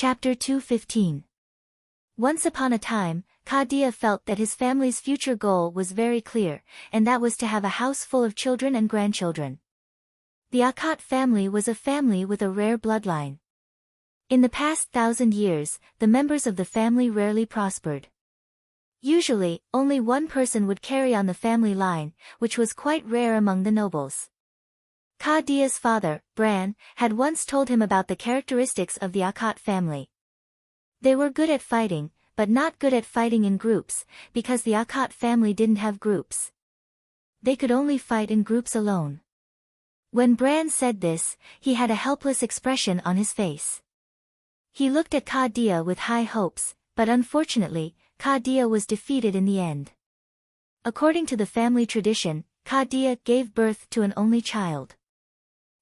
Chapter 215. Once upon a time, Kadia felt that his family's future goal was very clear, and that was to have a house full of children and grandchildren. The Akat family was a family with a rare bloodline. In the past 1,000 years, the members of the family rarely prospered. Usually, only one person would carry on the family line, which was quite rare among the nobles. Kadia's father, Bran, had once told him about the characteristics of the Akat family. They were good at fighting, but not good at fighting in groups, because the Akat family didn't have groups. They could only fight in groups alone. When Bran said this, he had a helpless expression on his face. He looked at Kadia with high hopes, but unfortunately, Kadia was defeated in the end. According to the family tradition, Kadia gave birth to an only child.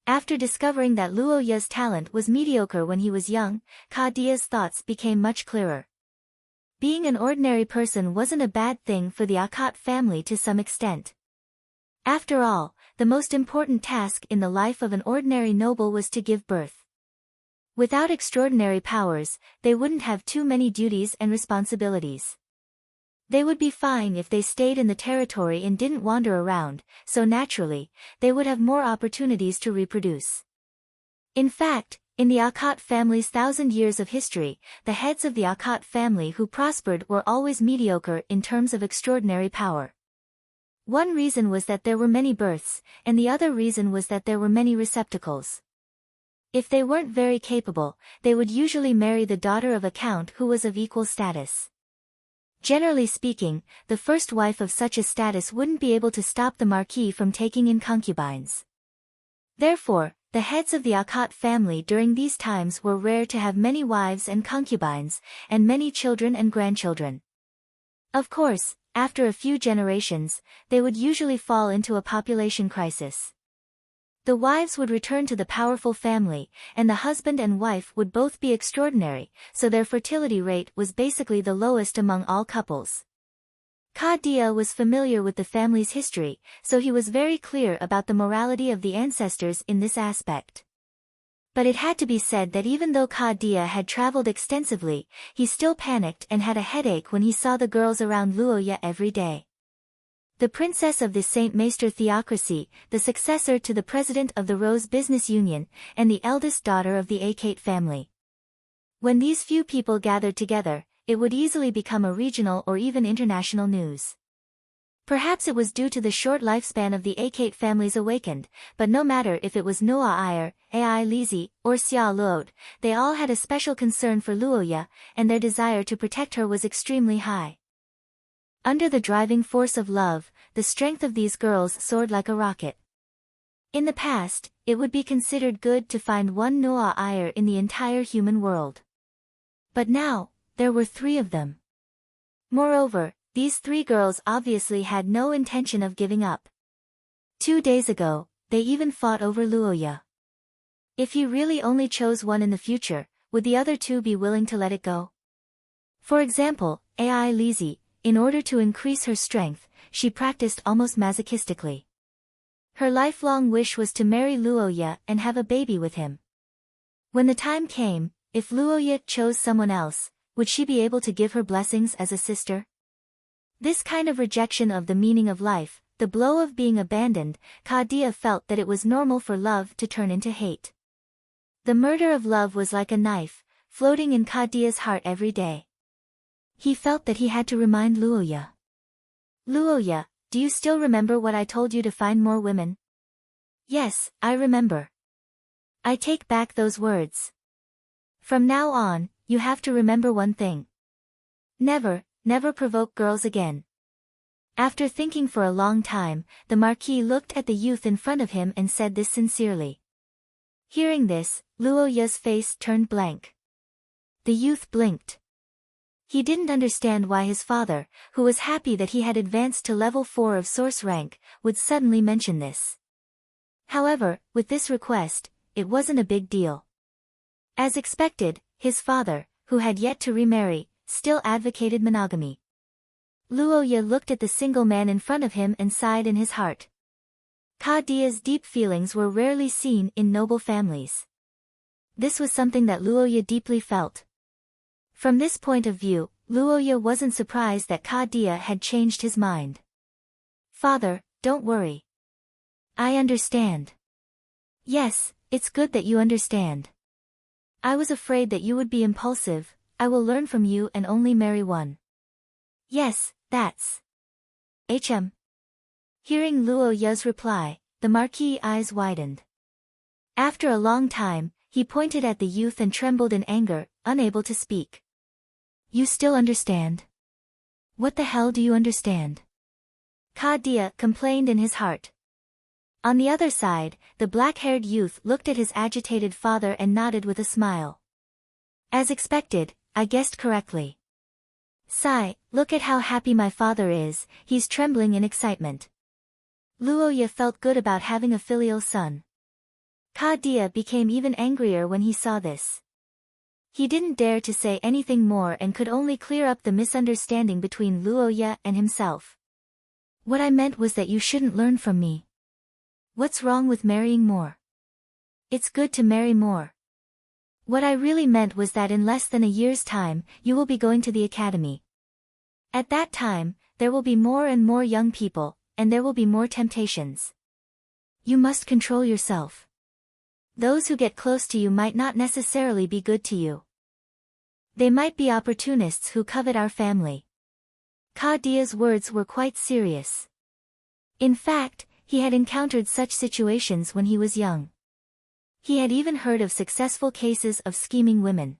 After discovering that Luoya's talent was mediocre when he was young, Kadia's thoughts became much clearer. Being an ordinary person wasn't a bad thing for the Akat family to some extent. After all, the most important task in the life of an ordinary noble was to give birth. Without extraordinary powers, they wouldn't have too many duties and responsibilities. They would be fine if they stayed in the territory and didn't wander around, so naturally, they would have more opportunities to reproduce. In fact, in the Akat family's 1,000 years of history, the heads of the Akat family who prospered were always mediocre in terms of extraordinary power. One reason was that there were many births, and the other reason was that there were many receptacles. If they weren't very capable, they would usually marry the daughter of a count who was of equal status. Generally speaking, the first wife of such a status wouldn't be able to stop the marquis from taking in concubines. Therefore, the heads of the Akat family during these times were rare to have many wives and concubines, and many children and grandchildren. Of course, after a few generations, they would usually fall into a population crisis. The wives would return to the powerful family, and the husband and wife would both be extraordinary, so their fertility rate was basically the lowest among all couples. Kadia was familiar with the family's history, so he was very clear about the morality of the ancestors in this aspect. But it had to be said that even though Kadia had traveled extensively, he still panicked and had a headache when he saw the girls around Luoya every day. The princess of the Saint Maester theocracy, the successor to the president of the Rose Business Union, and the eldest daughter of the Akat family. When these few people gathered together, it would easily become a regional or even international news. Perhaps it was due to the short lifespan of the Akat families awakened, but no matter if it was Noa Iyer, Ai Lizi, or Xia Luod, they all had a special concern for Luoya, and their desire to protect her was extremely high. Under the driving force of love, the strength of these girls soared like a rocket. In the past, it would be considered good to find one Noa Iyer in the entire human world. But now, there were 3 of them. Moreover, these 3 girls obviously had no intention of giving up. 2 days ago, they even fought over Luoya. If he really only chose one in the future, would the other 2 be willing to let it go? For example, Ai Lizi, in order to increase her strength, she practiced almost masochistically. Her lifelong wish was to marry Luoya and have a baby with him. When the time came, if Luoya chose someone else, would she be able to give her blessings as a sister? This kind of rejection of the meaning of life, the blow of being abandoned, Kadia felt that it was normal for love to turn into hate. The murder of love was like a knife, floating in Kadia's heart every day. He felt that he had to remind Luoya. Luoya, do you still remember what I told you to find more women? Yes, I remember. I take back those words. From now on, you have to remember one thing. Never, never provoke girls again. After thinking for a long time, the Marquis looked at the youth in front of him and said this sincerely. Hearing this, Luoya's face turned blank. The youth blinked. He didn't understand why his father, who was happy that he had advanced to level 4 of source rank, would suddenly mention this. However, with this request, it wasn't a big deal. As expected, his father, who had yet to remarry, still advocated monogamy. Luoya looked at the single man in front of him and sighed in his heart. Kadia's deep feelings were rarely seen in noble families. This was something that Luoya deeply felt. From this point of view, Luoya wasn't surprised that Ka Dia had changed his mind. Father, don't worry. I understand. Yes, it's good that you understand. I was afraid that you would be impulsive. I will learn from you and only marry one. Yes, that's Hearing Luoya's reply, the Marquis' eyes widened. After a long time, he pointed at the youth and trembled in anger, unable to speak. You still understand? What the hell do you understand? Ka Dia complained in his heart. On the other side, the black-haired youth looked at his agitated father and nodded with a smile. As expected, I guessed correctly. Sigh, look at how happy my father is, he's trembling in excitement. Luoya felt good about having a filial son. Ka Dia became even angrier when he saw this. He didn't dare to say anything more and could only clear up the misunderstanding between Luoya and himself. What I meant was that you shouldn't learn from me. What's wrong with marrying more? It's good to marry more. What I really meant was that in less than a year's time, you will be going to the academy. At that time, there will be more and more young people, and there will be more temptations. You must control yourself. Those who get close to you might not necessarily be good to you. They might be opportunists who covet our family. Ka Dia's words were quite serious. In fact, he had encountered such situations when he was young. He had even heard of successful cases of scheming women.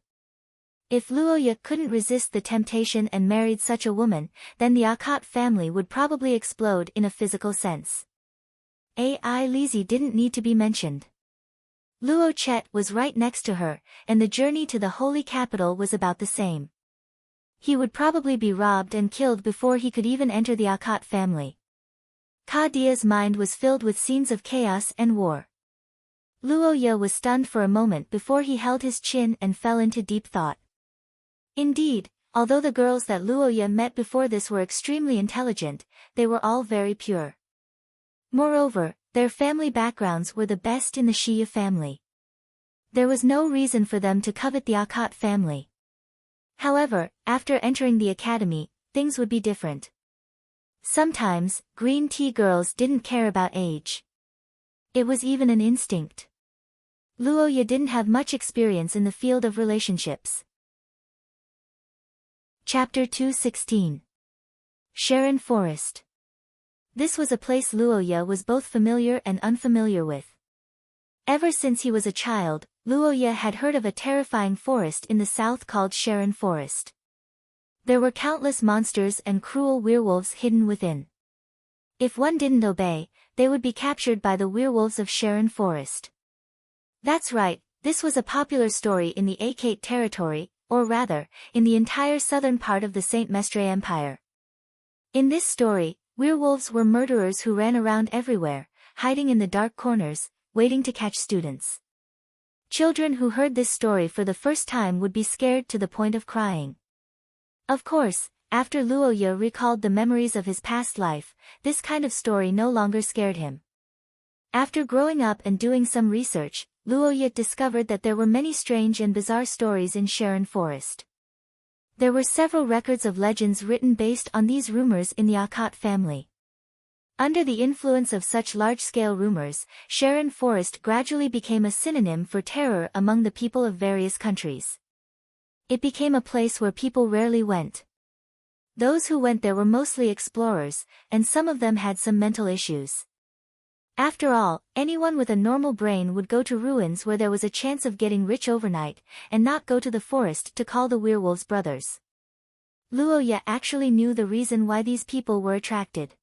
If Luoya couldn't resist the temptation and married such a woman, then the Akat family would probably explode in a physical sense. Ai Lizzie didn't need to be mentioned. Luo Chet was right next to her, and the journey to the holy capital was about the same. He would probably be robbed and killed before he could even enter the Akat family. Ka Dia's mind was filled with scenes of chaos and war. Luoya was stunned for a moment before he held his chin and fell into deep thought. Indeed, although the girls that Luoya met before this were extremely intelligent, they were all very pure. Moreover, their family backgrounds were the best in the Shiya family. There was no reason for them to covet the Akat family. However, after entering the academy, things would be different. Sometimes, green tea girls didn't care about age. It was even an instinct. Luoya didn't have much experience in the field of relationships. Chapter 216. Sharon Forest. This was a place Luoya was both familiar and unfamiliar with. Ever since he was a child, Luoya had heard of a terrifying forest in the south called Sharon Forest. There were countless monsters and cruel werewolves hidden within. If one didn't obey, they would be captured by the werewolves of Sharon Forest. That's right, this was a popular story in the Akate territory, or rather, in the entire southern part of the Saint Mestre Empire. In this story, werewolves were murderers who ran around everywhere, hiding in the dark corners, waiting to catch students. Children who heard this story for the first time would be scared to the point of crying. Of course, after Luoya recalled the memories of his past life, this kind of story no longer scared him. After growing up and doing some research, Luoya discovered that there were many strange and bizarre stories in Sharon Forest. There were several records of legends written based on these rumors in the Akat family. Under the influence of such large-scale rumors, Sharon Forest gradually became a synonym for terror among the people of various countries. It became a place where people rarely went. Those who went there were mostly explorers, and some of them had some mental issues. After all, anyone with a normal brain would go to ruins where there was a chance of getting rich overnight, and not go to the forest to call the werewolves brothers. Luoya actually knew the reason why these people were attracted.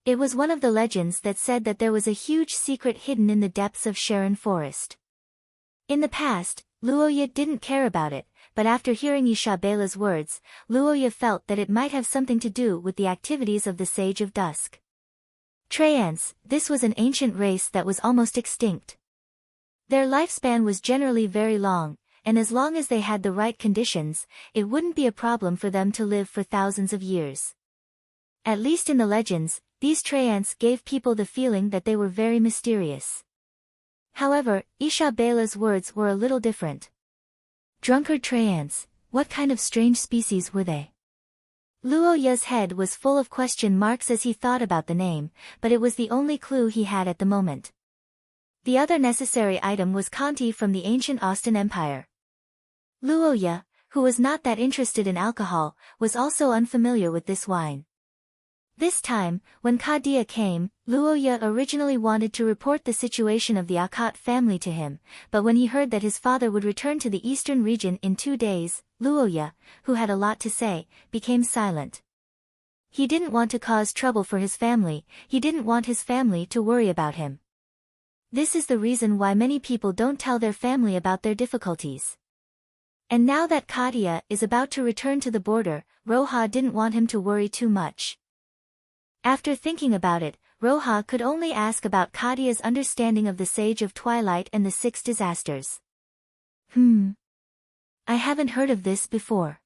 It was one of the legends that said that there was a huge secret hidden in the depths of Sharon Forest. In the past, Luoya didn't care about it, but after hearing Isabela's words, Luoya felt that it might have something to do with the activities of the Sage of Dusk. Treants, this was an ancient race that was almost extinct. Their lifespan was generally very long, and as long as they had the right conditions, it wouldn't be a problem for them to live for thousands of years. At least in the legends, these Treants gave people the feeling that they were very mysterious. However, Isabela's words were a little different. Drunkard Treants, What kind of strange species were they? Luoya's head was full of question marks as he thought about the name, but it was the only clue he had at the moment. The other necessary item was Conti from the ancient Austin Empire. Luoya, who was not that interested in alcohol, was also unfamiliar with this wine. This time, when Kadia came, Luoya originally wanted to report the situation of the Akat family to him, but when he heard that his father would return to the eastern region in 2 days, Luoya, who had a lot to say, became silent. He didn't want to cause trouble for his family, he didn't want his family to worry about him. This is the reason why many people don't tell their family about their difficulties. And now that Kadia is about to return to the border, Roha didn't want him to worry too much. After thinking about it, Roha could only ask about Kadia's understanding of the Sage of Twilight and the 6 disasters. I haven't heard of this before.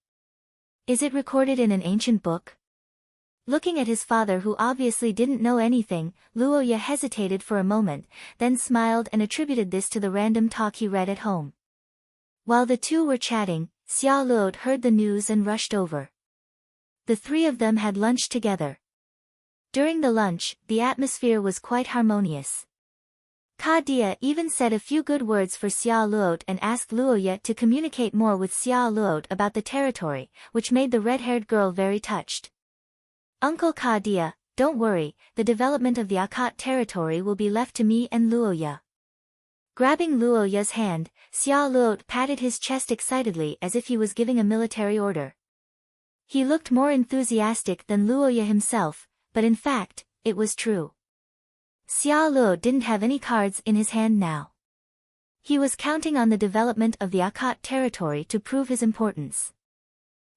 Is it recorded in an ancient book? Looking at his father who obviously didn't know anything, Luoya hesitated for a moment, then smiled and attributed this to the random talk he read at home. While the two were chatting, Xia Luot heard the news and rushed over. The 3 of them had lunch together. During the lunch, the atmosphere was quite harmonious. Kadia even said a few good words for Xia Luot and asked Luoya to communicate more with Xia Luot about the territory, which made the red-haired girl very touched. Uncle Kadia, don't worry, the development of the Akat territory will be left to me and Luoya. Grabbing Luoya's hand, Xia Luot patted his chest excitedly as if he was giving a military order. He looked more enthusiastic than Luoya himself, but in fact, it was true. Xia Luo didn't have any cards in his hand now. He was counting on the development of the Akat territory to prove his importance.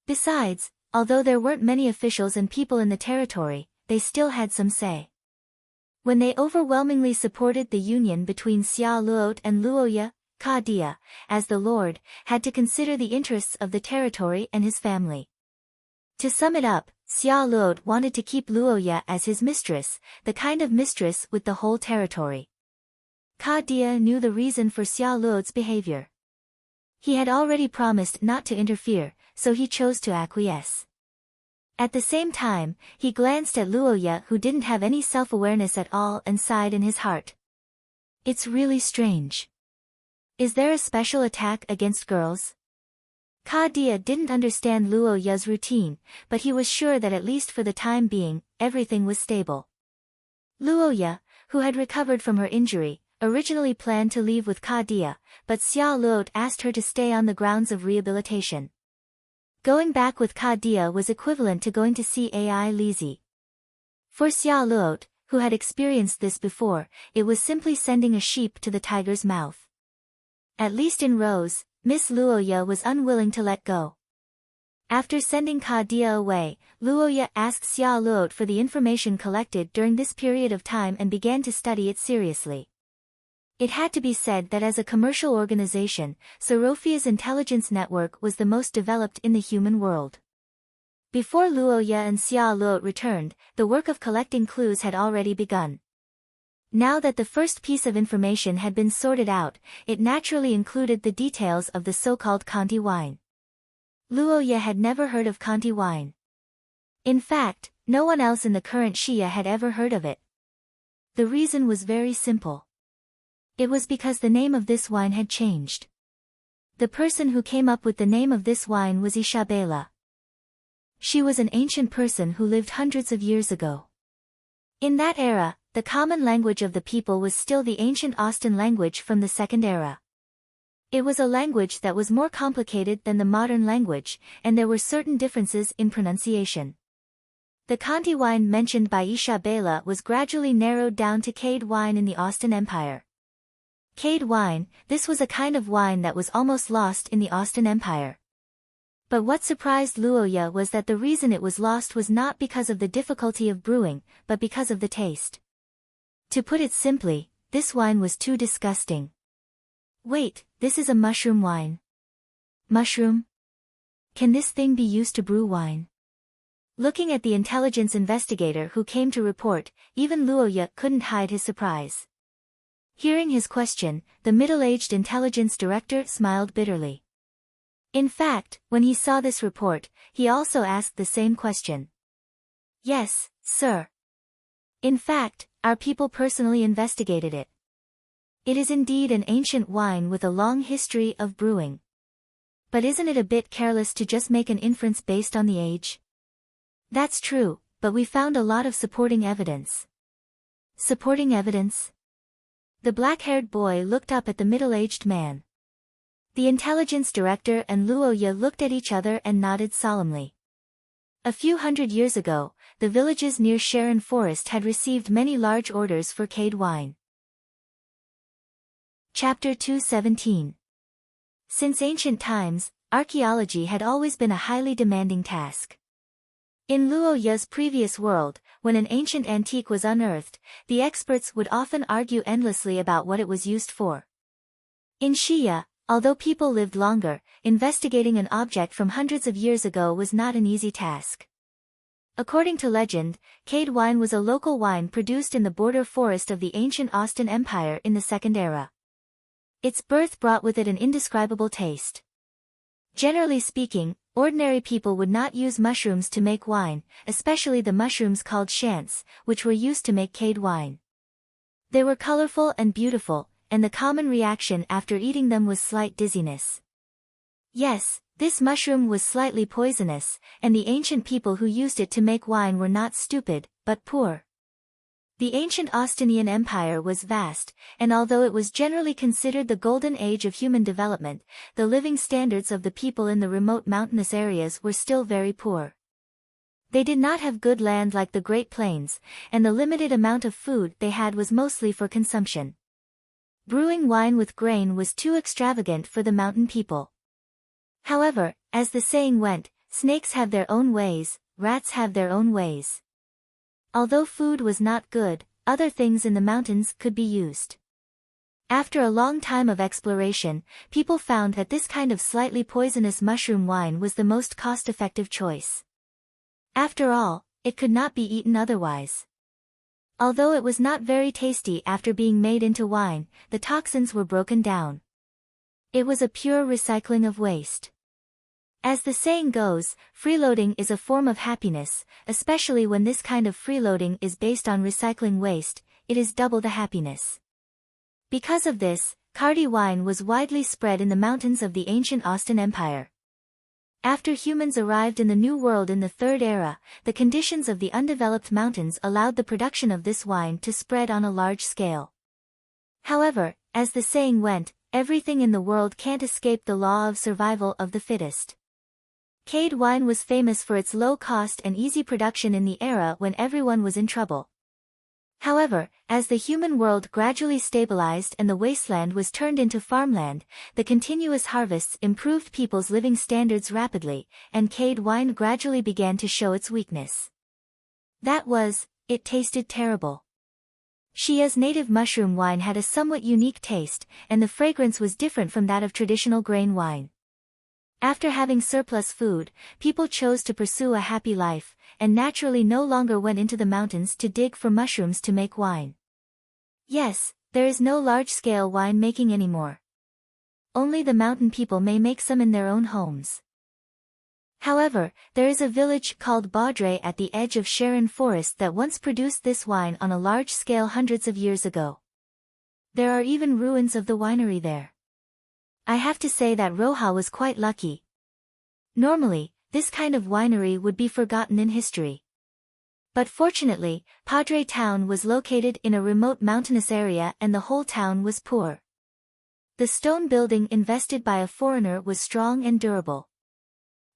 Besides, although there weren't many officials and people in the territory, they still had some say. When they overwhelmingly supported the union between Xia Luot and Luoya, Kadia, as the lord, had to consider the interests of the territory and his family. To sum it up, Xia Luot wanted to keep Luoya as his mistress, the kind of mistress with the whole territory. Kadia knew the reason for Xia Luot's behavior. He had already promised not to interfere, so he chose to acquiesce. At the same time, he glanced at Luoya who didn't have any self-awareness at all and sighed in his heart. It's really strange. Is there a special attack against girls? Kadia didn't understand Luoya's routine, but he was sure that at least for the time being, everything was stable. Luoya, who had recovered from her injury, originally planned to leave with Kadia, but Xia Luot asked her to stay on the grounds of rehabilitation. Going back with Kadia was equivalent to going to see Ai Lizi. For Xia Luot, who had experienced this before, it was simply sending a sheep to the tiger's mouth. At least in Rose, Miss Luoya was unwilling to let go. After sending Kadia away, Luoya asked Xia Luot for the information collected during this period of time and began to study it seriously. It had to be said that as a commercial organization, Sorofia's intelligence network was the most developed in the human world. Before Luoya and Xia Luot returned, the work of collecting clues had already begun. Now that the first piece of information had been sorted out, it naturally included the details of the so-called Conti wine. Luoya had never heard of Conti wine. In fact, no one else in the current Shia had ever heard of it. The reason was very simple. It was because the name of this wine had changed. The person who came up with the name of this wine was Isabella. She was an ancient person who lived hundreds of years ago. In that era, the common language of the people was still the ancient Austin language from the Second Era. It was a language that was more complicated than the modern language, and there were certain differences in pronunciation. The Conti wine mentioned by Isabella was gradually narrowed down to Cade wine in the Austin Empire. Cade wine, this was a kind of wine that was almost lost in the Austin Empire. But what surprised Luoya was that the reason it was lost was not because of the difficulty of brewing, but because of the taste. To put it simply, this wine was too disgusting. Wait, this is a mushroom wine. Mushroom? Can this thing be used to brew wine? Looking at the intelligence investigator who came to report, even Luoya couldn't hide his surprise. Hearing his question, the middle-aged intelligence director smiled bitterly. In fact, when he saw this report, he also asked the same question. Yes, sir. In fact, our people personally investigated it. It is indeed an ancient wine with a long history of brewing. But isn't it a bit careless to just make an inference based on the age? That's true, but we found a lot of supporting evidence. Supporting evidence? The black-haired boy looked up at the middle-aged man. The intelligence director and Luo Ye looked at each other and nodded solemnly. A few hundred years ago, the villages near Sharon Forest had received many large orders for cade wine. Chapter 217. Since ancient times, archaeology had always been a highly demanding task. In Luo Ye's previous world, when an ancient antique was unearthed, the experts would often argue endlessly about what it was used for. In Shiya, although people lived longer, investigating an object from hundreds of years ago was not an easy task. According to legend, cade wine was a local wine produced in the border forest of the ancient Austin Empire in the Second Era. Its birth brought with it an indescribable taste. Generally speaking, ordinary people would not use mushrooms to make wine, especially the mushrooms called shants, which were used to make cade wine. They were colorful and beautiful, and the common reaction after eating them was slight dizziness. Yes, this mushroom was slightly poisonous, and the ancient people who used it to make wine were not stupid, but poor. The ancient Austinian Empire was vast, and although it was generally considered the golden age of human development, the living standards of the people in the remote mountainous areas were still very poor. They did not have good land like the Great Plains, and the limited amount of food they had was mostly for consumption. Brewing wine with grain was too extravagant for the mountain people. However, as the saying went, snakes have their own ways, rats have their own ways. Although food was not good, other things in the mountains could be used. After a long time of exploration, people found that this kind of slightly poisonous mushroom wine was the most cost-effective choice. After all, it could not be eaten otherwise. Although it was not very tasty after being made into wine, the toxins were broken down. It was a pure recycling of waste. As the saying goes, freeloading is a form of happiness, especially when this kind of freeloading is based on recycling waste, it is double the happiness. Because of this, Cardi wine was widely spread in the mountains of the ancient Austin Empire. After humans arrived in the New World in the Third Era, the conditions of the undeveloped mountains allowed the production of this wine to spread on a large scale. However, as the saying went, everything in the world can't escape the law of survival of the fittest. Cade wine was famous for its low cost and easy production in the era when everyone was in trouble. However, as the human world gradually stabilized and the wasteland was turned into farmland, the continuous harvests improved people's living standards rapidly, and cade wine gradually began to show its weakness. That was, it tasted terrible. Shia's native mushroom wine had a somewhat unique taste, and the fragrance was different from that of traditional grain wine. After having surplus food, people chose to pursue a happy life, and naturally no longer went into the mountains to dig for mushrooms to make wine. Yes, there is no large-scale wine making anymore. Only the mountain people may make some in their own homes. However, there is a village called Baudre at the edge of Sharon Forest that once produced this wine on a large scale hundreds of years ago. There are even ruins of the winery there. I have to say that Roja was quite lucky. Normally, this kind of winery would be forgotten in history. But fortunately, Padre Town was located in a remote mountainous area and the whole town was poor. The stone building invested by a foreigner was strong and durable.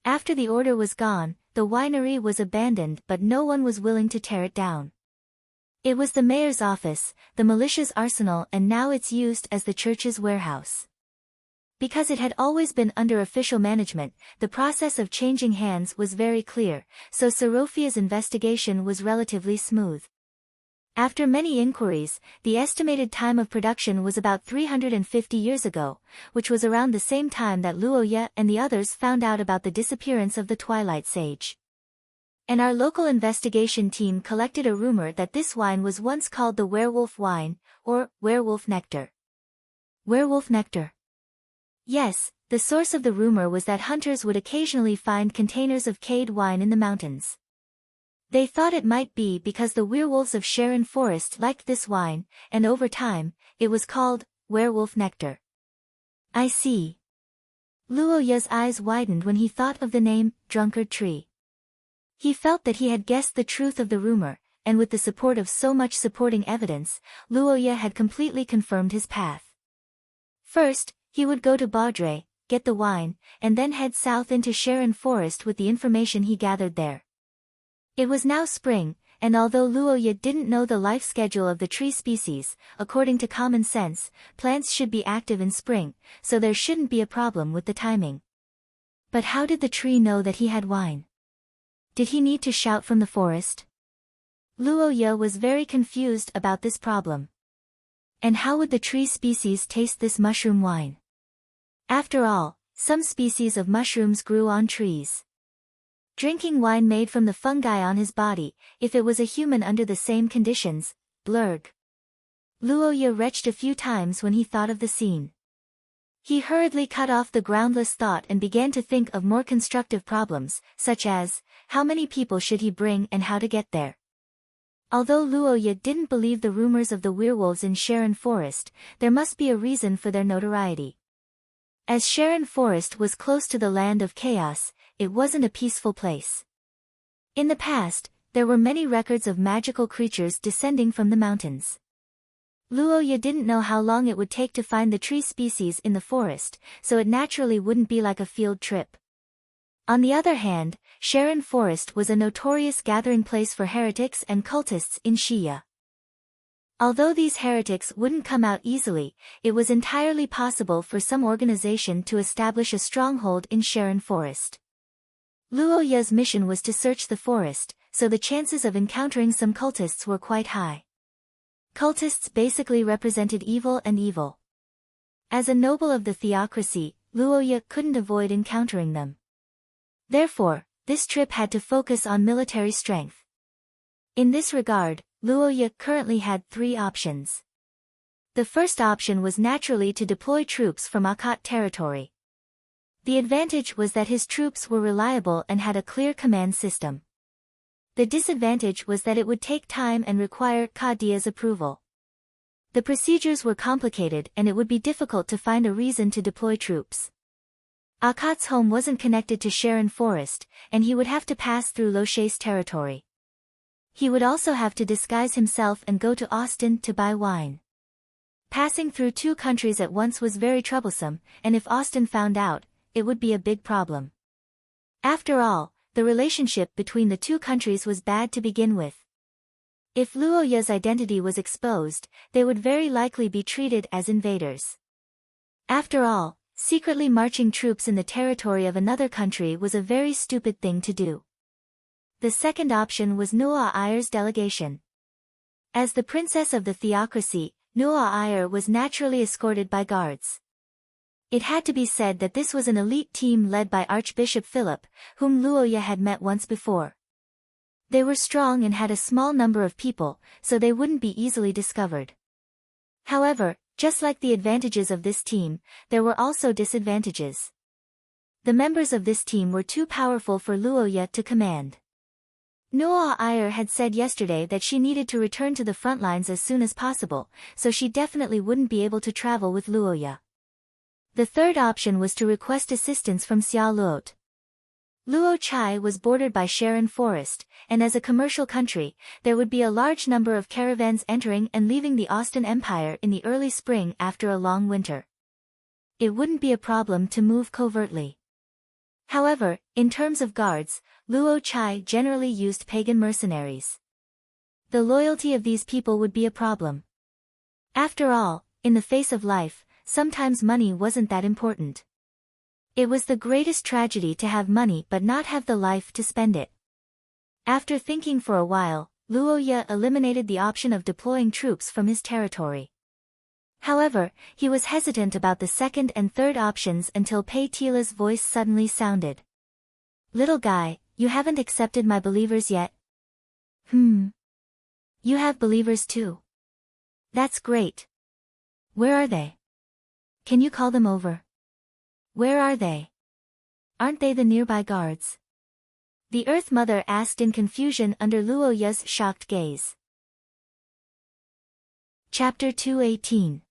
After the order was gone, the winery was abandoned but no one was willing to tear it down. It was the mayor's office, the militia's arsenal, and now it's used as the church's warehouse. Because it had always been under official management, the process of changing hands was very clear, so Serofia's investigation was relatively smooth. After many inquiries, the estimated time of production was about 350 years ago, which was around the same time that Luo Ye and the others found out about the disappearance of the Twilight Sage. And our local investigation team collected a rumor that this wine was once called the werewolf wine, or werewolf nectar. Werewolf nectar. Yes, The source of the rumor was that hunters would occasionally find containers of cayed wine in the mountains. They thought it might be because the werewolves of Sharon Forest liked this wine, and over time, it was called werewolf nectar. I see. Luo Ye's eyes widened when he thought of the name, drunkard tree. He felt that he had guessed the truth of the rumor, and with the support of so much supporting evidence, Luo Ye had completely confirmed his path. First, he would go to Baudry, get the wine, and then head south into Sharon Forest with the information he gathered there. It was now spring, and although Luo Ye didn't know the life schedule of the tree species, according to common sense, plants should be active in spring, so there shouldn't be a problem with the timing. But how did the tree know that he had wine? Did he need to shout from the forest? Luo Ye was very confused about this problem. And how would the tree species taste this mushroom wine? After all, some species of mushrooms grew on trees. Drinking wine made from the fungi on his body, if it was a human under the same conditions, blurg. Luo Ye retched a few times when he thought of the scene. He hurriedly cut off the groundless thought and began to think of more constructive problems, such as, how many people should he bring and how to get there. Although Luo Ye didn't believe the rumors of the werewolves in Sharon Forest, there must be a reason for their notoriety. As Sharon Forest was close to the land of chaos, it wasn't a peaceful place. In the past, there were many records of magical creatures descending from the mountains. Luo Ye didn't know how long it would take to find the tree species in the forest, so it naturally wouldn't be like a field trip. On the other hand, Sharon Forest was a notorious gathering place for heretics and cultists in Xia. Although these heretics wouldn't come out easily, it was entirely possible for some organization to establish a stronghold in Sharon Forest. Luo Ye's mission was to search the forest, so the chances of encountering some cultists were quite high. Cultists basically represented evil and evil. As a noble of the theocracy, Luo Ye couldn't avoid encountering them. Therefore, this trip had to focus on military strength. In this regard, Luo Ye currently had three options. The first option was naturally to deploy troops from Akat territory. The advantage was that his troops were reliable and had a clear command system. The disadvantage was that it would take time and require Kadia's approval. The procedures were complicated and it would be difficult to find a reason to deploy troops. Akat's home wasn't connected to Sharon Forest, and he would have to pass through Loche's territory. He would also have to disguise himself and go to Austin to buy wine. Passing through two countries at once was very troublesome, and if Austin found out, it would be a big problem. After all, the relationship between the two countries was bad to begin with. If Luo Ye's identity was exposed, they would very likely be treated as invaders. After all, secretly marching troops in the territory of another country was a very stupid thing to do. The second option was Nuo Ayer's delegation. As the princess of the theocracy, Nuo Ayer was naturally escorted by guards. It had to be said that this was an elite team led by Archbishop Philip, whom Luo Ye had met once before. They were strong and had a small number of people, so they wouldn't be easily discovered. However, just like the advantages of this team, there were also disadvantages. The members of this team were too powerful for Luo Ye to command. Nuo Ayer had said yesterday that she needed to return to the front lines as soon as possible, so she definitely wouldn't be able to travel with Luo Ye. The third option was to request assistance from Xia Luot. Luo Chai was bordered by Sharon Forest, and as a commercial country, there would be a large number of caravans entering and leaving the Austin Empire in the early spring after a long winter. It wouldn't be a problem to move covertly. However, in terms of guards, Luo Chai generally used pagan mercenaries. The loyalty of these people would be a problem. After all, in the face of life, sometimes money wasn't that important. It was the greatest tragedy to have money but not have the life to spend it. After thinking for a while, Luo Ye eliminated the option of deploying troops from his territory. However, he was hesitant about the second and third options until Pei Tila's voice suddenly sounded. "Little guy, you haven't accepted my believers yet?" You have believers too. That's great. Where are they? Can you call them over?" Where are they? Aren't they the nearby guards? The Earth Mother asked in confusion under Luo Ye's shocked gaze. Chapter 218.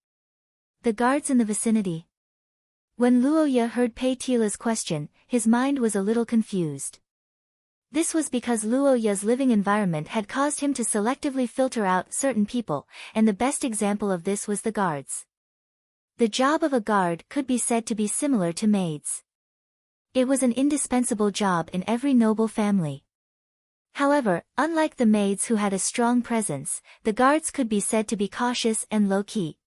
The guards in the vicinity. When Luo Ye heard Pei Tila's question, his mind was a little confused. This was because Luo Ye's living environment had caused him to selectively filter out certain people, and the best example of this was the guards. The job of a guard could be said to be similar to maids. It was an indispensable job in every noble family. However, unlike the maids who had a strong presence, the guards could be said to be cautious and low-key.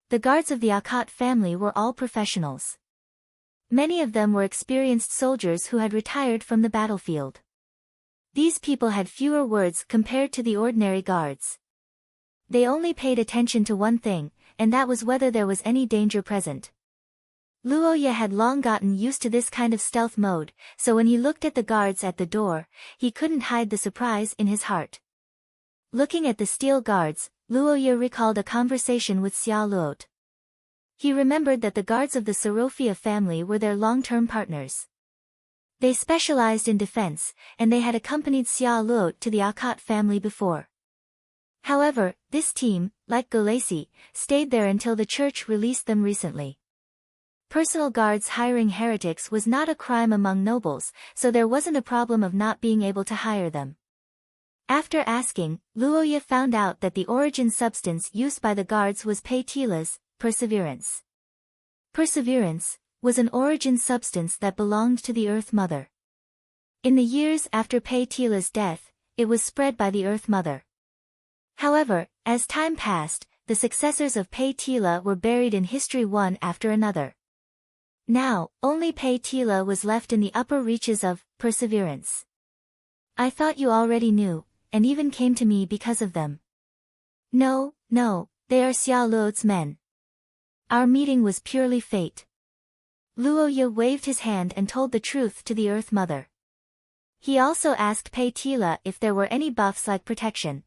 The guards of the Akat family were all professionals. Many of them were experienced soldiers who had retired from the battlefield. These people had fewer words compared to the ordinary guards. They only paid attention to one thing, and that was whether there was any danger present. Luo Ye had long gotten used to this kind of stealth mode, so when he looked at the guards at the door, he couldn't hide the surprise in his heart. Looking at the steel guards, Luo Ye recalled a conversation with Xia Luot. He remembered that the guards of the Sorofia family were their long-term partners. They specialized in defense, and they had accompanied Xia Luot to the Akat family before. However, this team, like Golaci, stayed there until the church released them recently. Personal guards hiring heretics was not a crime among nobles, so there wasn't a problem of not being able to hire them. After asking, Luo Ye found out that the origin substance used by the guards was Pei Tila's perseverance. Perseverance was an origin substance that belonged to the Earth Mother. In the years after Pei Tila's death, it was spread by the Earth Mother. However, as time passed, the successors of Pei Tila were buried in history one after another. Now, only Pei Tila was left in the upper reaches of perseverance. I thought you already knew, and even came to me because of them. No, they are Xia Luot's men. Our meeting was purely fate. Luo Ye waved his hand and told the truth to the Earth Mother. He also asked Pei Tila if there were any buffs like protection.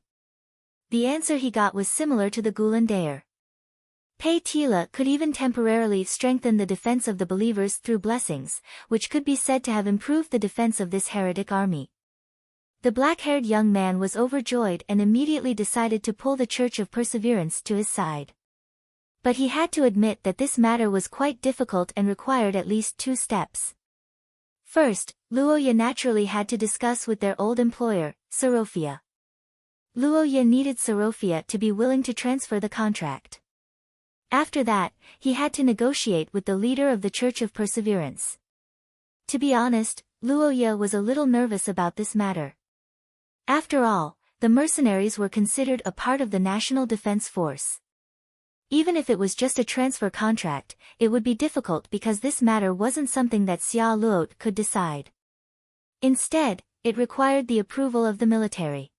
The answer he got was similar to the Gulan Daer. Pei Tila could even temporarily strengthen the defense of the believers through blessings, which could be said to have improved the defense of this heretic army. The black-haired young man was overjoyed and immediately decided to pull the Church of Perseverance to his side. But he had to admit that this matter was quite difficult and required at least 2 steps. First, Luo Ye naturally had to discuss with their old employer, Sorofia. Luo Ye needed Sorofia to be willing to transfer the contract. After that, he had to negotiate with the leader of the Church of Perseverance. To be honest, Luo Ye was a little nervous about this matter. After all, the mercenaries were considered a part of the National Defense Force. Even if it was just a transfer contract, it would be difficult because this matter wasn't something that Xia Luot could decide. Instead, it required the approval of the military.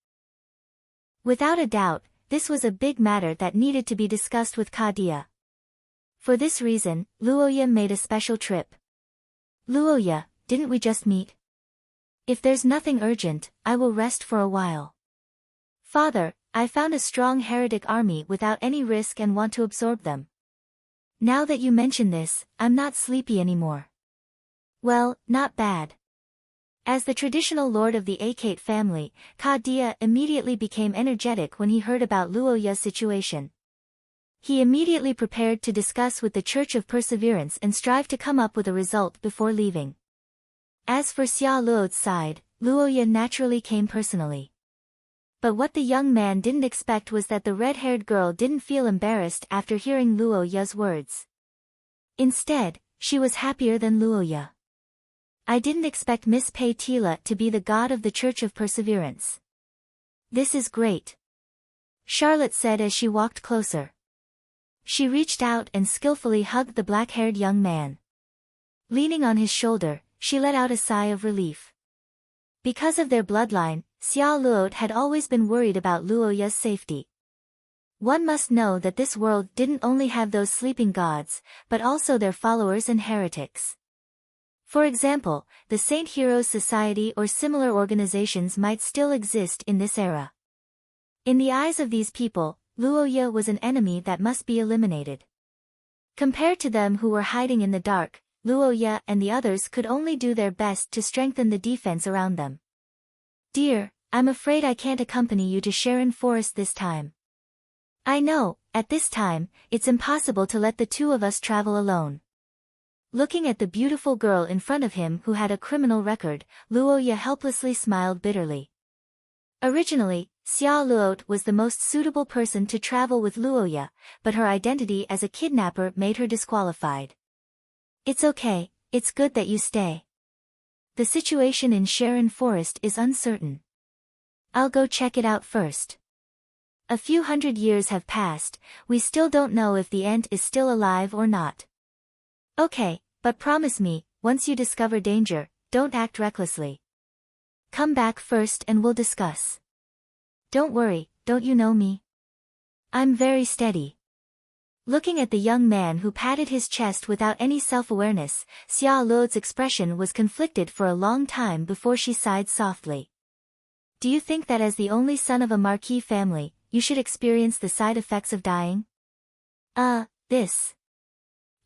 Without a doubt, this was a big matter that needed to be discussed with Kadia. For this reason, Luo Ye made a special trip. Luo Ye, didn't we just meet? If there's nothing urgent, I will rest for a while. Father, I found a strong heretic army without any risk and want to absorb them. Now that you mention this, I'm not sleepy anymore. Well, not bad. As the traditional lord of the Akate family, Kadia immediately became energetic when he heard about Luo Ye's situation. He immediately prepared to discuss with the Church of Perseverance and strive to come up with a result before leaving. As for Xia Luot's side, Luo Ye naturally came personally. But what the young man didn't expect was that the red-haired girl didn't feel embarrassed after hearing Luo Ye's words. Instead, she was happier than Luo Ye. I didn't expect Miss Pei Tila to be the god of the Church of Perseverance. This is great, Charlotte said as she walked closer. She reached out and skillfully hugged the black-haired young man. Leaning on his shoulder, she let out a sigh of relief. Because of their bloodline, Xia Luot had always been worried about Luo Ye's safety. One must know that this world didn't only have those sleeping gods, but also their followers and heretics. For example, the Saint Heroes Society or similar organizations might still exist in this era. In the eyes of these people, Luo Ye was an enemy that must be eliminated. Compared to them who were hiding in the dark, Luoya and the others could only do their best to strengthen the defense around them. "Dear, I'm afraid I can't accompany you to Sharon Forest this time. I know, at this time, it's impossible to let the two of us travel alone." Looking at the beautiful girl in front of him who had a criminal record, Luoya helplessly smiled bitterly. Originally, Xia Luot was the most suitable person to travel with Luoya, but her identity as a kidnapper made her disqualified. "It's okay, it's good that you stay. The situation in Sharon Forest is uncertain. I'll go check it out first. A few hundred years have passed, we still don't know if the ant is still alive or not. Okay, but promise me, once you discover danger, don't act recklessly. Come back first and we'll discuss. Don't worry, don't you know me? I'm very steady." Looking at the young man who patted his chest without any self-awareness, Xia Luo's expression was conflicted for a long time before she sighed softly. "Do you think that as the only son of a marquis family, you should experience the side effects of dying?" This.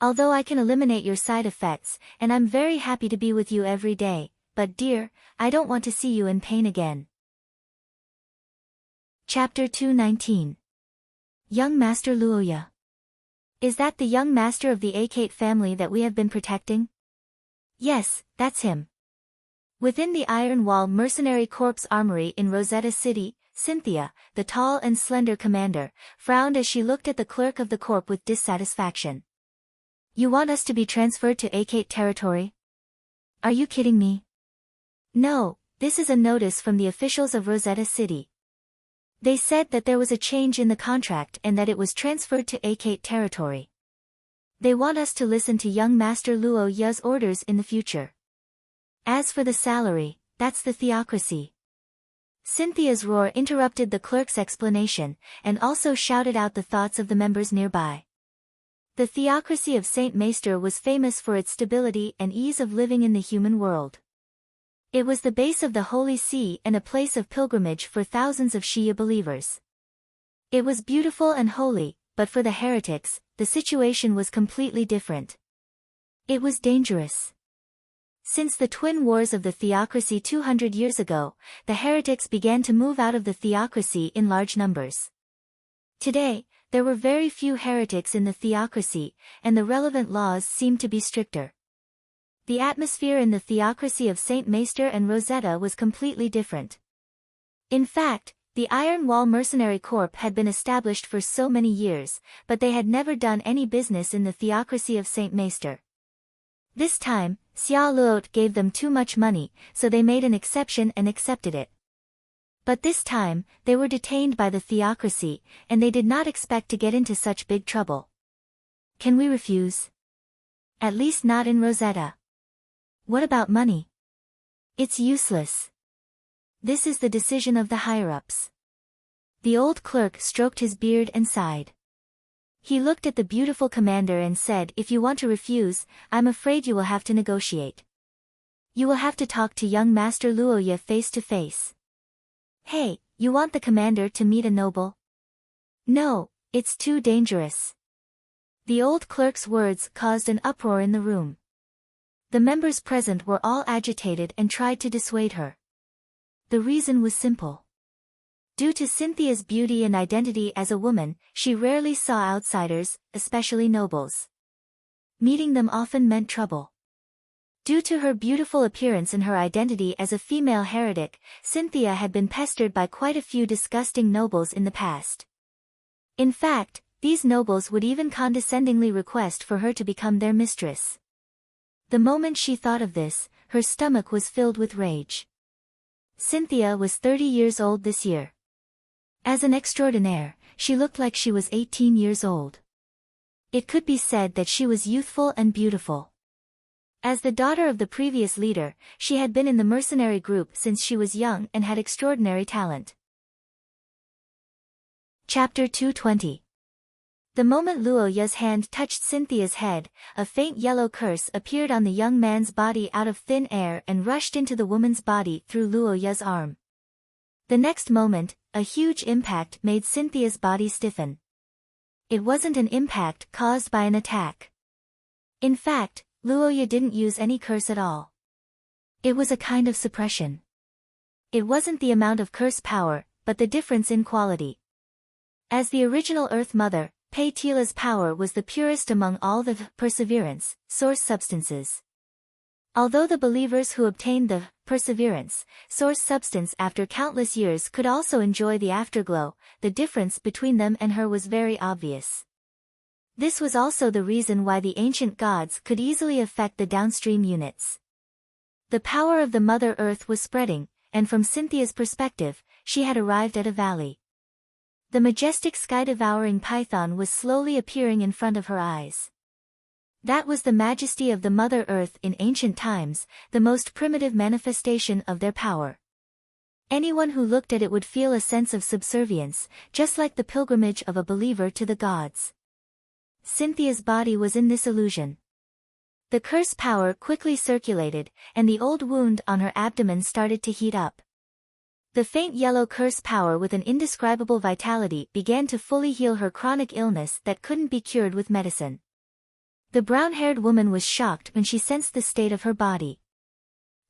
Although I can eliminate your side effects, and I'm very happy to be with you every day, but dear, I don't want to see you in pain again." Chapter 219. Young Master Luoya. "Is that the young master of the Akate family that we have been protecting?" "Yes, that's him." Within the Iron Wall Mercenary Corps armory in Rosetta City, Cynthia, the tall and slender commander, frowned as she looked at the clerk of the corp with dissatisfaction. "You want us to be transferred to Akate territory? Are you kidding me?" "No, this is a notice from the officials of Rosetta City. They said that there was a change in the contract and that it was transferred to Akate territory. They want us to listen to young Master Luo Ya's orders in the future. As for the salary, that's the theocracy." Cynthia's roar interrupted the clerk's explanation, and also shouted out the thoughts of the members nearby. The theocracy of Saint Maester was famous for its stability and ease of living in the human world. It was the base of the Holy See and a place of pilgrimage for thousands of Shia believers. It was beautiful and holy, but for the heretics, the situation was completely different. It was dangerous. Since the twin wars of the theocracy 200 years ago, the heretics began to move out of the theocracy in large numbers. Today, there were very few heretics in the theocracy, and the relevant laws seemed to be stricter. The atmosphere in the theocracy of Saint Maester and Rosetta was completely different. In fact, the Iron Wall Mercenary Corps had been established for so many years, but they had never done any business in the theocracy of Saint Maester. This time, Xia Luot gave them too much money, so they made an exception and accepted it. But this time, they were detained by the theocracy, and they did not expect to get into such big trouble. Can we refuse? At least not in Rosetta. What about money? It's useless. This is the decision of the higher-ups. The old clerk stroked his beard and sighed. He looked at the beautiful commander and said, "If you want to refuse, I'm afraid you will have to negotiate. You will have to talk to young Master Luoya face to face." "Hey, you want the commander to meet a noble?" "No, it's too dangerous." The old clerk's words caused an uproar in the room. The members present were all agitated and tried to dissuade her. The reason was simple. Due to Cynthia's beauty and identity as a woman, she rarely saw outsiders, especially nobles. Meeting them often meant trouble. Due to her beautiful appearance and her identity as a female heretic, Cynthia had been pestered by quite a few disgusting nobles in the past. In fact, these nobles would even condescendingly request for her to become their mistress. The moment she thought of this, her stomach was filled with rage. Cynthia was 30 years old this year. As an extraordinaire, she looked like she was 18 years old. It could be said that she was youthful and beautiful. As the daughter of the previous leader, she had been in the mercenary group since she was young and had extraordinary talent. Chapter 220. The moment Luo Ya's hand touched Cynthia's head, a faint yellow curse appeared on the young man's body out of thin air and rushed into the woman's body through Luo Ya's arm. The next moment, a huge impact made Cynthia's body stiffen. It wasn't an impact caused by an attack. In fact, Luoya didn't use any curse at all. It was a kind of suppression. It wasn't the amount of curse power, but the difference in quality. As the original Earth Mother, Pei Tila's power was the purest among all the perseverance, source substances. Although the believers who obtained the perseverance, source substance after countless years could also enjoy the afterglow, the difference between them and her was very obvious. This was also the reason why the ancient gods could easily affect the downstream units. The power of the Mother Earth was spreading, and from Cynthia's perspective, she had arrived at a valley. The majestic sky-devouring python was slowly appearing in front of her eyes. That was the majesty of the Mother Earth in ancient times, the most primitive manifestation of their power. Anyone who looked at it would feel a sense of subservience, just like the pilgrimage of a believer to the gods. Cynthia's body was in this illusion. The curse power quickly circulated, and the old wound on her abdomen started to heat up. The faint yellow curse power with an indescribable vitality began to fully heal her chronic illness that couldn't be cured with medicine. The brown-haired woman was shocked when she sensed the state of her body.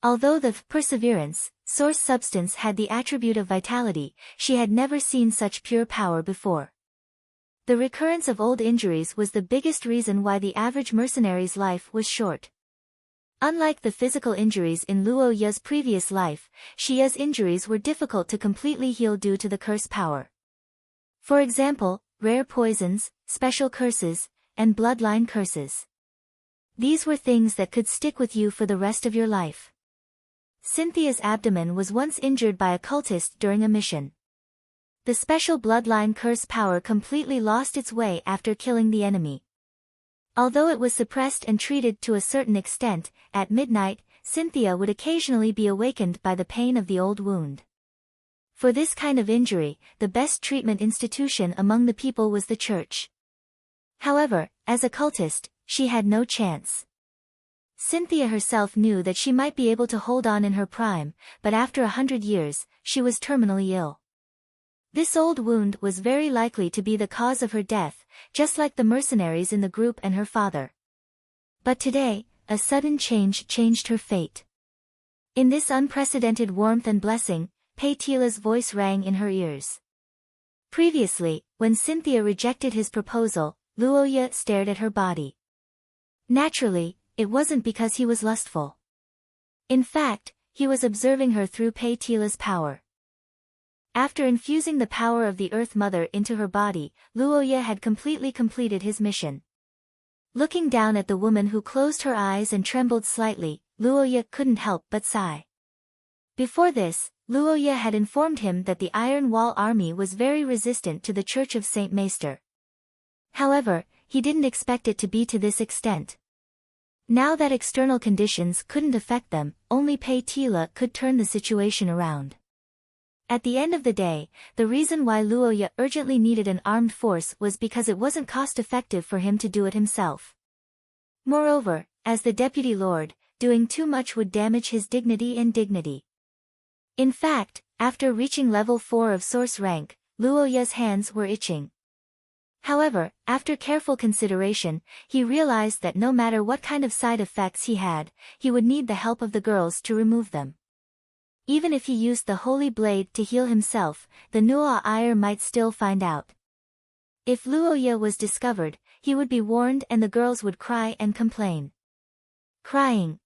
Although the perseverance, source substance had the attribute of vitality, she had never seen such pure power before. The recurrence of old injuries was the biggest reason why the average mercenary's life was short. Unlike the physical injuries in Luo Ya's previous life, Xia's injuries were difficult to completely heal due to the curse power. For example, rare poisons, special curses, and bloodline curses. These were things that could stick with you for the rest of your life. Cynthia's abdomen was once injured by a cultist during a mission. The special bloodline curse power completely lost its way after killing the enemy. Although it was suppressed and treated to a certain extent, at midnight, Cynthia would occasionally be awakened by the pain of the old wound. For this kind of injury, the best treatment institution among the people was the church. However, as a cultist, she had no chance. Cynthia herself knew that she might be able to hold on in her prime, but after 100 years, she was terminally ill. This old wound was very likely to be the cause of her death, just like the mercenaries in the group and her father. But today, a sudden change changed her fate. In this unprecedented warmth and blessing, Pei Tila's voice rang in her ears. Previously, when Cynthia rejected his proposal, Luoya stared at her body. Naturally, it wasn't because he was lustful. In fact, he was observing her through Pei Tila's power. After infusing the power of the Earth Mother into her body, Luoya had completely completed his mission. Looking down at the woman who closed her eyes and trembled slightly, Luoya couldn't help but sigh. Before this, Luoya had informed him that the Iron Wall army was very resistant to the Church of Saint Meister. However, he didn't expect it to be to this extent. Now that external conditions couldn't affect them, only Pei Tila could turn the situation around. At the end of the day, the reason why Luoya urgently needed an armed force was because it wasn't cost-effective for him to do it himself. Moreover, as the deputy lord, doing too much would damage his dignity and dignity. In fact, after reaching level 4 of source rank, Luoya's hands were itching. However, after careful consideration, he realized that no matter what kind of side effects he had, he would need the help of the girls to remove them. Even if he used the holy blade to heal himself, the Nuo Air might still find out. If Luoya was discovered, he would be warned and the girls would cry and complain. Crying.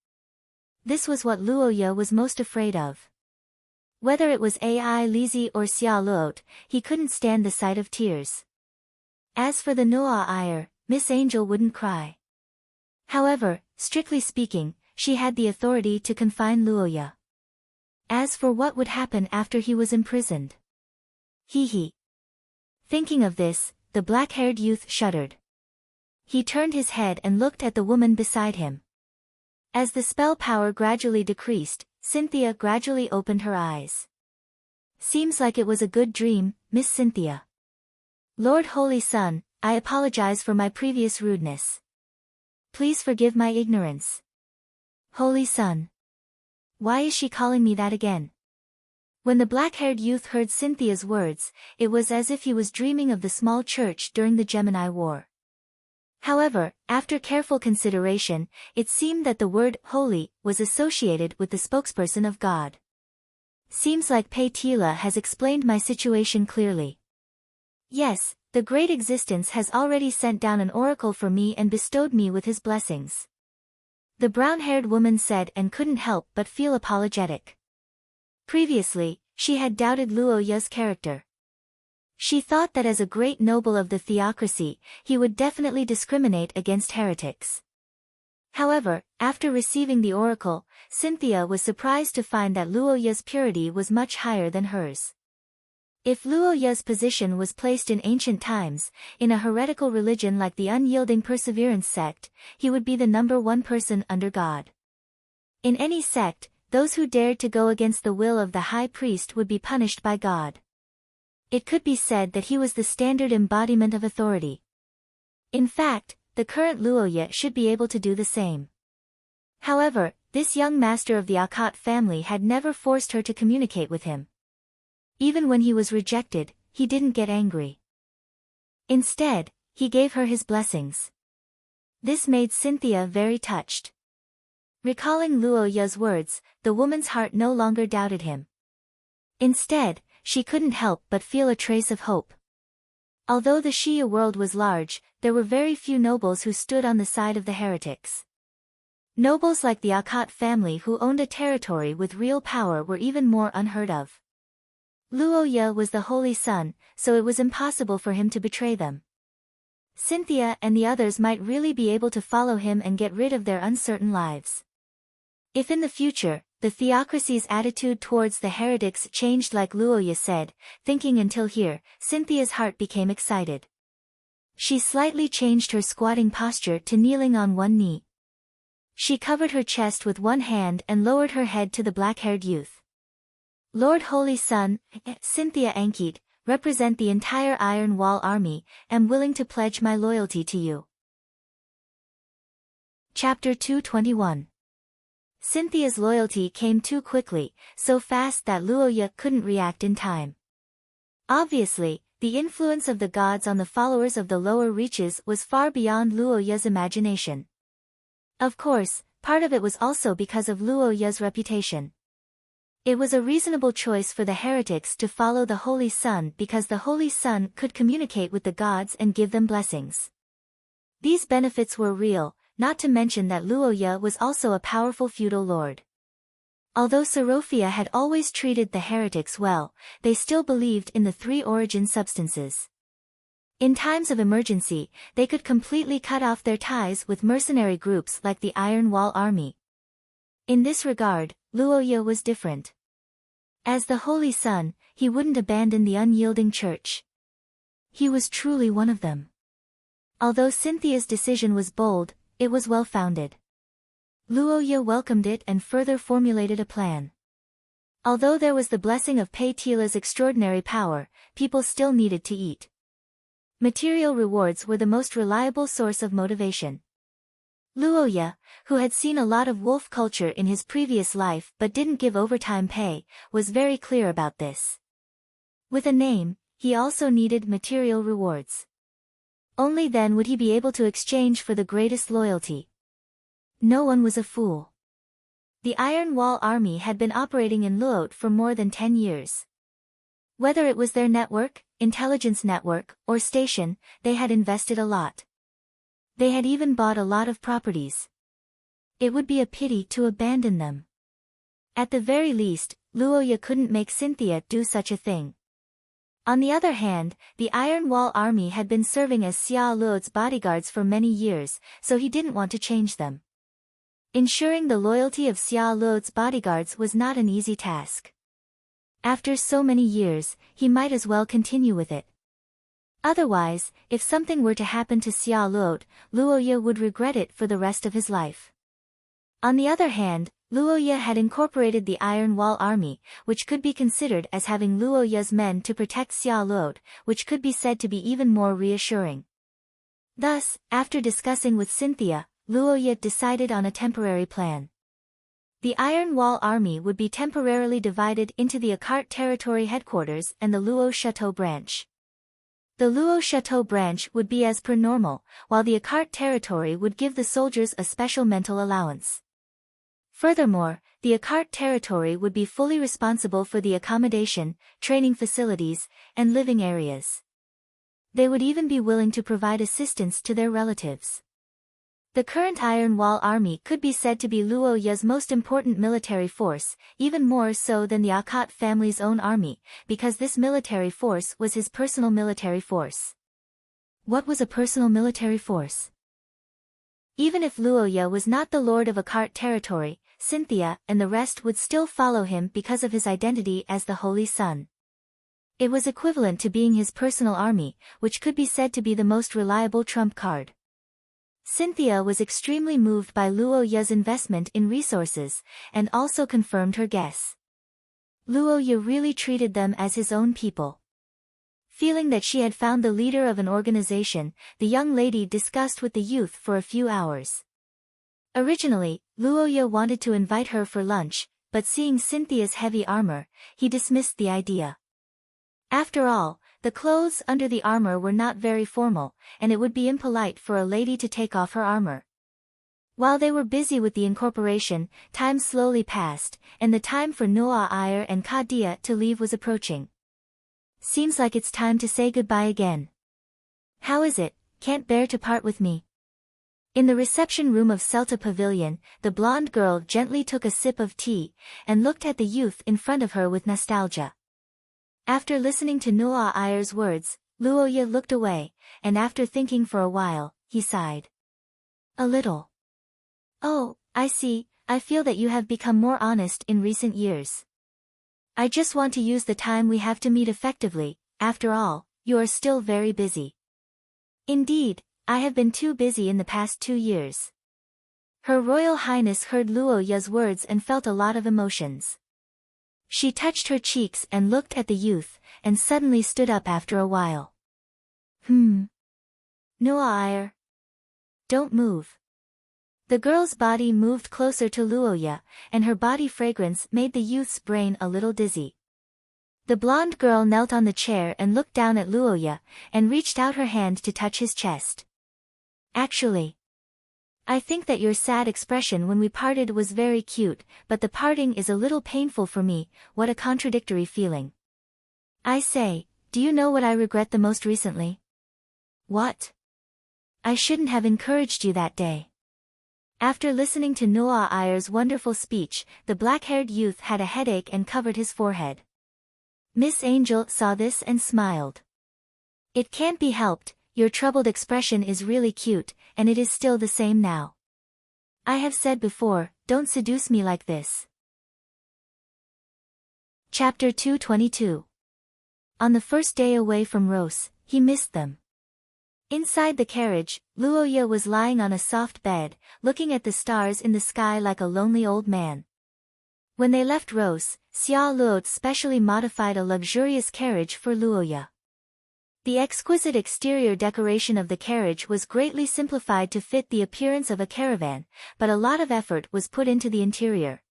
This was what Luoya was most afraid of. Whether it was Ai Lizi or Xia Luot, he couldn't stand the sight of tears. As for the Nuo Air, Miss Angel wouldn't cry. However, strictly speaking, she had the authority to confine Luoya. As for what would happen after he was imprisoned. Hee. Thinking of this, the black-haired youth shuddered. He turned his head and looked at the woman beside him. As the spell power gradually decreased, Cynthia gradually opened her eyes. Seems like it was a good dream, Miss Cynthia. Lord Holy Sun, I apologize for my previous rudeness. Please forgive my ignorance. Holy Sun. Why is she calling me that again? When the black-haired youth heard Cynthia's words, it was as if he was dreaming of the small church during the Gemini War. However, after careful consideration, it seemed that the word holy was associated with the spokesperson of God. Seems like Pei-Tila has explained my situation clearly. Yes, the great existence has already sent down an oracle for me and bestowed me with his blessings. The brown-haired woman said and couldn't help but feel apologetic. Previously, she had doubted Luo Ye's character. She thought that as a great noble of the theocracy, he would definitely discriminate against heretics. However, after receiving the oracle, Cynthia was surprised to find that Luo Ye's purity was much higher than hers. If Luo Ye's position was placed in ancient times, in a heretical religion like the unyielding perseverance sect, he would be the #1 person under God. In any sect, those who dared to go against the will of the high priest would be punished by God. It could be said that he was the standard embodiment of authority. In fact, the current Luo Ye should be able to do the same. However, this young master of the Akkad family had never forced her to communicate with him. Even when he was rejected, he didn't get angry. Instead, he gave her his blessings. This made Cynthia very touched. Recalling Luo Ye's words, the woman's heart no longer doubted him. Instead, she couldn't help but feel a trace of hope. Although the Shia world was large, there were very few nobles who stood on the side of the heretics. Nobles like the Akkad family who owned a territory with real power were even more unheard of. Luo Ye was the Holy Son, so it was impossible for him to betray them. Cynthia and the others might really be able to follow him and get rid of their uncertain lives. If in the future, the theocracy's attitude towards the heretics changed like Luo Ye said, thinking until here, Cynthia's heart became excited. She slightly changed her squatting posture to kneeling on one knee. She covered her chest with one hand and lowered her head to the black-haired youth. Lord Holy Son, Cynthia Ankit, represent the entire Iron Wall army, am willing to pledge my loyalty to you. Chapter 221. Cynthia's loyalty came too quickly, so fast that Luo Ye couldn't react in time. Obviously, the influence of the gods on the followers of the lower reaches was far beyond Luo Ye's imagination. Of course, part of it was also because of Luo Ye's reputation. It was a reasonable choice for the heretics to follow the Holy Son because the Holy Son could communicate with the gods and give them blessings. These benefits were real, not to mention that Luo Ye was also a powerful feudal lord. Although Sorophia had always treated the heretics well, they still believed in the 3 origin substances. In times of emergency, they could completely cut off their ties with mercenary groups like the Iron Wall army. In this regard, Luo Ye was different. As the Holy Son, he wouldn't abandon the unyielding church. He was truly one of them. Although Cynthia's decision was bold, it was well-founded. Luo Ye welcomed it and further formulated a plan. Although there was the blessing of Pei-Tila's extraordinary power, people still needed to eat. Material rewards were the most reliable source of motivation. Luo Ye, who had seen a lot of wolf culture in his previous life but didn't give overtime pay, was very clear about this. With a name, he also needed material rewards. Only then would he be able to exchange for the greatest loyalty. No one was a fool. The Iron Wall army had been operating in Luot for more than 10 years. Whether it was their network, intelligence network, or station, they had invested a lot. They had even bought a lot of properties. It would be a pity to abandon them. At the very least, Luo Ye couldn't make Cynthia do such a thing. On the other hand, the Iron Wall army had been serving as Xia Luo's bodyguards for many years, so he didn't want to change them. Ensuring the loyalty of Xia Luo's bodyguards was not an easy task. After so many years, he might as well continue with it. Otherwise, if something were to happen to Xia Luo, Luo Ye would regret it for the rest of his life. On the other hand, Luo Ye had incorporated the Iron Wall army, which could be considered as having Luo Ye's men to protect Xia Luo, which could be said to be even more reassuring. Thus, after discussing with Cynthia, Luo Ye decided on a temporary plan. The Iron Wall army would be temporarily divided into the Akkad territory headquarters and the Luo Chateau branch. The Luo Chateau branch would be as per normal, while the Akkad territory would give the soldiers a special mental allowance. Furthermore, the Akkad territory would be fully responsible for the accommodation, training facilities, and living areas. They would even be willing to provide assistance to their relatives. The current Iron Wall Army could be said to be Luo Ya's most important military force, even more so than the Akkad family's own army, because this military force was his personal military force. What was a personal military force? Even if Luo Ya was not the lord of Akkad territory, Cynthia and the rest would still follow him because of his identity as the Holy Son. It was equivalent to being his personal army, which could be said to be the most reliable trump card. Cynthia was extremely moved by Luo Ya's investment in resources, and also confirmed her guess. Luo Ya really treated them as his own people. Feeling that she had found the leader of an organization, the young lady discussed with the youth for a few hours. Originally, Luo Ya wanted to invite her for lunch, but seeing Cynthia's heavy armor, he dismissed the idea. After all, the clothes under the armor were not very formal, and it would be impolite for a lady to take off her armor. While they were busy with the incorporation, time slowly passed, and the time for Noah Iyer and Kadia to leave was approaching. Seems like it's time to say goodbye again. How is it, can't bear to part with me? In the reception room of Celta Pavilion, the blonde girl gently took a sip of tea, and looked at the youth in front of her with nostalgia. After listening to Noah Iyer's words, Luo Ya looked away, and after thinking for a while, he sighed. A little. Oh, I see, I feel that you have become more honest in recent years. I just want to use the time we have to meet effectively, after all, you are still very busy. Indeed, I have been too busy in the past 2 years. Her Royal Highness heard Luo Ya's words and felt a lot of emotions. She touched her cheeks and looked at the youth, and suddenly stood up after a while. Noah Iyer. Don't move. The girl's body moved closer to Luo Ya, and her body fragrance made the youth's brain a little dizzy. The blonde girl knelt on the chair and looked down at Luo Ya, and reached out her hand to touch his chest. Actually, I think that your sad expression when we parted was very cute, but the parting is a little painful for me. What a contradictory feeling. I say, do you know what I regret the most recently? What? I shouldn't have encouraged you that day. After listening to Noah Iyer's wonderful speech, the black-haired youth had a headache and covered his forehead. Miss Angel saw this and smiled. It can't be helped, your troubled expression is really cute, and it is still the same now. I have said before, don't seduce me like this. Chapter 222. On the first day away from Rose, he missed them. Inside the carriage, Luo Ya was lying on a soft bed, looking at the stars in the sky like a lonely old man. When they left Rose, Xia Luo specially modified a luxurious carriage for Luo Ya. The exquisite exterior decoration of the carriage was greatly simplified to fit the appearance of a caravan, but a lot of effort was put into the interior.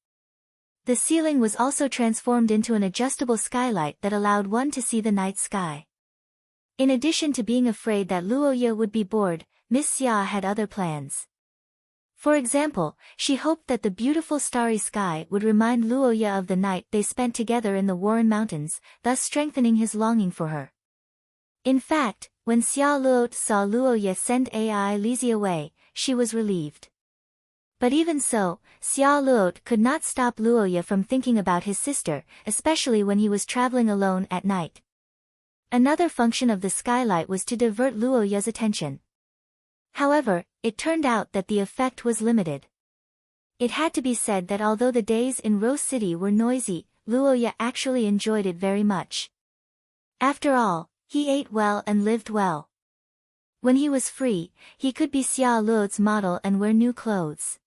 The ceiling was also transformed into an adjustable skylight that allowed one to see the night sky. In addition to being afraid that Luo Ya would be bored, Miss Xia had other plans. For example, she hoped that the beautiful starry sky would remind Luo Ya of the night they spent together in the Warren Mountains, thus strengthening his longing for her. In fact, when Xia Luo saw Luo Ya send Ai Lizi away, she was relieved. But even so, Xia Luo could not stop Luo Ya from thinking about his sister, especially when he was traveling alone at night. Another function of the skylight was to divert Luo Ya's attention. However, it turned out that the effect was limited. It had to be said that although the days in Rose City were noisy, Luo Ya actually enjoyed it very much. After all, he ate well and lived well. When he was free, he could be Xia Luo's model and wear new clothes.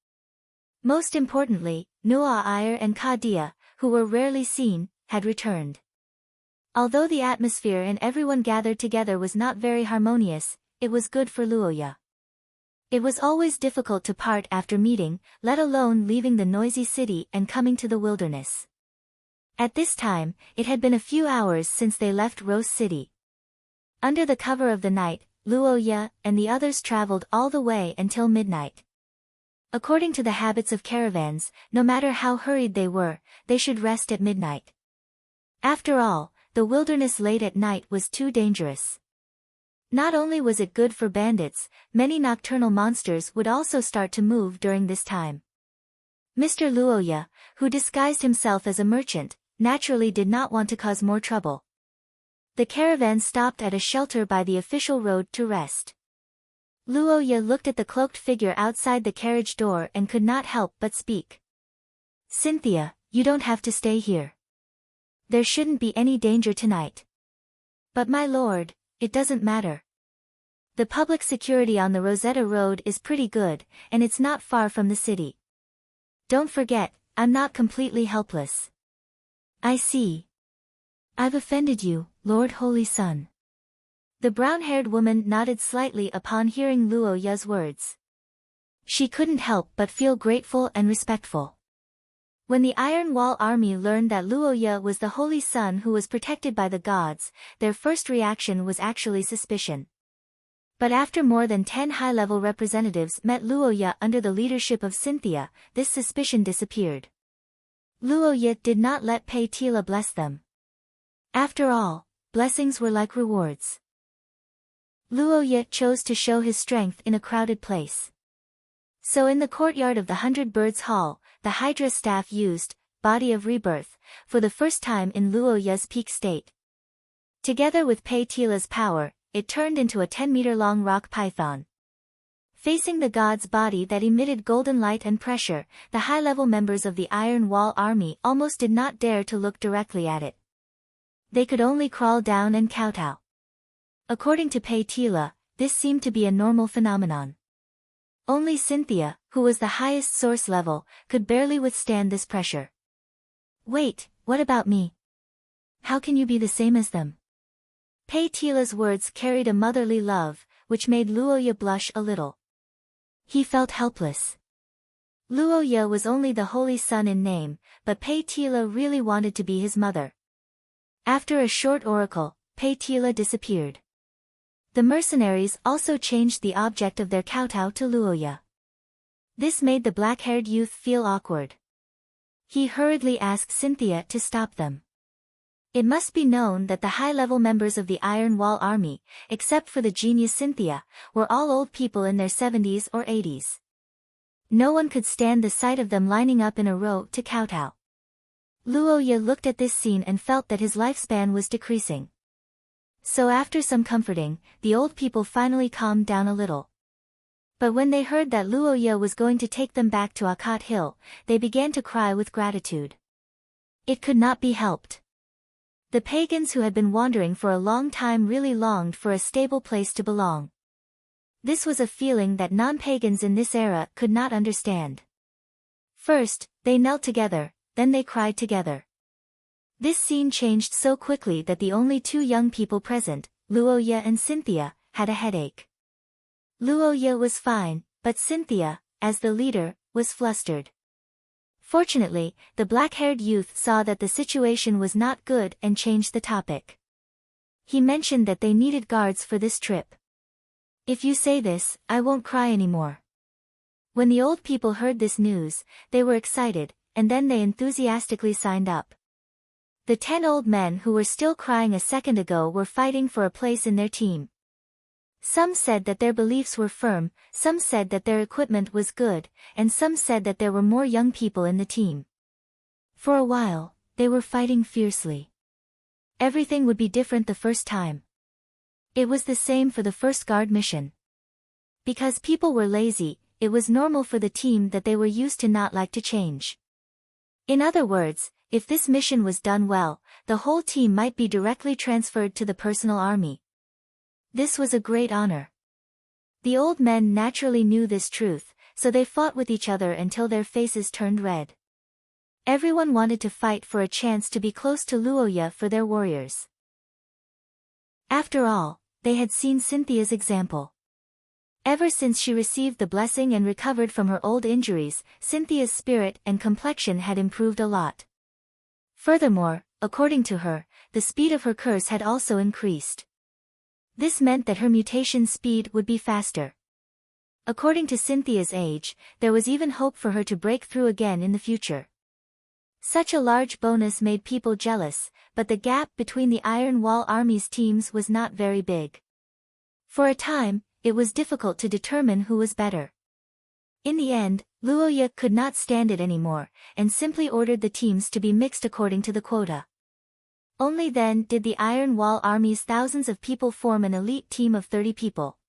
Most importantly, Noah Iyer and Kadia, who were rarely seen, had returned. Although the atmosphere and everyone gathered together was not very harmonious, it was good for Luo Ya. It was always difficult to part after meeting, let alone leaving the noisy city and coming to the wilderness. At this time, it had been a few hours since they left Rose City. Under the cover of the night, Luoya and the others traveled all the way until midnight. According to the habits of caravans, no matter how hurried they were, they should rest at midnight. After all, the wilderness late at night was too dangerous. Not only was it good for bandits, many nocturnal monsters would also start to move during this time. Mr. Luoya, who disguised himself as a merchant, naturally did not want to cause more trouble. The caravan stopped at a shelter by the official road to rest. Luoya looked at the cloaked figure outside the carriage door and could not help but speak. "Cynthia, you don't have to stay here. There shouldn't be any danger tonight." "But my lord, it doesn't matter. The public security on the Rosetta Road is pretty good, and it's not far from the city. Don't forget, I'm not completely helpless." "I see. I've offended you, Lord Holy Sun." The brown-haired woman nodded slightly upon hearing Luoya's words. She couldn't help but feel grateful and respectful. When the Iron Wall army learned that Luoya was the Holy Sun who was protected by the gods, their first reaction was actually suspicion. But after more than 10 high-level representatives met Luoya under the leadership of Cynthia, this suspicion disappeared. Luoya did not let Pei Tila bless them. After all, blessings were like rewards. Luoya chose to show his strength in a crowded place. So in the courtyard of the 100 Birds Hall, the Hydra staff used, Body of Rebirth, for the first time in Luoya's peak state. Together with Pei Tila's power, it turned into a 10-meter-long rock python. Facing the god's body that emitted golden light and pressure, the high-level members of the Iron Wall army almost did not dare to look directly at it. They could only crawl down and kowtow. According to Pei Tila, this seemed to be a normal phenomenon. Only Cynthia, who was the highest source level, could barely withstand this pressure. "Wait, what about me? How can you be the same as them?" Pei Tila's words carried a motherly love, which made Luoya blush a little. He felt helpless. Luoya was only the Holy Sun in name, but Pei Tila really wanted to be his mother. After a short oracle, Pei Tila disappeared. The mercenaries also changed the object of their kowtow to Luoya. This made the black-haired youth feel awkward. He hurriedly asked Cynthia to stop them. It must be known that the high-level members of the Iron Wall army, except for the genius Cynthia, were all old people in their 70s or 80s. No one could stand the sight of them lining up in a row to kowtow. Luoya looked at this scene and felt that his lifespan was decreasing. So after some comforting, the old people finally calmed down a little. But when they heard that Luoya was going to take them back to Akat Hill, they began to cry with gratitude. It could not be helped. The pagans who had been wandering for a long time really longed for a stable place to belong. This was a feeling that non-pagans in this era could not understand. First, they knelt together, then they cried together. This scene changed so quickly that the only two young people present, Luoya and Cynthia, had a headache. Luoya was fine, but Cynthia, as the leader, was flustered. Fortunately, the black-haired youth saw that the situation was not good and changed the topic. He mentioned that they needed guards for this trip. "If you say this, I won't cry anymore." When the old people heard this news, they were excited, and then they enthusiastically signed up. The 10 old men who were still crying a second ago were fighting for a place in their team. Some said that their beliefs were firm, some said that their equipment was good, and some said that there were more young people in the team. For a while, they were fighting fiercely. Everything would be different the first time. It was the same for the first guard mission. Because people were lazy, it was normal for the team that they were used to not like to change. In other words, if this mission was done well, the whole team might be directly transferred to the personal army. This was a great honor. The old men naturally knew this truth, so they fought with each other until their faces turned red. Everyone wanted to fight for a chance to be close to Luoya for their warriors. After all, they had seen Cynthia's example. Ever since she received the blessing and recovered from her old injuries, Cynthia's spirit and complexion had improved a lot. Furthermore, according to her, the speed of her curse had also increased. This meant that her mutation speed would be faster. According to Cynthia's age, there was even hope for her to break through again in the future. Such a large bonus made people jealous, but the gap between the Iron Wall Army's teams was not very big. For a time, it was difficult to determine who was better. In the end, Luoya could not stand it anymore, and simply ordered the teams to be mixed according to the quota. Only then did the Iron Wall Army's thousands of people form an elite team of 30 people.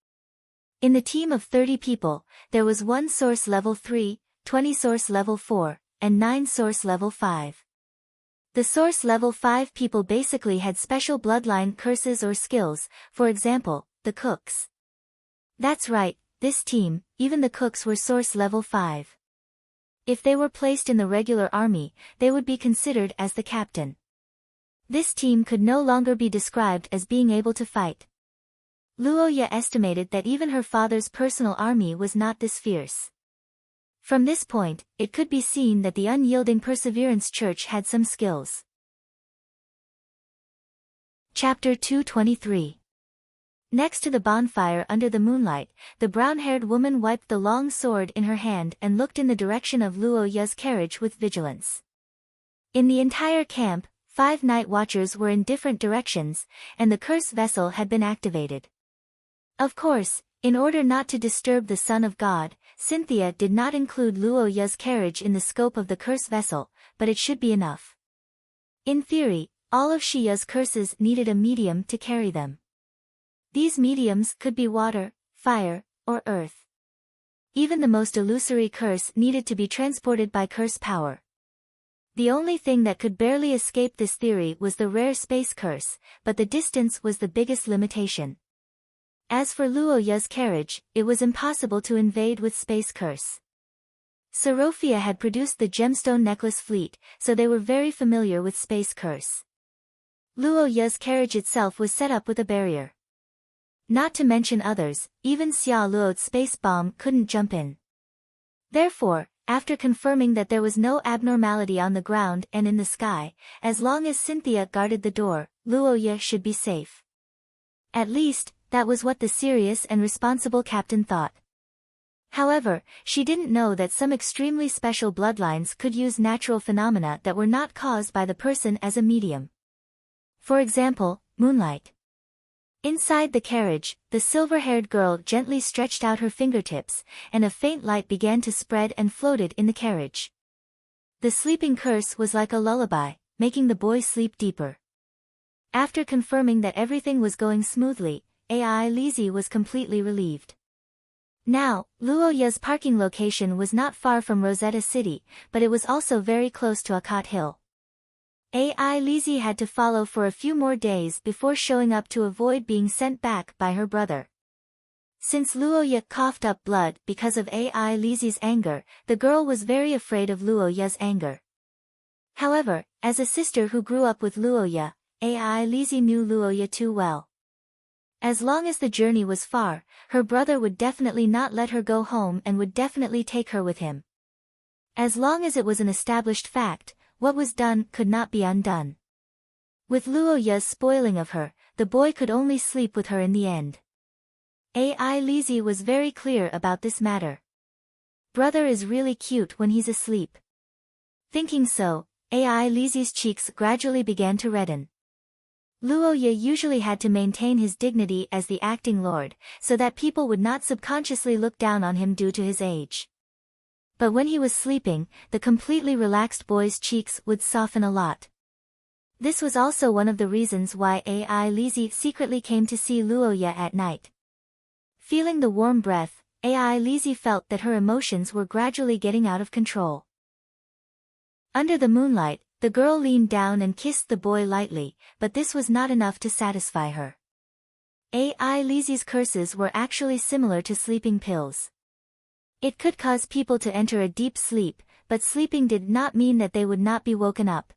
In the team of 30 people, there was 1 source level 3, 20 source level 4, and 9 source level 5. The source level 5 people basically had special bloodline curses or skills, for example, the cooks. That's right, this team, even the cooks were source level 5. If they were placed in the regular army, they would be considered as the captain. This team could no longer be described as being able to fight. Luoya estimated that even her father's personal army was not this fierce. From this point, it could be seen that the unyielding Perseverance Church had some skills. Chapter 223. Next to the bonfire under the moonlight, the brown-haired woman wiped the long sword in her hand and looked in the direction of Luoya's carriage with vigilance. In the entire camp, 5 night watchers were in different directions, and the curse vessel had been activated. Of course, in order not to disturb the Son of God, Cynthia did not include Luoya's carriage in the scope of the curse vessel, but it should be enough. In theory, all of Shiya's curses needed a medium to carry them. These mediums could be water, fire, or earth. Even the most illusory curse needed to be transported by curse power. The only thing that could barely escape this theory was the rare space curse, but the distance was the biggest limitation. As for Luoya's carriage, it was impossible to invade with space curse. Seraphia had produced the gemstone necklace fleet, so they were very familiar with space curse. Luoya's carriage itself was set up with a barrier. Not to mention others, even Xia Luo's space bomb couldn't jump in. Therefore, after confirming that there was no abnormality on the ground and in the sky, as long as Cynthia guarded the door, Luoya should be safe. At least, that was what the serious and responsible captain thought. However, she didn't know that some extremely special bloodlines could use natural phenomena that were not caused by the person as a medium. For example, moonlight. Inside the carriage, the silver-haired girl gently stretched out her fingertips, and a faint light began to spread and floated in the carriage. The sleeping curse was like a lullaby, making the boy sleep deeper. After confirming that everything was going smoothly, AI Lizzie was completely relieved. Now, Luoya's parking location was not far from Rosetta City, but it was also very close to Akat Hill. AI Lizzie had to follow for a few more days before showing up to avoid being sent back by her brother. Since Luoya coughed up blood because of AI Lizzie's anger, the girl was very afraid of Luoya's anger. However, as a sister who grew up with Luoya, AI Lizzie knew Luoya too well. As long as the journey was far, her brother would definitely not let her go home and would definitely take her with him. As long as it was an established fact, what was done could not be undone. With Luoya's spoiling of her, the boy could only sleep with her in the end. AI Lizzie was very clear about this matter. Brother is really cute when he's asleep. Thinking so, AI Lizzie's cheeks gradually began to redden. Luoya usually had to maintain his dignity as the acting lord, so that people would not subconsciously look down on him due to his age. But when he was sleeping, the completely relaxed boy's cheeks would soften a lot. This was also one of the reasons why AI Lizzie secretly came to see Luoya at night. Feeling the warm breath, AI Lizzie felt that her emotions were gradually getting out of control. Under the moonlight, the girl leaned down and kissed the boy lightly, but this was not enough to satisfy her. AI Lizzie's curses were actually similar to sleeping pills. It could cause people to enter a deep sleep, but sleeping did not mean that they would not be woken up.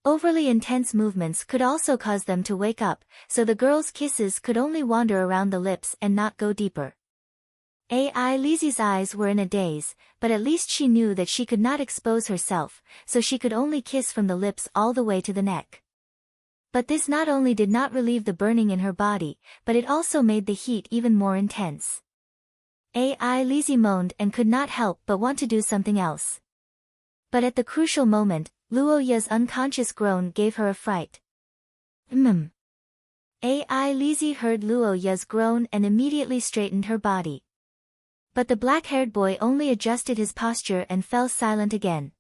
Overly intense movements could also cause them to wake up, so the girl's kisses could only wander around the lips and not go deeper. AI Lizzie's eyes were in a daze, but at least she knew that she could not expose herself, so she could only kiss from the lips all the way to the neck. But this not only did not relieve the burning in her body, but it also made the heat even more intense. Lizzie moaned and could not help but want to do something else. But at the crucial moment, Luo Ye's unconscious groan gave her a fright. Lizzie heard Luo Ye's groan and immediately straightened her body. But the black-haired boy only adjusted his posture and fell silent again.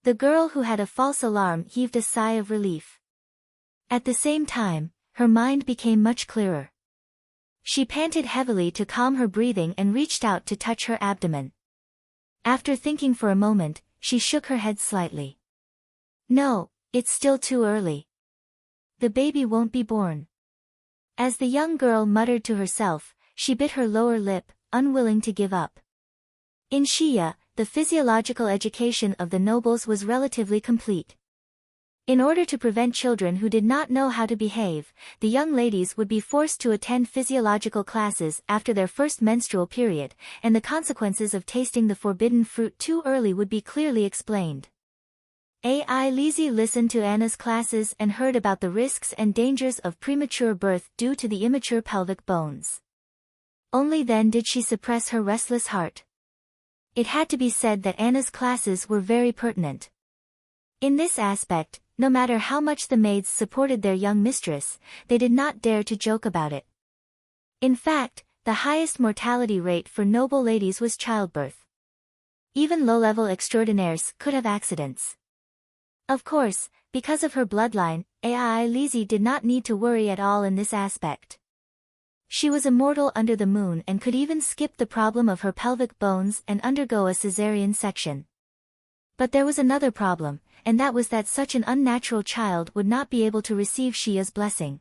The girl who had a false alarm heaved a sigh of relief. At the same time, her mind became much clearer. She panted heavily to calm her breathing and reached out to touch her abdomen. After thinking for a moment, she shook her head slightly. No, it's still too early. The baby won't be born. As the young girl muttered to herself, she bit her lower lip, unwilling to give up. In Xia, the physiological education of the nobles was relatively complete. In order to prevent children who did not know how to behave, the young ladies would be forced to attend physiological classes after their first menstrual period, and the consequences of tasting the forbidden fruit too early would be clearly explained. Lizzie listened to Anna's classes and heard about the risks and dangers of premature birth due to the immature pelvic bones. Only then did she suppress her restless heart. It had to be said that Anna's classes were very pertinent. In this aspect, no matter how much the maids supported their young mistress, they did not dare to joke about it. In fact, the highest mortality rate for noble ladies was childbirth. Even low-level extraordinaires could have accidents. Of course, because of her bloodline, Lizzie did not need to worry at all in this aspect. She was immortal under the moon and could even skip the problem of her pelvic bones and undergo a cesarean section. But there was another problem, and that was that such an unnatural child would not be able to receive Xia's blessing.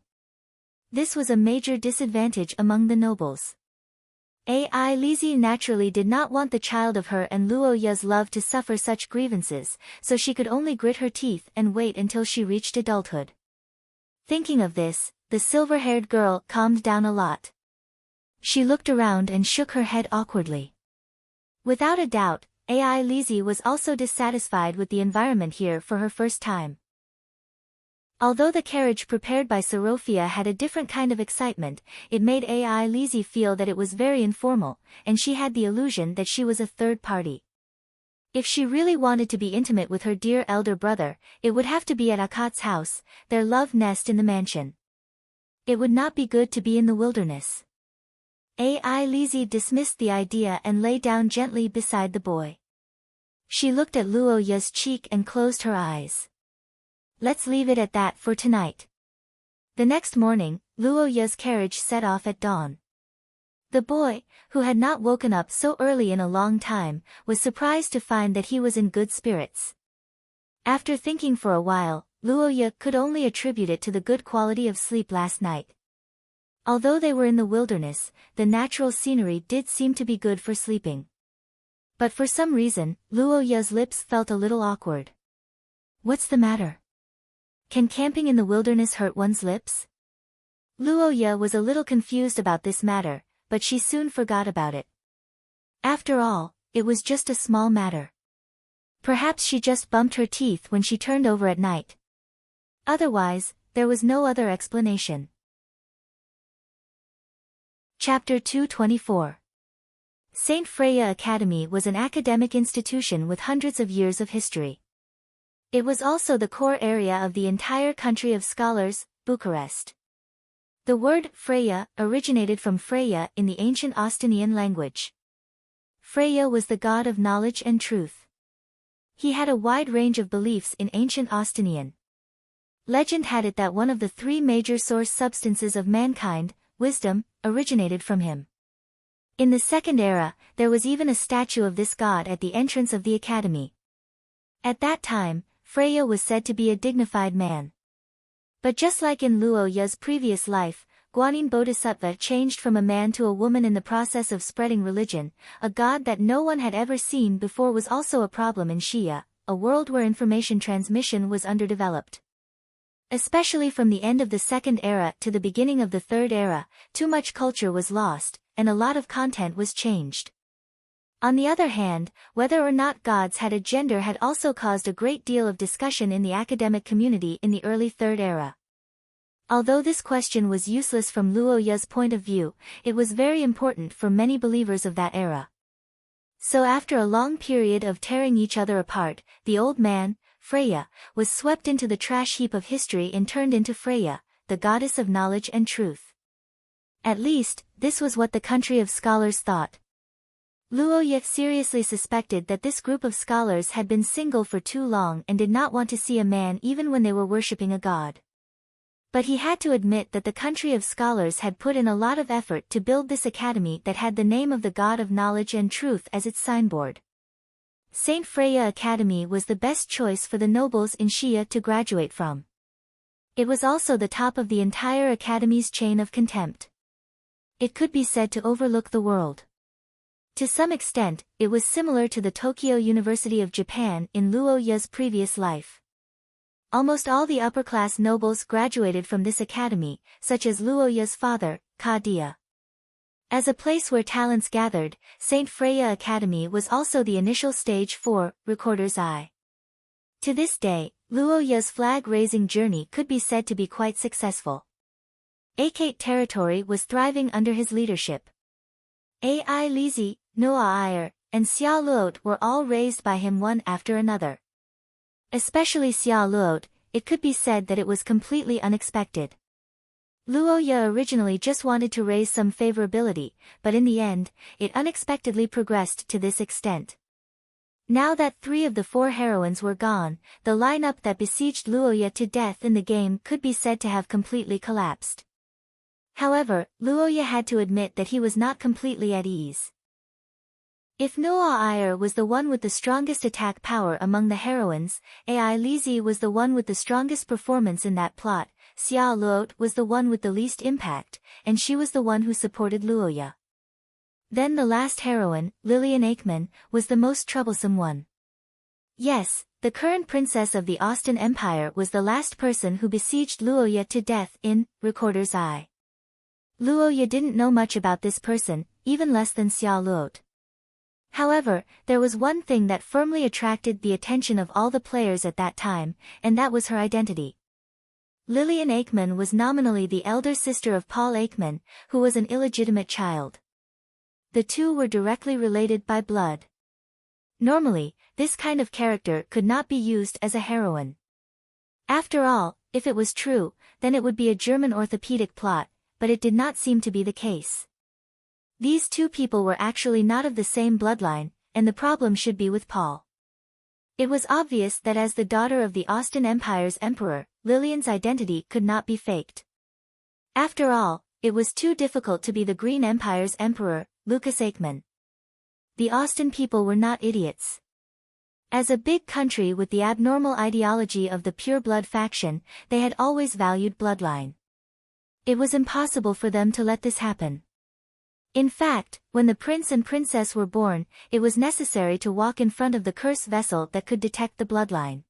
This was a major disadvantage among the nobles. Lizzie naturally did not want the child of her and Luo Ye's love to suffer such grievances, so she could only grit her teeth and wait until she reached adulthood. Thinking of this, the silver-haired girl calmed down a lot. She looked around and shook her head awkwardly. Without a doubt, Lizzie was also dissatisfied with the environment here for her first time. Although the carriage prepared by Sorophia had a different kind of excitement, it made Lizzie feel that it was very informal, and she had the illusion that she was a third party. If she really wanted to be intimate with her dear elder brother, it would have to be at Akat's house, their love nest in the mansion. It would not be good to be in the wilderness. Lizzie dismissed the idea and lay down gently beside the boy. She looked at Luo Ye's cheek and closed her eyes. Let's leave it at that for tonight. The next morning, Luo Ye's carriage set off at dawn. The boy, who had not woken up so early in a long time, was surprised to find that he was in good spirits. After thinking for a while, Luo Ye could only attribute it to the good quality of sleep last night. Although they were in the wilderness, the natural scenery did seem to be good for sleeping. But for some reason, Luo Ye's lips felt a little awkward. What's the matter? Can camping in the wilderness hurt one's lips? Luo Ye was a little confused about this matter, but she soon forgot about it. After all, it was just a small matter. Perhaps she just bumped her teeth when she turned over at night. Otherwise, there was no other explanation. Chapter 224. Saint Freya Academy was an academic institution with hundreds of years of history. It was also the core area of the entire country of scholars, Bucharest. The word Freya originated from Freya in the ancient Austinian language. Freya was the god of knowledge and truth. He had a wide range of beliefs in ancient Austinian. Legend had it that one of the three major source substances of mankind, wisdom, originated from him. In the Second Era, there was even a statue of this god at the entrance of the academy. At that time, Freya was said to be a dignified man. But just like in Luo Ye's previous life, Guanyin Bodhisattva changed from a man to a woman in the process of spreading religion. A god that no one had ever seen before was also a problem in Xia, a world where information transmission was underdeveloped. Especially from the end of the Second Era to the beginning of the Third Era, too much culture was lost, and a lot of content was changed. On the other hand, whether or not gods had a gender had also caused a great deal of discussion in the academic community in the early Third Era. Although this question was useless from Luoya's point of view, it was very important for many believers of that era. So after a long period of tearing each other apart, the old man, Freya, was swept into the trash heap of history and turned into Freya, the goddess of knowledge and truth. At least, this was what the country of scholars thought. Luoya seriously suspected that this group of scholars had been single for too long and did not want to see a man even when they were worshipping a god. But he had to admit that the country of scholars had put in a lot of effort to build this academy that had the name of the god of knowledge and truth as its signboard. Saint Freya Academy was the best choice for the nobles in Xia to graduate from. It was also the top of the entire academy's chain of contempt. It could be said to overlook the world. To some extent, it was similar to the Tokyo University of Japan in Luoya's previous life. Almost all the upper-class nobles graduated from this academy, such as Luoya's father, Ka-dia. As a place where talents gathered, Saint Freya Academy was also the initial stage for Recorder's Eye. To this day, Luoya's flag-raising journey could be said to be quite successful. Akate territory was thriving under his leadership. Ai Lizi, Noa Iyer, and Xia Luot were all raised by him one after another. Especially Xia Luot, it could be said that it was completely unexpected. Luoya originally just wanted to raise some favorability, but in the end, it unexpectedly progressed to this extent. Now that 3 of the 4 heroines were gone, the lineup that besieged Luoya to death in the game could be said to have completely collapsed. However, Luoya had to admit that he was not completely at ease. If Noa Iyer was the one with the strongest attack power among the heroines, Ai Lizi was the one with the strongest performance in that plot, Xia Luot was the one with the least impact, and she was the one who supported Luoya. Then the last heroine, Lillian Aikman, was the most troublesome one. Yes, the current princess of the Austin Empire was the last person who besieged Luoya to death in Recorder's Eye. Luoya didn't know much about this person, even less than Xia Luot. However, there was one thing that firmly attracted the attention of all the players at that time, and that was her identity. Lillian Aikman was nominally the elder sister of Paul Aikman, who was an illegitimate child. The two were directly related by blood. Normally, this kind of character could not be used as a heroine. After all, if it was true, then it would be a German orthopedic plot, but it did not seem to be the case. These two people were actually not of the same bloodline, and the problem should be with Paul. It was obvious that as the daughter of the Austin Empire's emperor, Lillian's identity could not be faked. After all, it was too difficult to be the Green Empire's emperor, Lucas Aikman. The Austin people were not idiots. As a big country with the abnormal ideology of the pure-blood faction, they had always valued bloodline. It was impossible for them to let this happen. In fact, when the prince and princess were born, it was necessary to walk in front of the curse vessel that could detect the bloodline.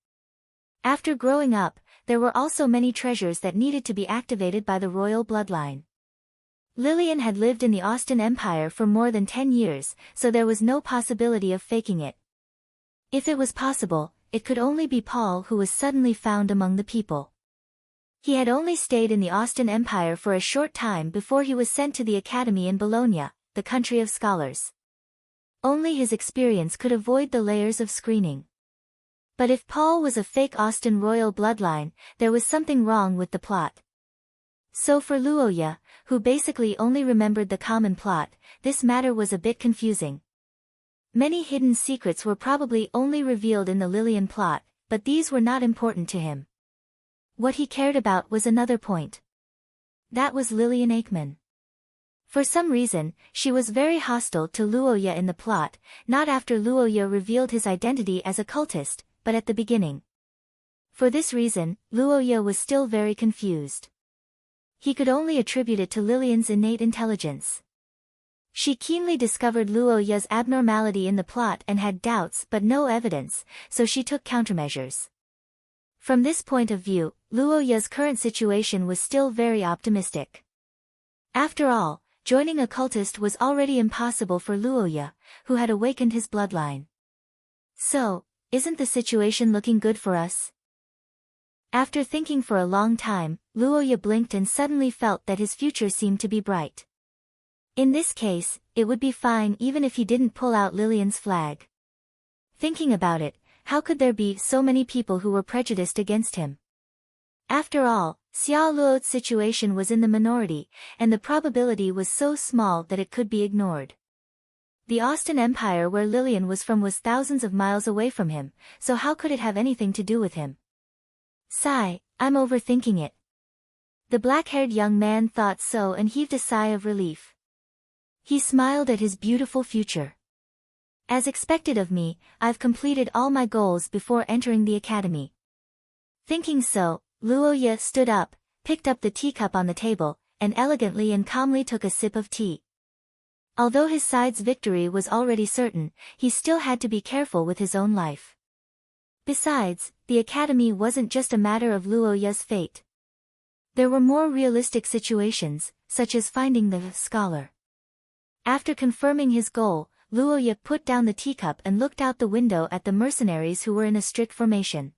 After growing up, there were also many treasures that needed to be activated by the royal bloodline. Lillian had lived in the Austin Empire for more than 10 years, so there was no possibility of faking it. If it was possible, it could only be Paul who was suddenly found among the people. He had only stayed in the Austin Empire for a short time before he was sent to the academy in Bologna, the country of scholars. Only his experience could avoid the layers of screening. But if Paul was a fake Austin royal bloodline, there was something wrong with the plot. So for Luoya, who basically only remembered the common plot, this matter was a bit confusing. Many hidden secrets were probably only revealed in the Lillian plot, but these were not important to him. What he cared about was another point. That was Lillian Aikman. For some reason, she was very hostile to Luoya in the plot, not after Luoya revealed his identity as a cultist, but at the beginning. For this reason, Luoya was still very confused. He could only attribute it to Lillian's innate intelligence. She keenly discovered Luoya's abnormality in the plot and had doubts but no evidence, so she took countermeasures. From this point of view, Luoya's current situation was still very optimistic. After all, joining a cultist was already impossible for Luoya, who had awakened his bloodline. So, isn't the situation looking good for us? After thinking for a long time, Luoya blinked and suddenly felt that his future seemed to be bright. In this case, it would be fine even if he didn't pull out Lillian's flag. Thinking about it, how could there be so many people who were prejudiced against him? After all, Xiao Luo's situation was in the minority, and the probability was so small that it could be ignored. The Austin Empire where Lillian was from was thousands of miles away from him, so how could it have anything to do with him? Sigh, I'm overthinking it. The black-haired young man thought so and heaved a sigh of relief. He smiled at his beautiful future. As expected of me, I've completed all my goals before entering the academy. Thinking so, Luoya stood up, picked up the teacup on the table, and elegantly and calmly took a sip of tea. Although his side's victory was already certain, he still had to be careful with his own life. Besides, the academy wasn't just a matter of Luoya's fate. There were more realistic situations, such as finding the scholar. After confirming his goal, Luoya put down the teacup and looked out the window at the mercenaries who were in a strict formation.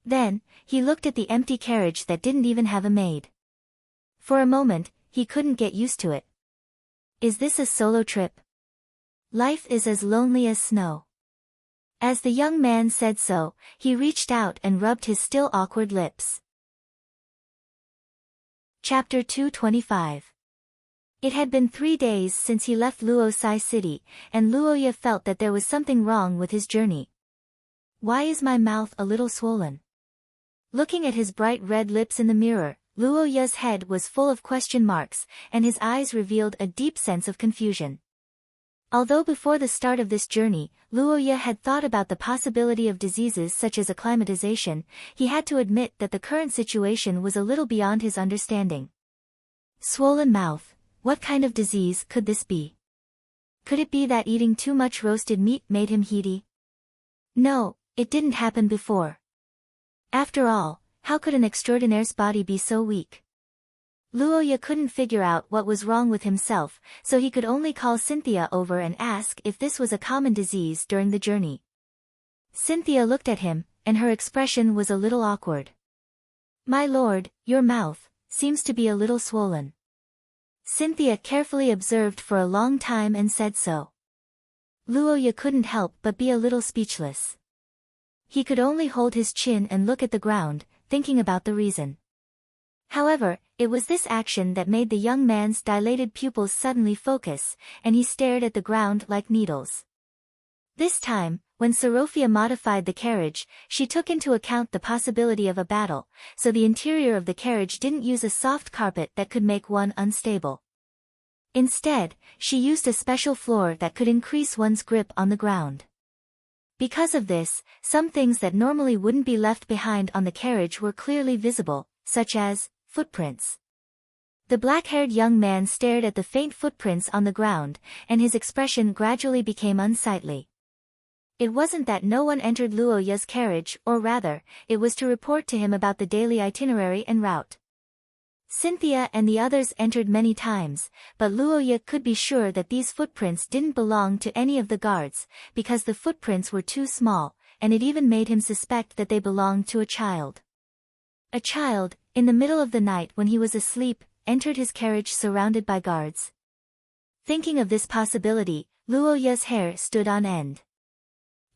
Then, he looked at the empty carriage that didn't even have a maid. For a moment, he couldn't get used to it. Is this a solo trip? Life is as lonely as snow. As the young man said so, he reached out and rubbed his still awkward lips. Chapter 225. It had been 3 days since he left Luosai City, and Luoya felt that there was something wrong with his journey. Why is my mouth a little swollen? Looking at his bright red lips in the mirror, Luoya's head was full of question marks, and his eyes revealed a deep sense of confusion. Although before the start of this journey, Luoya had thought about the possibility of diseases such as acclimatization, he had to admit that the current situation was a little beyond his understanding. Swollen mouth, what kind of disease could this be? Could it be that eating too much roasted meat made him heaty? No, it didn't happen before. After all, how could an extraordinaire's body be so weak? Luoya couldn't figure out what was wrong with himself, so he could only call Cynthia over and ask if this was a common disease during the journey. Cynthia looked at him, and her expression was a little awkward. My lord, your mouth seems to be a little swollen. Cynthia carefully observed for a long time and said so. Luoya couldn't help but be a little speechless. He could only hold his chin and look at the ground, thinking about the reason. However, it was this action that made the young man's dilated pupils suddenly focus, and he stared at the ground like needles. This time, when Sorophia modified the carriage, she took into account the possibility of a battle, so the interior of the carriage didn't use a soft carpet that could make one unstable. Instead, she used a special floor that could increase one's grip on the ground. Because of this, some things that normally wouldn't be left behind on the carriage were clearly visible, such as footprints. The black-haired young man stared at the faint footprints on the ground, and his expression gradually became unsightly. It wasn't that no one entered Luoya's carriage, or rather, it was to report to him about the daily itinerary and route. Cynthia and the others entered many times, but Luoya could be sure that these footprints didn't belong to any of the guards, because the footprints were too small, and it even made him suspect that they belonged to a child. A child, in the middle of the night when he was asleep, entered his carriage surrounded by guards. Thinking of this possibility, Luoya's hair stood on end.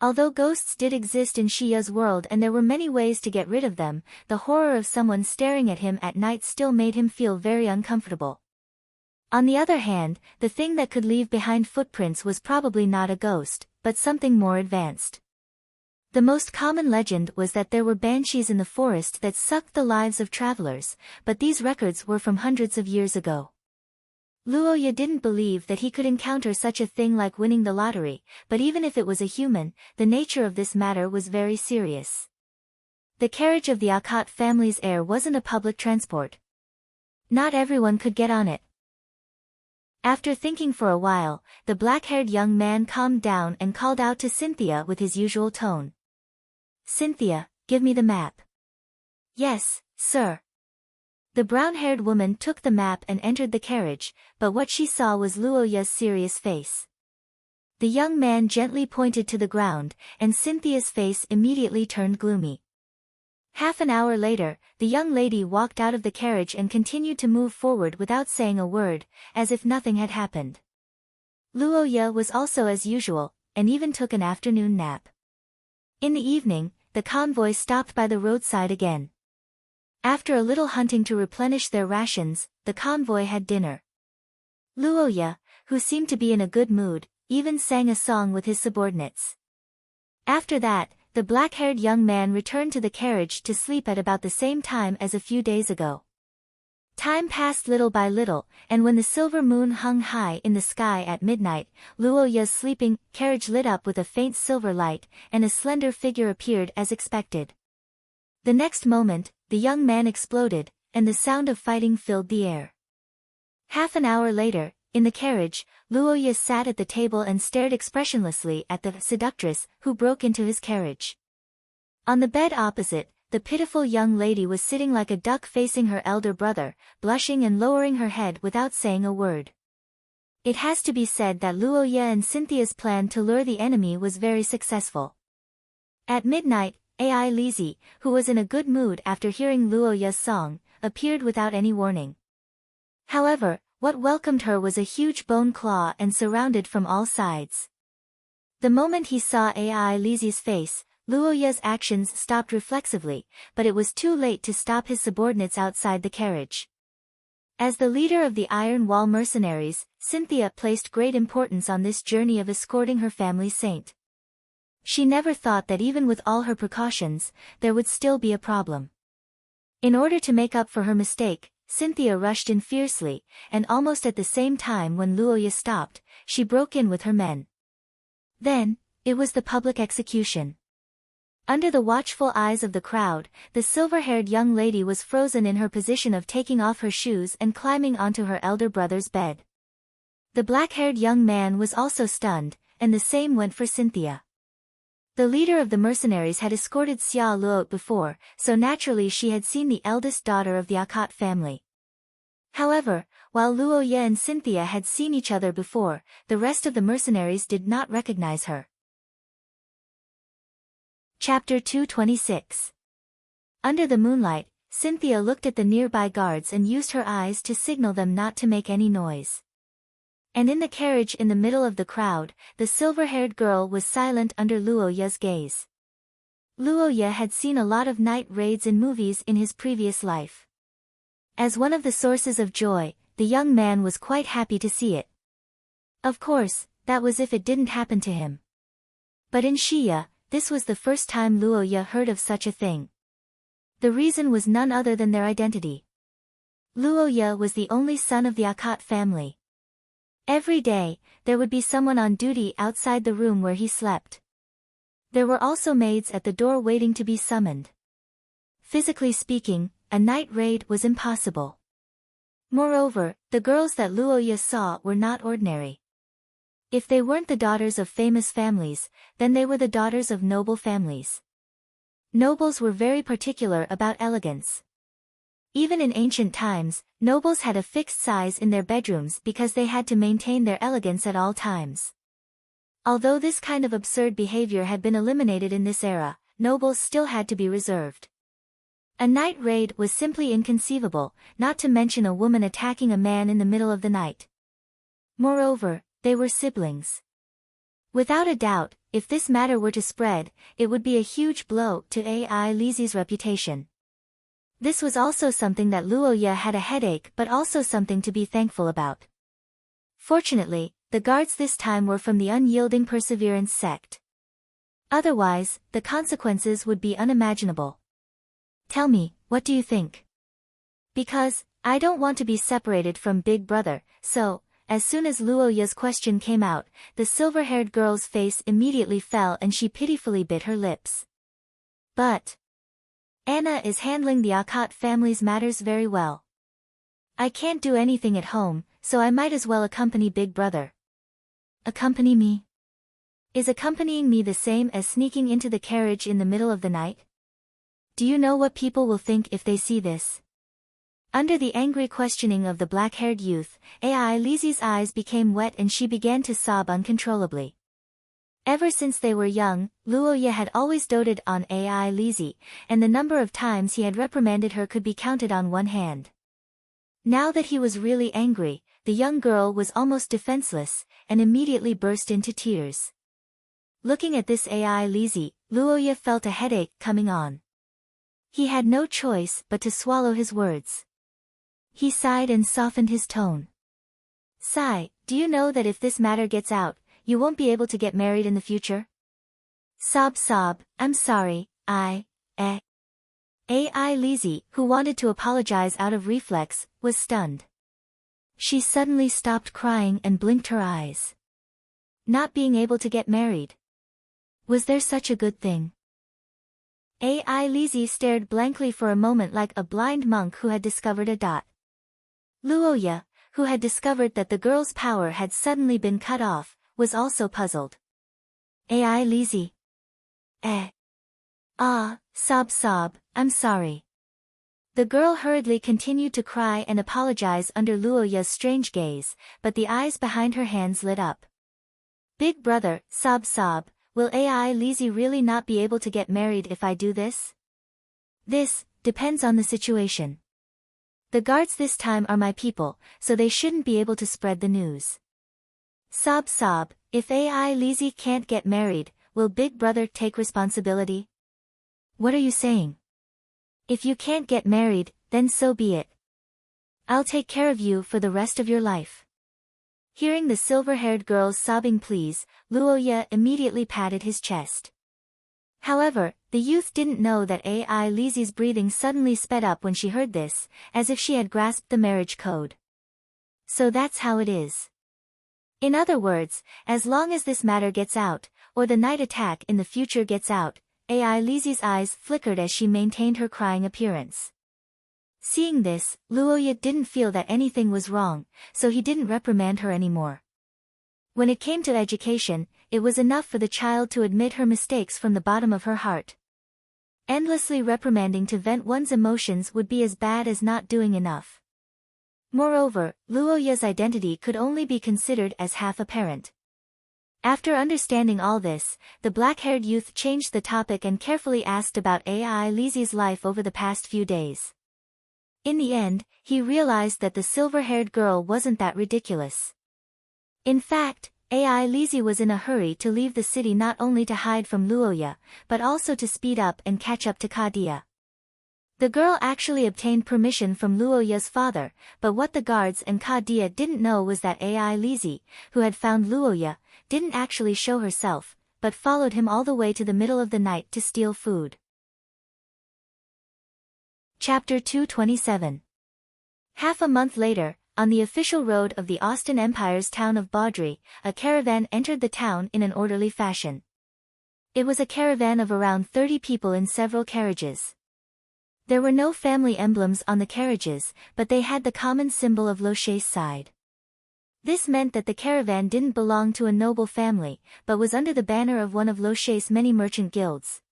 Although ghosts did exist in Shiya's world and there were many ways to get rid of them, the horror of someone staring at him at night still made him feel very uncomfortable. On the other hand, the thing that could leave behind footprints was probably not a ghost, but something more advanced. The most common legend was that there were banshees in the forest that sucked the lives of travelers, but these records were from hundreds of years ago. Luoya didn't believe that he could encounter such a thing like winning the lottery, but even if it was a human, the nature of this matter was very serious. The carriage of the Akat family's heir wasn't a public transport. Not everyone could get on it. After thinking for a while, the black-haired young man calmed down and called out to Cynthia with his usual tone. Cynthia, give me the map. Yes, sir. The brown-haired woman took the map and entered the carriage, but what she saw was Luoya's serious face. The young man gently pointed to the ground, and Cynthia's face immediately turned gloomy. Half an hour later, the young lady walked out of the carriage and continued to move forward without saying a word, as if nothing had happened. Luoya was also as usual, and even took an afternoon nap. In the evening, the convoy stopped by the roadside again. After a little hunting to replenish their rations, the convoy had dinner. Luoya, who seemed to be in a good mood, even sang a song with his subordinates. After that, the black-haired young man returned to the carriage to sleep at about the same time as a few days ago. Time passed little by little, and when the silver moon hung high in the sky at midnight, Luoya's sleeping carriage lit up with a faint silver light, and a slender figure appeared as expected. The next moment, the young man exploded, and the sound of fighting filled the air. Half an hour later, in the carriage, Luoya sat at the table and stared expressionlessly at the seductress who broke into his carriage. On the bed opposite, the pitiful young lady was sitting like a duck facing her elder brother, blushing and lowering her head without saying a word. It has to be said that Luoya and Cynthia's plan to lure the enemy was very successful. At midnight, Ai Lizzie, who was in a good mood after hearing Luoya's song, appeared without any warning. However, what welcomed her was a huge bone claw and surrounded from all sides. The moment he saw Ai Lizzie's face, Luoya's actions stopped reflexively, but it was too late to stop his subordinates outside the carriage. As the leader of the Iron Wall mercenaries, Cynthia placed great importance on this journey of escorting her family's saint. She never thought that even with all her precautions, there would still be a problem. In order to make up for her mistake, Cynthia rushed in fiercely, and almost at the same time when Luoya stopped, she broke in with her men. Then, it was the public execution. Under the watchful eyes of the crowd, the silver-haired young lady was frozen in her position of taking off her shoes and climbing onto her elder brother's bed. The black-haired young man was also stunned, and the same went for Cynthia. The leader of the mercenaries had escorted Xia Luot before, so naturally she had seen the eldest daughter of the Akat family. However, while Luoya and Cynthia had seen each other before, the rest of the mercenaries did not recognize her. Chapter 226. Under the moonlight, Cynthia looked at the nearby guards and used her eyes to signal them not to make any noise. And in the carriage in the middle of the crowd, the silver-haired girl was silent under Luoya's gaze. Luoya had seen a lot of night raids in movies in his previous life. As one of the sources of joy, the young man was quite happy to see it. Of course, that was if it didn't happen to him. But in Shia, this was the first time Luoya heard of such a thing. The reason was none other than their identity. Luoya was the only son of the Akat family. Every day, there would be someone on duty outside the room where he slept. There were also maids at the door waiting to be summoned. Physically speaking, a night raid was impossible. Moreover, the girls that Luoya saw were not ordinary. If they weren't the daughters of famous families, then they were the daughters of noble families. Nobles were very particular about elegance. Even in ancient times, nobles had a fixed size in their bedrooms because they had to maintain their elegance at all times. Although this kind of absurd behavior had been eliminated in this era, nobles still had to be reserved. A night raid was simply inconceivable, not to mention a woman attacking a man in the middle of the night. Moreover, they were siblings. Without a doubt, if this matter were to spread, it would be a huge blow to Ai Lizzie's reputation. This was also something that Luoya had a headache but also something to be thankful about. Fortunately, the guards this time were from the unyielding Perseverance sect. Otherwise, the consequences would be unimaginable. Tell me, what do you think? Because, I don't want to be separated from Big Brother, so, as soon as Luoya's question came out, the silver-haired girl's face immediately fell and she pitifully bit her lips. But Anna is handling the Akat family's matters very well. I can't do anything at home, so I might as well accompany Big Brother. Accompany me? Is accompanying me the same as sneaking into the carriage in the middle of the night? Do you know what people will think if they see this? Under the angry questioning of the black-haired youth, Ai Lizzie's eyes became wet and she began to sob uncontrollably. Ever since they were young, Luoya had always doted on Ai Lizzie, and the number of times he had reprimanded her could be counted on one hand. Now that he was really angry, the young girl was almost defenseless, and immediately burst into tears. Looking at this Ai Lizzie, Luoya felt a headache coming on. He had no choice but to swallow his words. He sighed and softened his tone. "Sigh, do you know that if this matter gets out, you won't be able to get married in the future?" Sob, "I'm sorry, Ai Lizzie, who wanted to apologize out of reflex, was stunned. She suddenly stopped crying and blinked her eyes. Not being able to get married. Was there such a good thing? Ai Lizzie stared blankly for a moment like a blind monk who had discovered a dot. Luoya, who had discovered that the girl's power had suddenly been cut off, was also puzzled. Ai Lizzie. Sob, I'm sorry. The girl hurriedly continued to cry and apologize under Luoya's strange gaze, but the eyes behind her hands lit up. "Big brother, sob, will Ai Lizzie really not be able to get married if I do this?" "This depends on the situation. The guards this time are my people, so they shouldn't be able to spread the news." Sob, if Ai Lizzie can't get married, will Big Brother take responsibility?" "What are you saying?" "If you can't get married, then so be it. I'll take care of you for the rest of your life." Hearing the silver-haired girl's sobbing pleas, Luoya immediately patted his chest. However, the youth didn't know that Ai Lizzie's breathing suddenly sped up when she heard this, as if she had grasped the marriage code. "So that's how it is. In other words, as long as this matter gets out, or the night attack in the future gets out." Ai Lizzie's eyes flickered as she maintained her crying appearance. Seeing this, Luoya didn't feel that anything was wrong, so he didn't reprimand her anymore. When it came to education, it was enough for the child to admit her mistakes from the bottom of her heart. Endlessly reprimanding to vent one's emotions would be as bad as not doing enough. Moreover, Luoya's identity could only be considered as half apparent. After understanding all this, the black-haired youth changed the topic and carefully asked about Ai Lizzie's life over the past few days. In the end, he realized that the silver-haired girl wasn't that ridiculous. In fact, Ai Lizzie was in a hurry to leave the city not only to hide from Luoya, but also to speed up and catch up to Kadia. The girl actually obtained permission from Luoya's father, but what the guards and Kadia didn't know was that Ai Lizzie, who had found Luoya, didn't actually show herself, but followed him all the way to the middle of the night to steal food. Chapter 227. Half a month later, on the official road of the Austin Empire's town of Baudry, a caravan entered the town in an orderly fashion. It was a caravan of around 30 people in several carriages. There were no family emblems on the carriages, but they had the common symbol of Loche's side. This meant that the caravan didn't belong to a noble family, but was under the banner of one of Loche's many merchant guilds.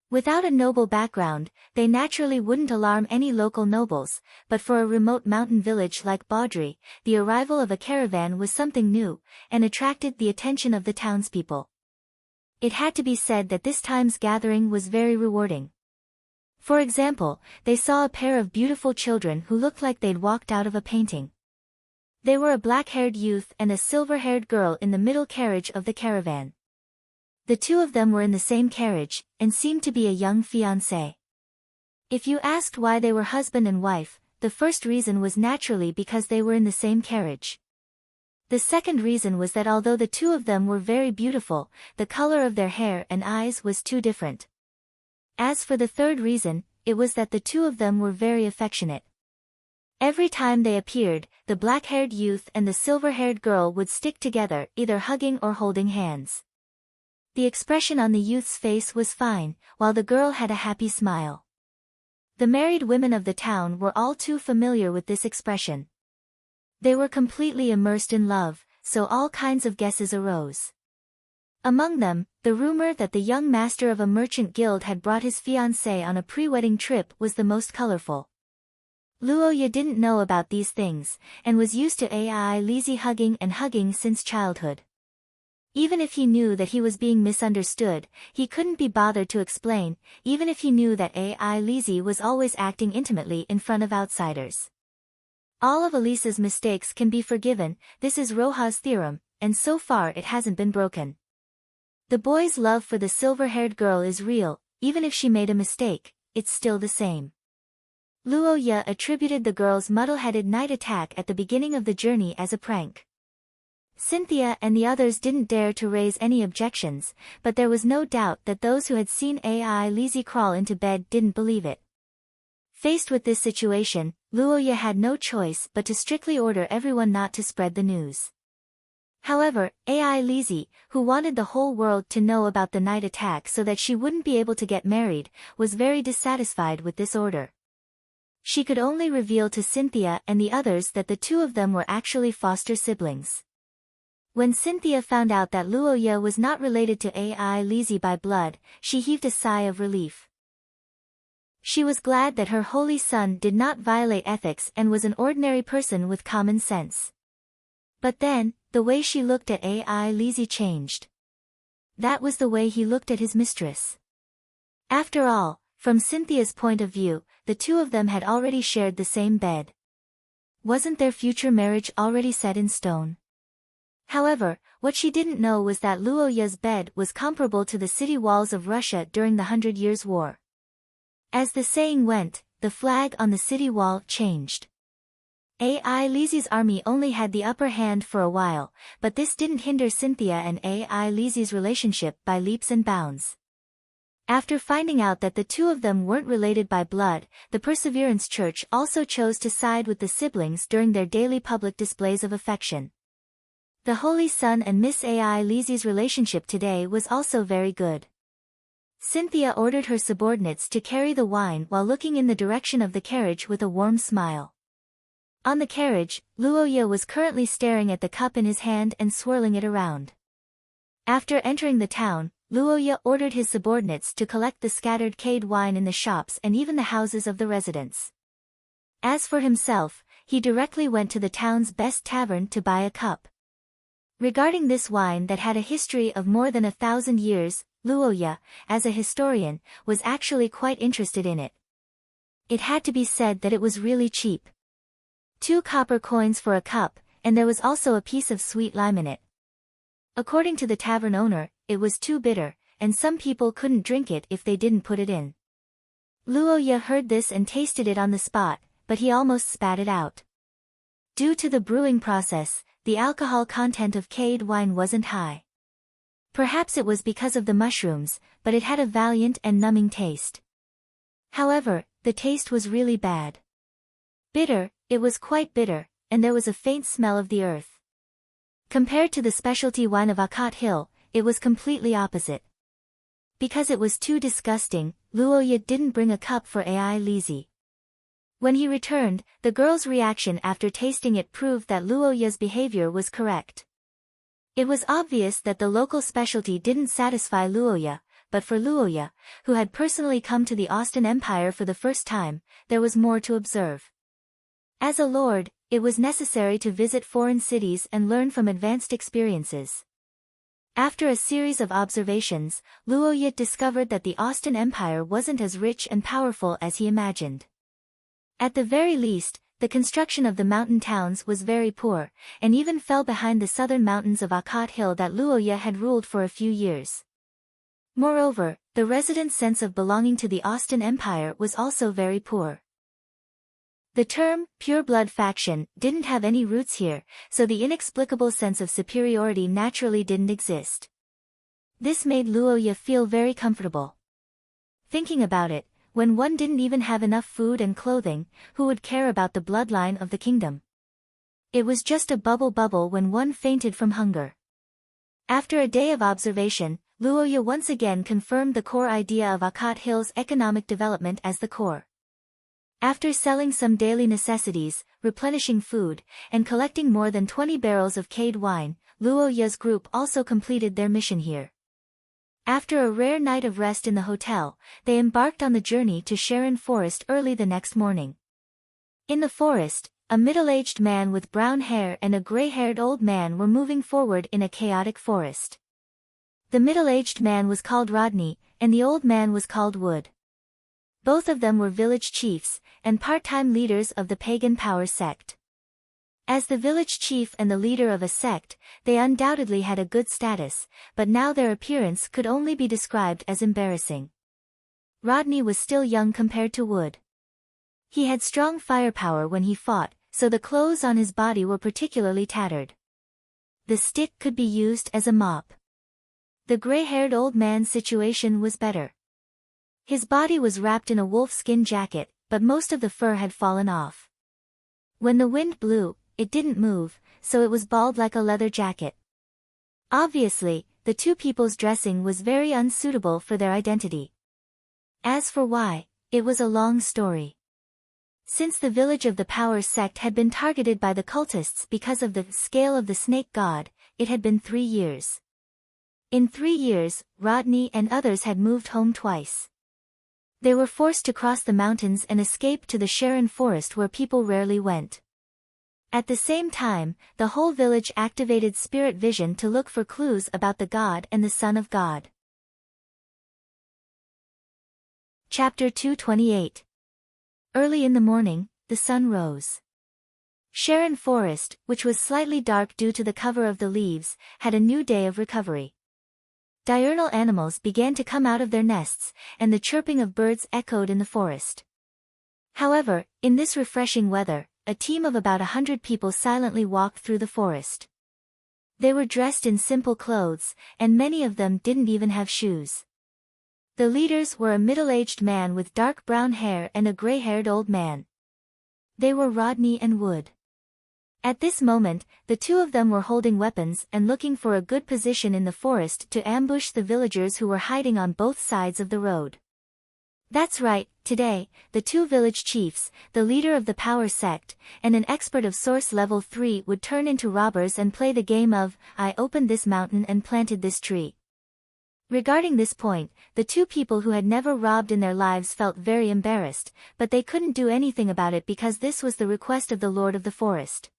Without a noble background, they naturally wouldn't alarm any local nobles, but for a remote mountain village like Baudry, the arrival of a caravan was something new, and attracted the attention of the townspeople. It had to be said that this time's gathering was very rewarding. For example, they saw a pair of beautiful children who looked like they'd walked out of a painting. They were a black-haired youth and a silver-haired girl in the middle carriage of the caravan. The two of them were in the same carriage, and seemed to be a young fiancé. If you asked why they were husband and wife, the first reason was naturally because they were in the same carriage. The second reason was that although the two of them were very beautiful, the color of their hair and eyes was too different. As for the third reason, it was that the two of them were very affectionate. Every time they appeared, the black-haired youth and the silver-haired girl would stick together, either hugging or holding hands. The expression on the youth's face was fine, while the girl had a happy smile. The married women of the town were all too familiar with this expression. They were completely immersed in love, so all kinds of guesses arose. Among them, the rumor that the young master of a merchant guild had brought his fiancée on a pre-wedding trip was the most colorful. Luoya didn't know about these things, and was used to Ai Lizzie hugging since childhood. Even if he knew that he was being misunderstood, he couldn't be bothered to explain, even if he knew that AI Lizzie was always acting intimately in front of outsiders. All of Elisa's mistakes can be forgiven, this is Rojas' theorem, and so far it hasn't been broken. The boy's love for the silver-haired girl is real, even if she made a mistake, it's still the same. Luo Ye attributed the girl's muddle-headed night attack at the beginning of the journey as a prank. Cynthia and the others didn't dare to raise any objections, but there was no doubt that those who had seen AI Lizzie crawl into bed didn't believe it. Faced with this situation, Luo Ye had no choice but to strictly order everyone not to spread the news. However, AI Lizzie, who wanted the whole world to know about the night attack so that she wouldn't be able to get married, was very dissatisfied with this order. She could only reveal to Cynthia and the others that the two of them were actually foster siblings. When Cynthia found out that Luo Ye was not related to AI Lizzie by blood, she heaved a sigh of relief. She was glad that her holy son did not violate ethics and was an ordinary person with common sense. But then, the way she looked at AI Lizzie changed. That was the way he looked at his mistress. After all, from Cynthia's point of view, the two of them had already shared the same bed. Wasn't their future marriage already set in stone? However, what she didn't know was that Luo Ye's bed was comparable to the city walls of Russia during the 100 Years' War. As the saying went, the flag on the city wall changed. AI Lizzie's army only had the upper hand for a while, but this didn't hinder Cynthia and AI Lizzie's relationship by leaps and bounds. After finding out that the two of them weren't related by blood, the Perseverance Church also chose to side with the siblings during their daily public displays of affection. The Holy Son and Miss AI Lizzie's relationship today was also very good. Cynthia ordered her subordinates to carry the wine while looking in the direction of the carriage with a warm smile. On the carriage, Luo Ye was currently staring at the cup in his hand and swirling it around. After entering the town, Luo Ye ordered his subordinates to collect the scattered cade wine in the shops and even the houses of the residents. As for himself, he directly went to the town's best tavern to buy a cup. Regarding this wine that had a history of more than 1,000 years, Luo Ye, as a historian, was actually quite interested in it. It had to be said that it was really cheap. 2 copper coins for a cup, and there was also a piece of sweet lime in it. According to the tavern owner, it was too bitter, and some people couldn't drink it if they didn't put it in. Luo Ye heard this and tasted it on the spot, but he almost spat it out. Due to the brewing process, the alcohol content of cade wine wasn't high. Perhaps it was because of the mushrooms, but it had a valiant and numbing taste. However, the taste was really bad. Bitter, it was quite bitter, and there was a faint smell of the earth. Compared to the specialty wine of Akat Hill, it was completely opposite. Because it was too disgusting, Luo Ye didn't bring a cup for AI Lizzie. When he returned, the girl's reaction after tasting it proved that Luo Ye's behavior was correct. It was obvious that the local specialty didn't satisfy Luo Ye, but for Luo Ye, who had personally come to the Austin Empire for the first time, there was more to observe. As a lord, it was necessary to visit foreign cities and learn from advanced experiences. After a series of observations, Luo Ye discovered that the Austin Empire wasn't as rich and powerful as he imagined. At the very least, the construction of the mountain towns was very poor, and even fell behind the southern mountains of Akat Hill that Luo Ye had ruled for a few years. Moreover, the residents' sense of belonging to the Austin Empire was also very poor. The term, pure-blood faction, didn't have any roots here, so the inexplicable sense of superiority naturally didn't exist. This made Luo Ye feel very comfortable. Thinking about it, when one didn't even have enough food and clothing, who would care about the bloodline of the kingdom? It was just a bubble when one fainted from hunger. After a day of observation, Luo Ye once again confirmed the core idea of Akat Hill's economic development as the core. After selling some daily necessities, replenishing food, and collecting more than 20 barrels of cade wine, Luo Ye's group also completed their mission here. After a rare night of rest in the hotel, they embarked on the journey to Sharon Forest early the next morning. In the forest, a middle-aged man with brown hair and a gray-haired old man were moving forward in a chaotic forest. The middle-aged man was called Rodney, and the old man was called Wood. Both of them were village chiefs, and part-time leaders of the pagan power sect. As the village chief and the leader of a sect, they undoubtedly had a good status, but now their appearance could only be described as embarrassing. Rodney was still young compared to Wood. He had strong firepower when he fought, so the clothes on his body were particularly tattered. The stick could be used as a mop. The gray-haired old man's situation was better. His body was wrapped in a wolf-skin jacket, but most of the fur had fallen off. When the wind blew, it didn't move, so it was bald like a leather jacket. Obviously, the two people's dressing was very unsuitable for their identity. As for why, it was a long story. Since the village of the power sect had been targeted by the cultists because of the scale of the snake god, it had been 3 years. In 3 years, Rodney and others had moved home twice. They were forced to cross the mountains and escape to the Sharon forest where people rarely went. At the same time, the whole village activated spirit vision to look for clues about the god and the Son of God. Chapter 228. Early in the morning, the sun rose. Sharon Forest, which was slightly dark due to the cover of the leaves, had a new day of recovery. Diurnal animals began to come out of their nests, and the chirping of birds echoed in the forest. However, in this refreshing weather, a team of about 100 people silently walked through the forest. They were dressed in simple clothes, and many of them didn't even have shoes. The leaders were a middle-aged man with dark brown hair and a gray-haired old man. They were Rodney and Wood. At this moment, the two of them were holding weapons and looking for a good position in the forest to ambush the villagers who were hiding on both sides of the road. That's right, today, the two village chiefs, the leader of the power sect, and an expert of source level 3 would turn into robbers and play the game of, I opened this mountain and planted this tree. Regarding this point, the two people who had never robbed in their lives felt very embarrassed, but they couldn't do anything about it because this was the request of the Lord of the Forest.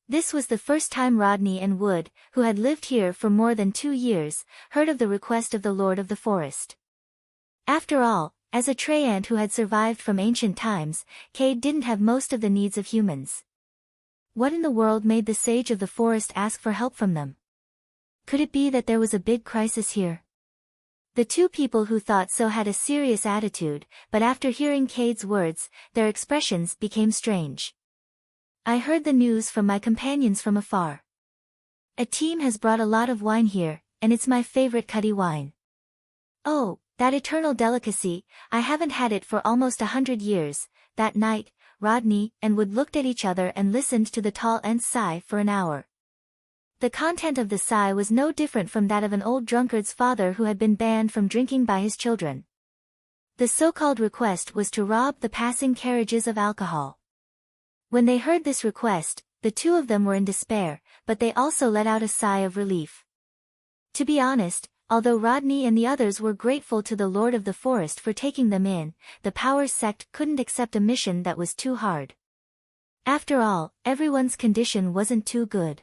This was the first time Rodney and Wood, who had lived here for more than 2 years, heard of the request of the Lord of the Forest. After all, as a Treant who had survived from ancient times, Cade didn't have most of the needs of humans. What in the world made the sage of the forest ask for help from them? Could it be that there was a big crisis here? The two people who thought so had a serious attitude, but after hearing Cade's words, their expressions became strange. I heard the news from my companions from afar. A team has brought a lot of wine here, and it's my favorite cuddy wine. Oh, that eternal delicacy, I haven't had it for almost 100 years. That night, Rodney and Wood looked at each other and listened to the tall Ent's sigh for an hour. The content of the sigh was no different from that of an old drunkard's father who had been banned from drinking by his children. The so-called request was to rob the passing carriages of alcohol. When they heard this request, the two of them were in despair, but they also let out a sigh of relief. To be honest, although Rodney and the others were grateful to the Lord of the Forest for taking them in, the power sect couldn't accept a mission that was too hard. After all, everyone's condition wasn't too good.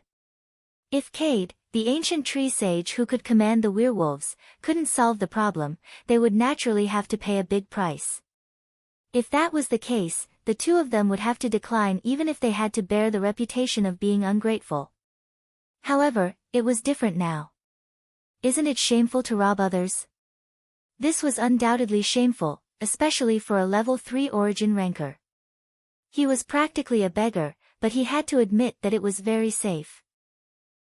If Cade, the ancient tree sage who could command the werewolves, couldn't solve the problem, they would naturally have to pay a big price. If that was the case, the two of them would have to decline even if they had to bear the reputation of being ungrateful. However, it was different now. Isn't it shameful to rob others? This was undoubtedly shameful, especially for a level 3 origin ranker. He was practically a beggar, but he had to admit that it was very safe.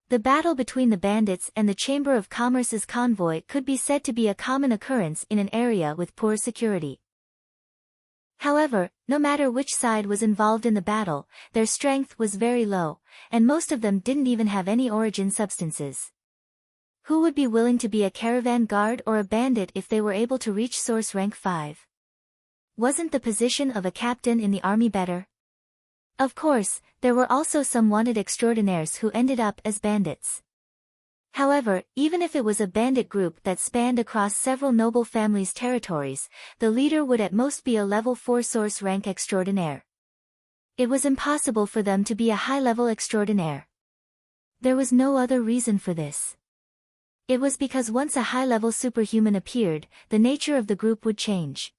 The battle between the bandits and the Chamber of Commerce's convoy could be said to be a common occurrence in an area with poor security. However, no matter which side was involved in the battle, their strength was very low, and most of them didn't even have any origin substances. Who would be willing to be a caravan guard or a bandit if they were able to reach source rank 5? Wasn't the position of a captain in the army better? Of course, there were also some wanted extraordinaires who ended up as bandits. However, even if it was a bandit group that spanned across several noble families' territories, the leader would at most be a level 4 source rank extraordinaire. It was impossible for them to be a high-level extraordinaire. There was no other reason for this. It was because once a high-level superhuman appeared, the nature of the group would change.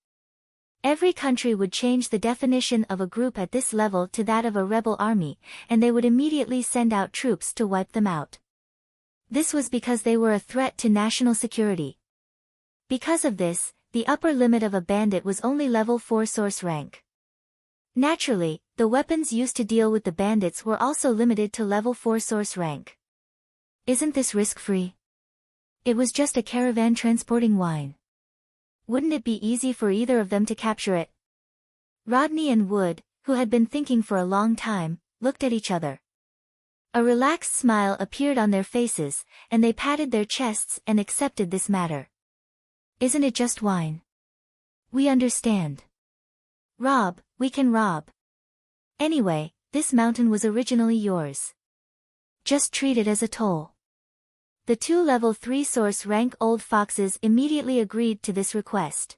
Every country would change the definition of a group at this level to that of a rebel army, and they would immediately send out troops to wipe them out. This was because they were a threat to national security. Because of this, the upper limit of a bandit was only level 4 source rank. Naturally, the weapons used to deal with the bandits were also limited to level 4 source rank. Isn't this risk-free? It was just a caravan transporting wine. Wouldn't it be easy for either of them to capture it? Rodney and Wood, who had been thinking for a long time, looked at each other. A relaxed smile appeared on their faces, and they patted their chests and accepted this matter. Isn't it just wine? We understand. Rob, we can rob. Anyway, this mountain was originally yours. Just treat it as a toll. The two level 3 source rank old foxes immediately agreed to this request.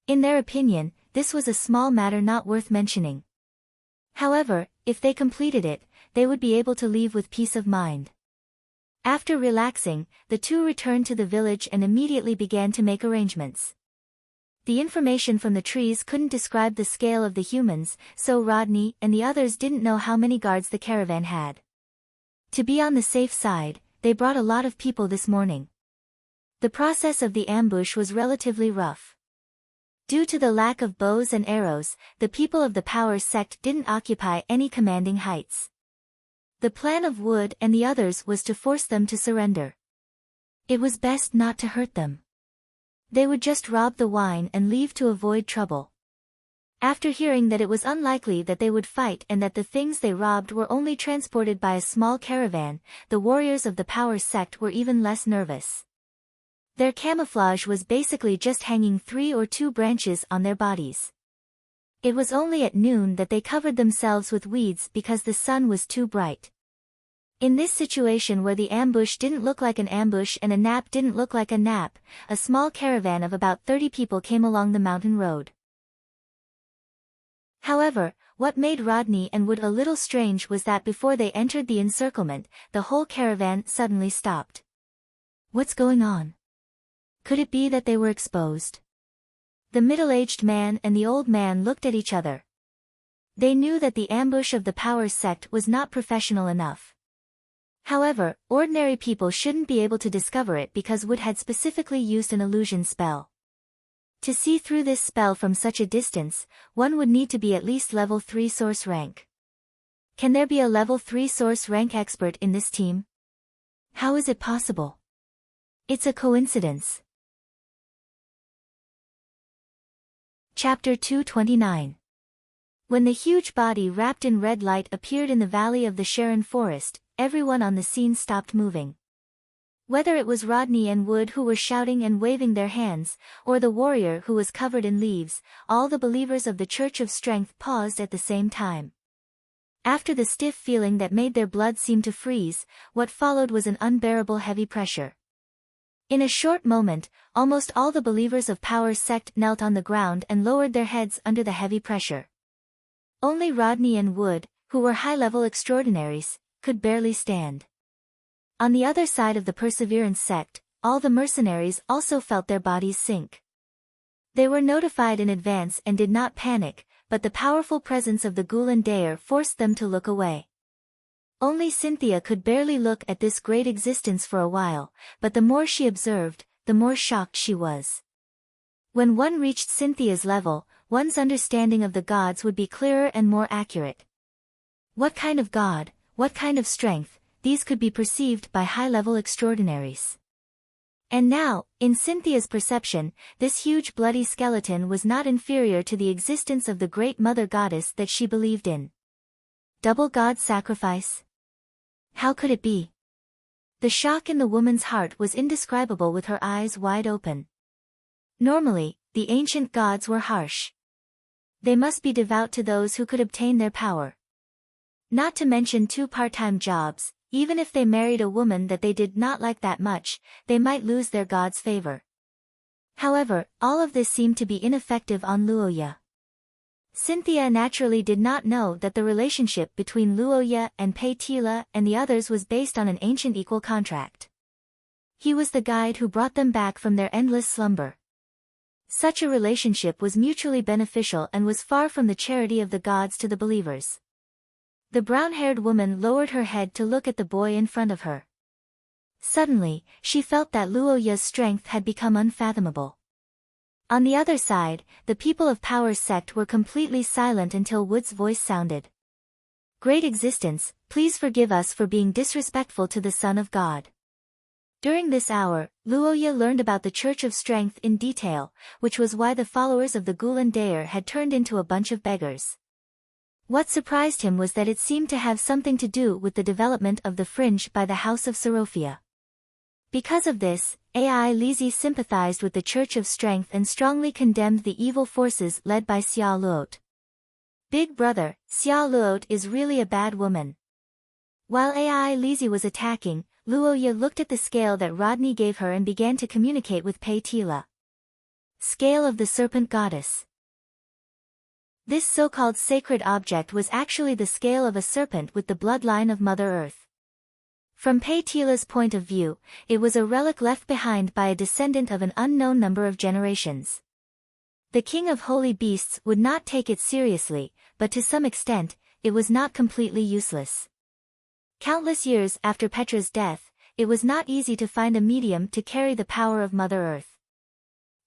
In their opinion, this was a small matter not worth mentioning. However, if they completed it, they would be able to leave with peace of mind. After relaxing, the two returned to the village and immediately began to make arrangements. The information from the trees couldn't describe the scale of the humans, so Rodney and the others didn't know how many guards the caravan had. To be on the safe side, they brought a lot of people this morning. The process of the ambush was relatively rough. Due to the lack of bows and arrows, the people of the power sect didn't occupy any commanding heights. The plan of Wood and the others was to force them to surrender. It was best not to hurt them. They would just rob the wine and leave to avoid trouble. After hearing that it was unlikely that they would fight and that the things they robbed were only transported by a small caravan, the warriors of the power sect were even less nervous. Their camouflage was basically just hanging 3 or 2 branches on their bodies. It was only at noon that they covered themselves with weeds because the sun was too bright. In this situation where the ambush didn't look like an ambush and a nap didn't look like a nap, a small caravan of about 30 people came along the mountain road. However, what made Rodney and Wood a little strange was that before they entered the encirclement, the whole caravan suddenly stopped. What's going on? Could it be that they were exposed? The middle-aged man and the old man looked at each other. They knew that the ambush of the power sect was not professional enough. However, ordinary people shouldn't be able to discover it because Wood had specifically used an illusion spell. To see through this spell from such a distance, one would need to be at least level 3 source rank. Can there be a level 3 source rank expert in this team? How is it possible? It's a coincidence. Chapter 229. When the huge body wrapped in red light appeared in the valley of the Sharon forest, everyone on the scene stopped moving. Whether it was Rodney and Wood who were shouting and waving their hands, or the warrior who was covered in leaves, all the believers of the Church of Strength paused at the same time. After the stiff feeling that made their blood seem to freeze, what followed was an unbearable heavy pressure. In a short moment, almost all the believers of Power Sect knelt on the ground and lowered their heads under the heavy pressure. Only Rodney and Wood, who were high-level extraordinaries, could barely stand. On the other side of the Perseverance sect, all the mercenaries also felt their bodies sink. They were notified in advance and did not panic, but the powerful presence of the Gulen Daer forced them to look away. Only Cynthia could barely look at this great existence for a while, but the more she observed, the more shocked she was. When one reached Cynthia's level, one's understanding of the gods would be clearer and more accurate. What kind of god, what kind of strength, these could be perceived by high-level extraordinaries. And now, in Cynthia's perception, this huge bloody skeleton was not inferior to the existence of the great mother goddess that she believed in. Double god sacrifice? How could it be? The shock in the woman's heart was indescribable with her eyes wide open. Normally, the ancient gods were harsh. They must be devout to those who could obtain their power. Not to mention 2 part-time jobs. Even if they married a woman that they did not like that much, they might lose their god's favor. However, all of this seemed to be ineffective on Luoya. Cynthia naturally did not know that the relationship between Luoya and Pei Tila and the others was based on an ancient equal contract. he was the guide who brought them back from their endless slumber. Such a relationship was mutually beneficial and was far from the charity of the gods to the believers. The brown-haired woman lowered her head to look at the boy in front of her. Suddenly, she felt that Luoya's strength had become unfathomable. On the other side, the people of Power's sect were completely silent until Wood's voice sounded. Great Existence, please forgive us for being disrespectful to the Son of God. During this hour, Luoya learned about the Church of Strength in detail, which was why the followers of the Gulan Daer had turned into a bunch of beggars. What surprised him was that it seemed to have something to do with the development of the fringe by the House of Seraphia. Because of this, Ai Lizi sympathized with the Church of Strength and strongly condemned the evil forces led by Xia Luot. Big brother, Xia Luot is really a bad woman. While Ai Lizi was attacking, Luoya looked at the scale that Rodney gave her and began to communicate with Pei Tila. Scale of the Serpent Goddess. This so-called sacred object was actually the scale of a serpent with the bloodline of Mother Earth. From Pei Tila's point of view, it was a relic left behind by a descendant of an unknown number of generations. The king of holy beasts would not take it seriously, but to some extent, it was not completely useless. Countless years after Petra's death, it was not easy to find a medium to carry the power of Mother Earth.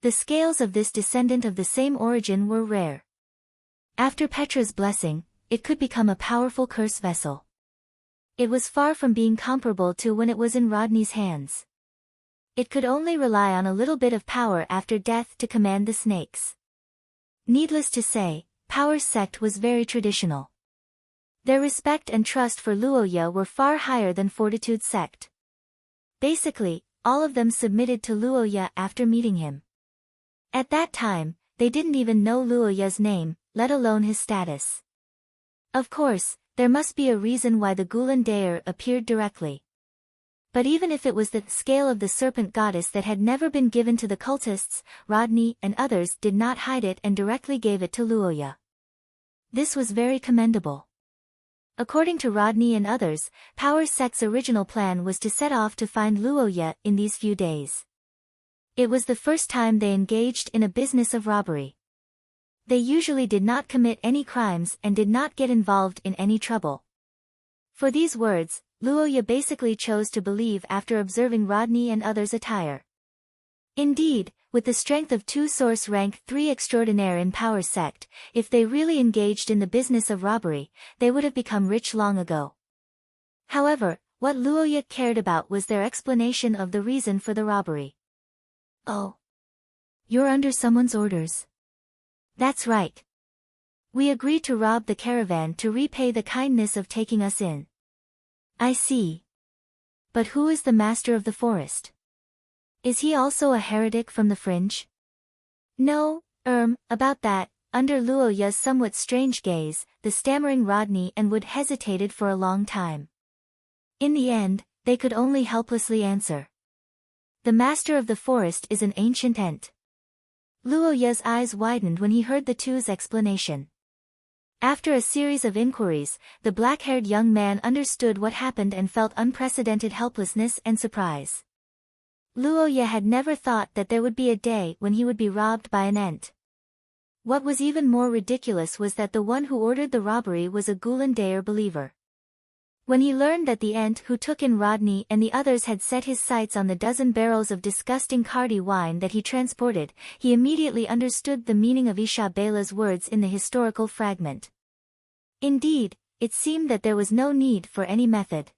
The scales of this descendant of the same origin were rare. After Petra's blessing, it could become a powerful curse vessel. It was far from being comparable to when it was in Rodney's hands. It could only rely on a little bit of power after death to command the snakes. Needless to say, Power's sect was very traditional. Their respect and trust for Luoya were far higher than Fortitude's sect. Basically, all of them submitted to Luoya after meeting him. At that time, they didn't even know Luoya's name, let alone his status. Of course, there must be a reason why the Gulan Daer appeared directly. But even if it was the scale of the serpent goddess that had never been given to the cultists, Rodney and others did not hide it and directly gave it to Luoya. This was very commendable. According to Rodney and others, Power Sect's original plan was to set off to find Luoya in these few days. It was the first time they engaged in a business of robbery. They usually did not commit any crimes and did not get involved in any trouble. For these words, Luoya basically chose to believe after observing Rodney and others' attire. Indeed, with the strength of two source rank 3 extraordinaire in Power Sect, if they really engaged in the business of robbery, they would have become rich long ago. However, what Luoya cared about was their explanation of the reason for the robbery. Oh. You're under someone's orders. That's right. We agreed to rob the caravan to repay the kindness of taking us in. I see. But who is the master of the forest? Is he also a heretic from the fringe? No, about that, under Luoya's somewhat strange gaze, the stammering Rodney and Wood hesitated for a long time. In the end, they could only helplessly answer. The master of the forest is an ancient ent. Luoya's eyes widened when he heard the two's explanation. After a series of inquiries, the black-haired young man understood what happened and felt unprecedented helplessness and surprise. Luoya had never thought that there would be a day when he would be robbed by an ent. What was even more ridiculous was that the one who ordered the robbery was a Gulan Daer believer. When he learned that the ent who took in Rodney and the others had set his sights on the dozen barrels of disgusting Cardi wine that he transported, he immediately understood the meaning of Isha Bela's words in the historical fragment. Indeed, it seemed that there was no need for any method.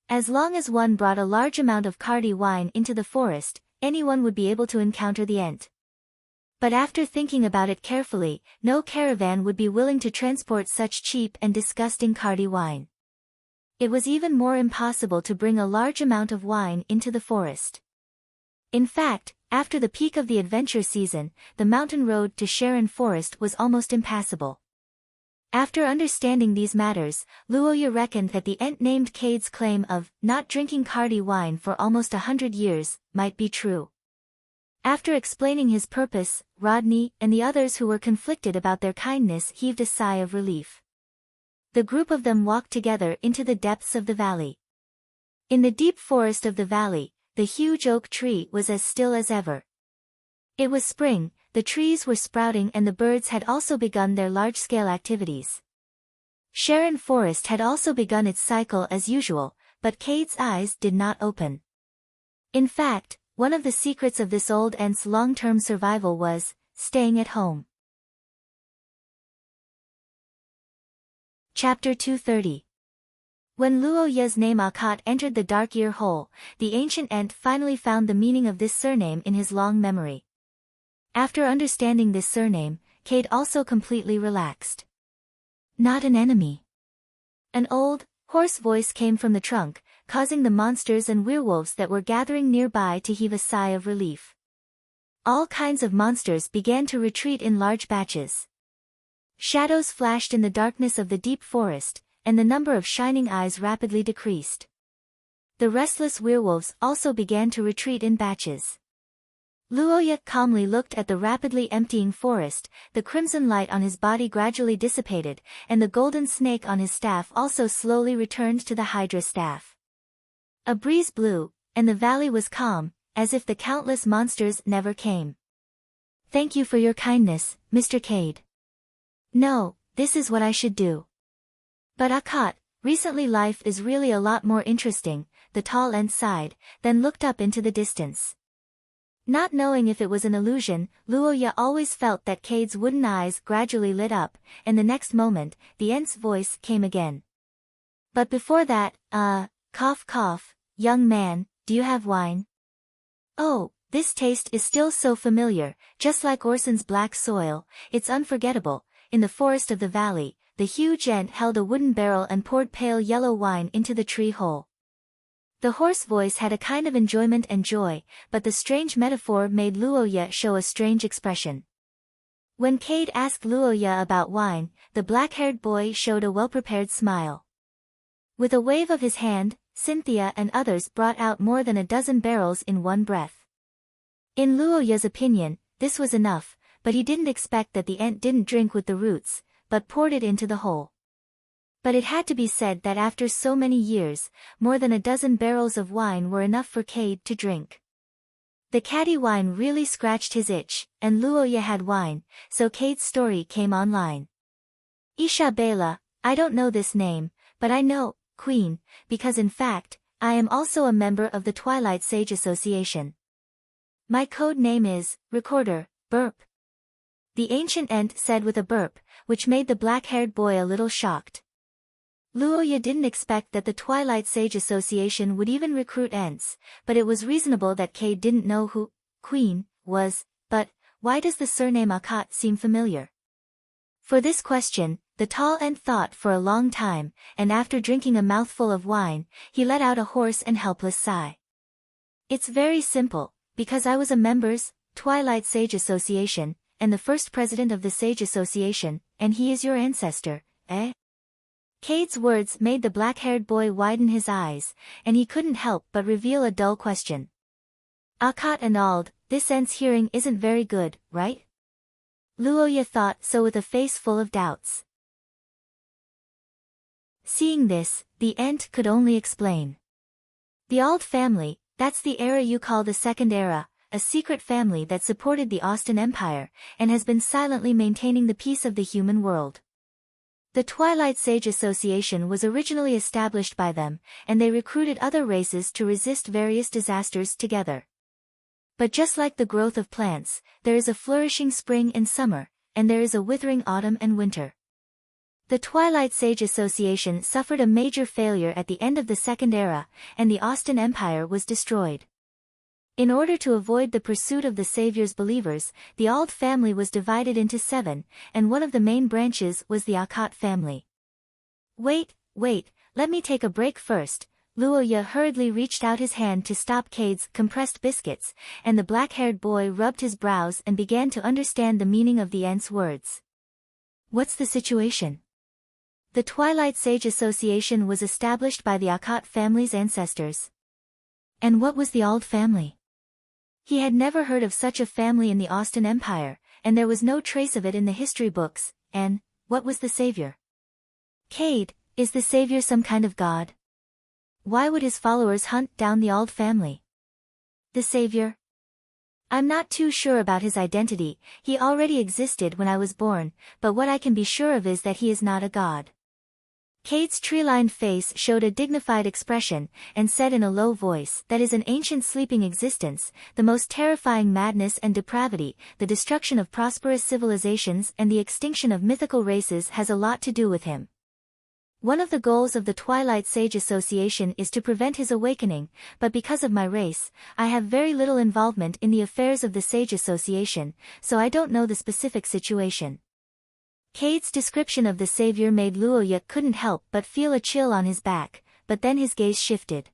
As long as one brought a large amount of Cardi wine into the forest, anyone would be able to encounter the ent. But after thinking about it carefully, no caravan would be willing to transport such cheap and disgusting Cardi wine. It was even more impossible to bring a large amount of wine into the forest. In fact, after the peak of the adventure season, the mountain road to Sharon Forest was almost impassable. After understanding these matters, Luoya reckoned that the ent named Cade's claim of not drinking Cardi wine for almost 100 years might be true. After explaining his purpose, Rodney and the others who were conflicted about their kindness heaved a sigh of relief. The group of them walked together into the depths of the valley. In the deep forest of the valley, the huge oak tree was as still as ever. It was spring, the trees were sprouting and the birds had also begun their large-scale activities. Sharon Forest had also begun its cycle as usual, but Cade's eyes did not open. In fact, one of the secrets of this old ant's long-term survival was staying at home. Chapter 230. When Luo Ye's name Akat entered the dark ear hole, the ancient ant finally found the meaning of this surname in his long memory. After understanding this surname, Cade also completely relaxed. Not an enemy. An old, hoarse voice came from the trunk, causing the monsters and werewolves that were gathering nearby to heave a sigh of relief. All kinds of monsters began to retreat in large batches. Shadows flashed in the darkness of the deep forest, and the number of shining eyes rapidly decreased. The restless werewolves also began to retreat in batches. Luoya calmly looked at the rapidly emptying forest, the crimson light on his body gradually dissipated, and the golden snake on his staff also slowly returned to the Hydra staff. A breeze blew, and the valley was calm, as if the countless monsters never came. Thank you for your kindness, Mr. Cade. No, this is what I should do. But Akat, recently life is really a lot more interesting, the tall ant sighed, then looked up into the distance. Not knowing if it was an illusion, Luoya always felt that Cade's wooden eyes gradually lit up, and the next moment, the ant's voice came again. But before that, cough cough, young man, do you have wine? Oh, this taste is still so familiar, just like Orson's black soil, it's unforgettable. In the forest of the valley, the huge ant held a wooden barrel and poured pale yellow wine into the tree hole. The hoarse voice had a kind of enjoyment and joy, but the strange metaphor made Luoya show a strange expression. When Cade asked Luoya about wine, the black-haired boy showed a well-prepared smile. With a wave of his hand, Cynthia and others brought out more than a dozen barrels in one breath. In Luoya's opinion, this was enough, but he didn't expect that the ant didn't drink with the roots, but poured it into the hole. But it had to be said that after so many years, more than a dozen barrels of wine were enough for Cade to drink. The catty wine really scratched his itch, and Luoya had wine, so Cade's story came online. Isha Bela, I don't know this name, but I know, Queen, because in fact, I am also a member of the Twilight Sage Association. My code name is, Recorder, Burp. The ancient ant said with a burp, which made the black-haired boy a little shocked. Luoya didn't expect that the Twilight Sage Association would even recruit ants, but it was reasonable that Cade didn't know who Queen was, but why does the surname Akat seem familiar? For this question, the tall ant thought for a long time, and after drinking a mouthful of wine, he let out a hoarse and helpless sigh. It's very simple, because I was a member's Twilight Sage Association, and the first president of the Sage Association, and he is your ancestor, eh? Cade's words made the black-haired boy widen his eyes, and he couldn't help but reveal a dull question. Akat annulled, this ant's hearing isn't very good, right? Luoya thought so with a face full of doubts. Seeing this, the ant could only explain. The Ald family, that's the era you call the Second Era, a secret family that supported the Austin Empire, and has been silently maintaining the peace of the human world. The Twilight Sage Association was originally established by them, and they recruited other races to resist various disasters together. But just like the growth of plants, there is a flourishing spring and summer, and there is a withering autumn and winter. The Twilight Sage Association suffered a major failure at the end of the Second Era, and the Austin Empire was destroyed. In order to avoid the pursuit of the Savior's believers, the Ald family was divided into 7, and one of the main branches was the Akat family. Wait, let me take a break first. Luoya hurriedly reached out his hand to stop Cade's compressed biscuits, and the black-haired boy rubbed his brows and began to understand the meaning of the ant's words. What's the situation? The Twilight Sage Association was established by the Akat family's ancestors. And what was the Ald family? He had never heard of such a family in the Austin Empire, and there was no trace of it in the history books, and what was the Savior? Cade, is the Savior some kind of god? Why would his followers hunt down the Ald family? The savior? I'm not too sure about his identity. He already existed when I was born, but what I can be sure of is that he is not a god. Cade's tree-lined face showed a dignified expression, and said in a low voice, that is an ancient sleeping existence, the most terrifying madness and depravity, the destruction of prosperous civilizations and the extinction of mythical races has a lot to do with him. One of the goals of the Twilight Sage Association is to prevent his awakening, but because of my race, I have very little involvement in the affairs of the Sage Association, so I don't know the specific situation. Cade's description of the savior made Luoya couldn't help but feel a chill on his back, but then his gaze shifted.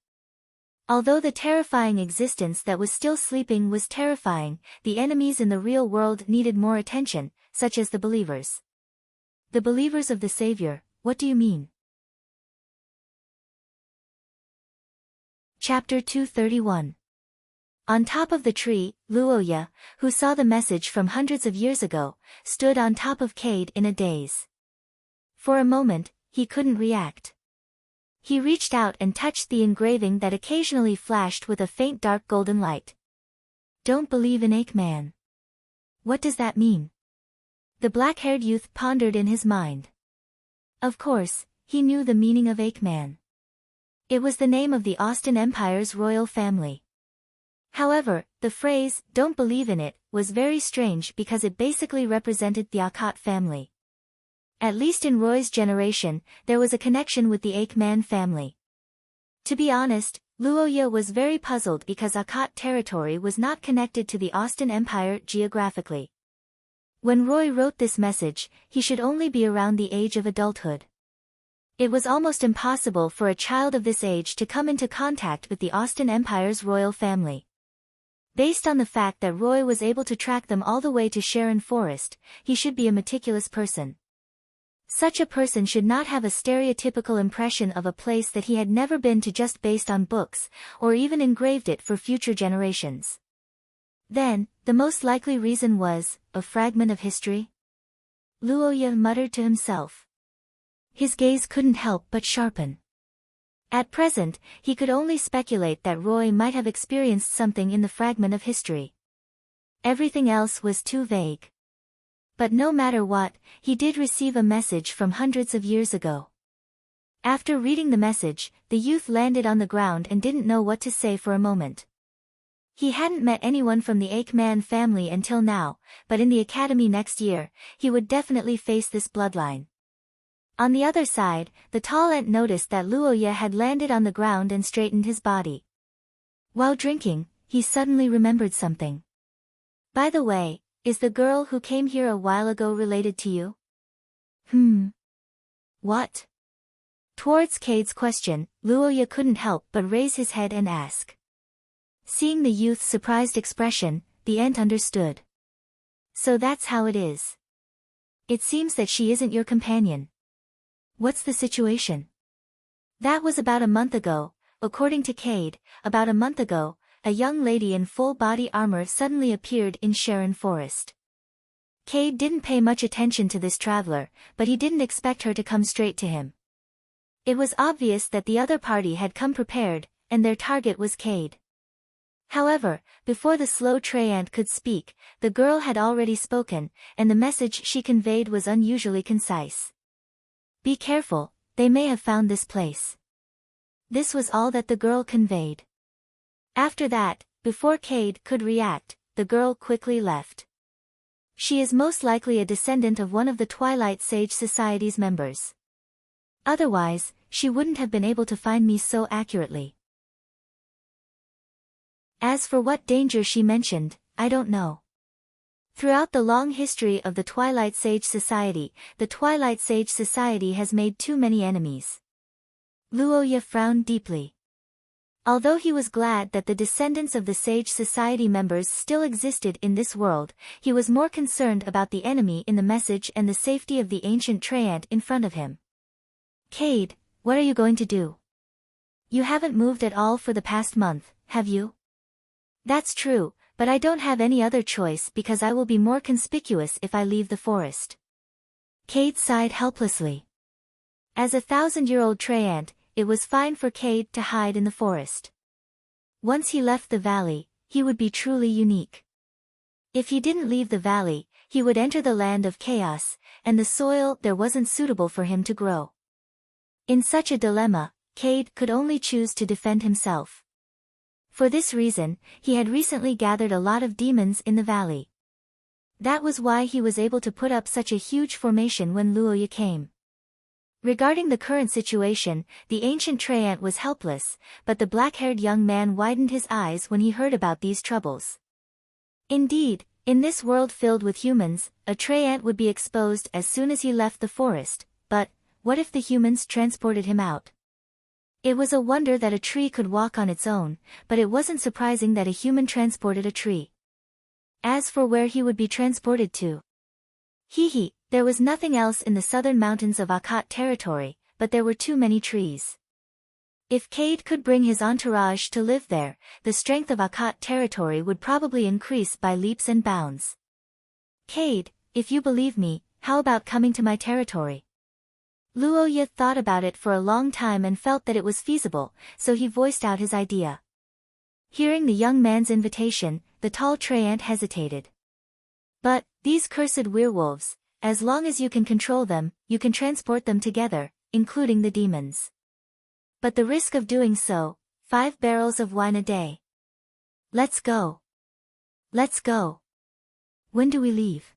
Although the terrifying existence that was still sleeping was terrifying, the enemies in the real world needed more attention, such as the believers. The believers of the savior, what do you mean? Chapter 231. On top of the tree, Luoya, who saw the message from hundreds of years ago, stood on top of Cade in a daze. For a moment, he couldn't react. He reached out and touched the engraving that occasionally flashed with a faint dark golden light. Don't believe in Eggman. What does that mean? The black-haired youth pondered in his mind. Of course, he knew the meaning of Eggman. It was the name of the Austin Empire's royal family. However, the phrase, "don't believe in it," was very strange because it basically represented the Akkad family. At least in Roy's generation, there was a connection with the Eggman family. To be honest, Luoya was very puzzled because Akkad territory was not connected to the Austin Empire geographically. When Roy wrote this message, he should only be around the age of adulthood. It was almost impossible for a child of this age to come into contact with the Austin Empire's royal family. Based on the fact that Roy was able to track them all the way to Sharon Forest, he should be a meticulous person. Such a person should not have a stereotypical impression of a place that he had never been to just based on books, or even engraved it for future generations. Then, the most likely reason was, a fragment of history? Luoya muttered to himself. His gaze couldn't help but sharpen. At present, he could only speculate that Roy might have experienced something in the fragment of history. Everything else was too vague. But no matter what, he did receive a message from hundreds of years ago. After reading the message, the youth landed on the ground and didn't know what to say for a moment. He hadn't met anyone from the Eggman family until now, but in the academy next year, he would definitely face this bloodline. On the other side, the tall ant noticed that Luoya had landed on the ground and straightened his body. While drinking, he suddenly remembered something. By the way, is the girl who came here a while ago related to you? What? Towards Cade's question, Luoya couldn't help but raise his head and ask. Seeing the youth's surprised expression, the ant understood. So that's how it is. It seems that she isn't your companion. What's the situation? That was about a month ago, according to Cade. About a month ago, a young lady in full body armor suddenly appeared in Sharon Forest. Cade didn't pay much attention to this traveler, but he didn't expect her to come straight to him. It was obvious that the other party had come prepared, and their target was Cade. However, before the slow Trey ant could speak, the girl had already spoken, and the message she conveyed was unusually concise. Be careful, they may have found this place. This was all that the girl conveyed. After that, before Cade could react, the girl quickly left. She is most likely a descendant of one of the Twilight Sage Society's members. Otherwise, she wouldn't have been able to find me so accurately. As for what danger she mentioned, I don't know. Throughout the long history of the Twilight Sage Society, the Twilight Sage Society has made too many enemies. Luoya frowned deeply. Although he was glad that the descendants of the Sage Society members still existed in this world, he was more concerned about the enemy in the message and the safety of the ancient Treant in front of him. Cade, what are you going to do? You haven't moved at all for the past month, have you? That's true, but I don't have any other choice because I will be more conspicuous if I leave the forest. Cade sighed helplessly. As a 1,000-year-old Treant, it was fine for Cade to hide in the forest. Once he left the valley, he would be truly unique. If he didn't leave the valley, he would enter the land of chaos, and the soil there wasn't suitable for him to grow. In such a dilemma, Cade could only choose to defend himself. For this reason, he had recently gathered a lot of demons in the valley. That was why he was able to put up such a huge formation when Luoya came. Regarding the current situation, the ancient Treant was helpless, but the black-haired young man widened his eyes when he heard about these troubles. Indeed, in this world filled with humans, a Treant would be exposed as soon as he left the forest, but what if the humans transported him out? It was a wonder that a tree could walk on its own, but it wasn't surprising that a human transported a tree. As for where he would be transported to, there was nothing else in the southern mountains of Akkad territory, but there were too many trees. If Cade could bring his entourage to live there, the strength of Akkad territory would probably increase by leaps and bounds. Cade, if you believe me, how about coming to my territory? Luoya thought about it for a long time and felt that it was feasible, so he voiced out his idea. Hearing the young man's invitation, the tall Treant hesitated. But, these cursed werewolves, as long as you can control them, you can transport them together, including the demons. But the risk of doing so, 5 barrels of wine a day. Let's go. Let's go. When do we leave?